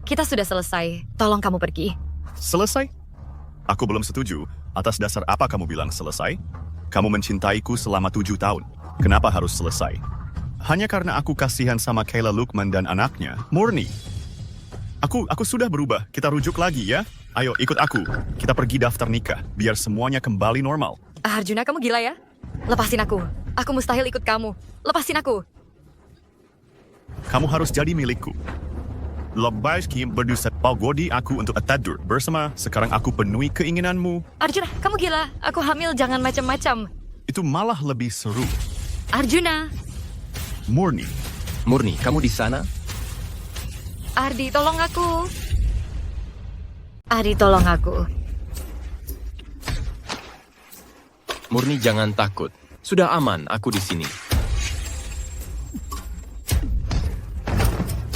Kita sudah selesai. Tolong kamu pergi. Selesai? Aku belum setuju. Atas dasar apa kamu bilang selesai? Kamu mencintaiku selama 7 tahun. Kenapa harus selesai? Hanya karena aku kasihan sama Kayla Lukman dan anaknya, Murni. Aku sudah berubah. Kita rujuk lagi ya. Ayo ikut aku. Kita pergi daftar nikah, biar semuanya kembali normal. Arjuna, kamu gila ya? Lepasin aku. Aku mustahil ikut kamu. Lepasin aku. Kamu harus jadi milikku. Lebay Kim berduset pagodi aku untuk atadur bersama. Sekarang aku penuhi keinginanmu. Arjuna, kamu gila. Aku hamil, jangan macam-macam. Itu malah lebih seru. Arjuna. Murni. Murni, kamu di sana? Ardi, tolong aku. Ardi, tolong aku. Murni, jangan takut. Sudah aman, aku di sini.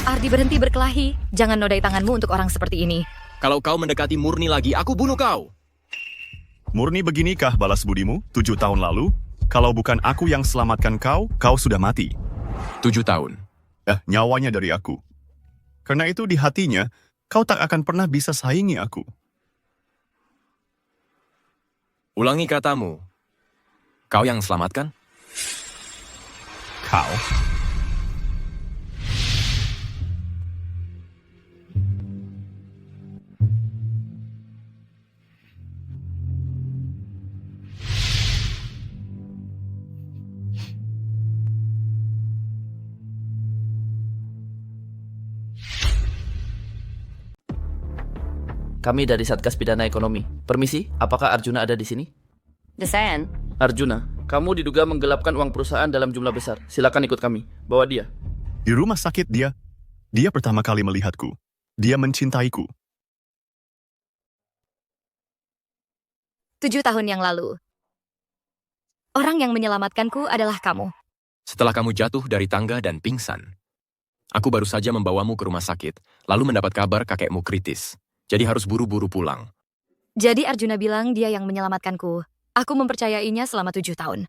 Ardi, berhenti berkelahi. Jangan nodai tanganmu untuk orang seperti ini. Kalau kau mendekati Murni lagi, aku bunuh kau. Murni beginikah balas budimu 7 tahun lalu? Kalau bukan aku yang selamatkan kau, kau sudah mati. 7 tahun. Nyawanya dari aku. Karena itu di hatinya, kau tak akan pernah bisa saingi aku. Ulangi katamu. Kau yang selamatkan? Kau. Kami dari Satgas Pidana Ekonomi. Permisi, apakah Arjuna ada di sini? Desain. Arjuna, kamu diduga menggelapkan uang perusahaan dalam jumlah besar. Silakan ikut kami. Bawa dia. Di rumah sakit dia pertama kali melihatku. Dia mencintaiku. 7 tahun yang lalu. Orang yang menyelamatkanku adalah kamu. Setelah kamu jatuh dari tangga dan pingsan, aku baru saja membawamu ke rumah sakit, lalu mendapat kabar kakekmu kritis. Jadi harus buru-buru pulang. Jadi Arjuna bilang dia yang menyelamatkanku. Aku mempercayainya selama 7 tahun.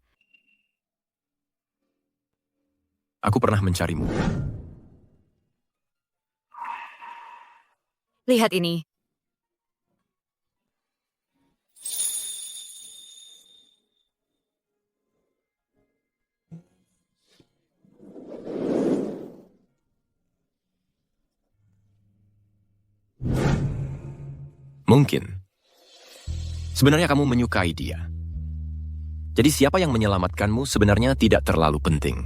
Aku pernah mencarimu. Lihat ini. Mungkin. Sebenarnya kamu menyukai dia. Jadi siapa yang menyelamatkanmu sebenarnya tidak terlalu penting.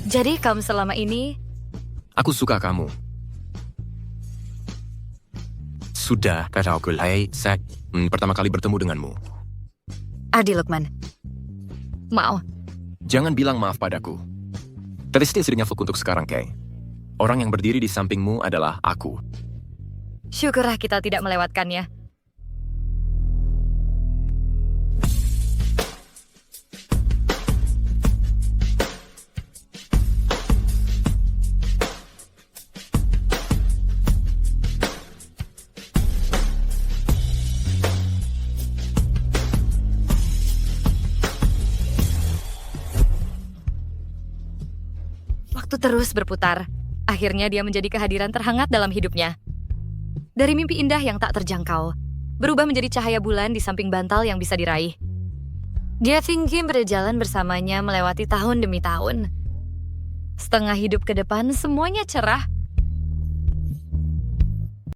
Jadi kamu selama ini... Aku suka kamu. Sudah kau kulai saya pertama kali bertemu denganmu. Ardi Lukman. Mau. Jangan bilang maaf padaku. Terus istrinya Fuk untuk sekarang, Kay. Orang yang berdiri di sampingmu adalah aku. Syukurlah kita tidak melewatkannya. Waktu terus berputar. Akhirnya dia menjadi kehadiran terhangat dalam hidupnya. Dari mimpi indah yang tak terjangkau, berubah menjadi cahaya bulan di samping bantal yang bisa diraih. Dia tinggi berjalan bersamanya melewati tahun demi tahun. Setengah hidup ke depan semuanya cerah.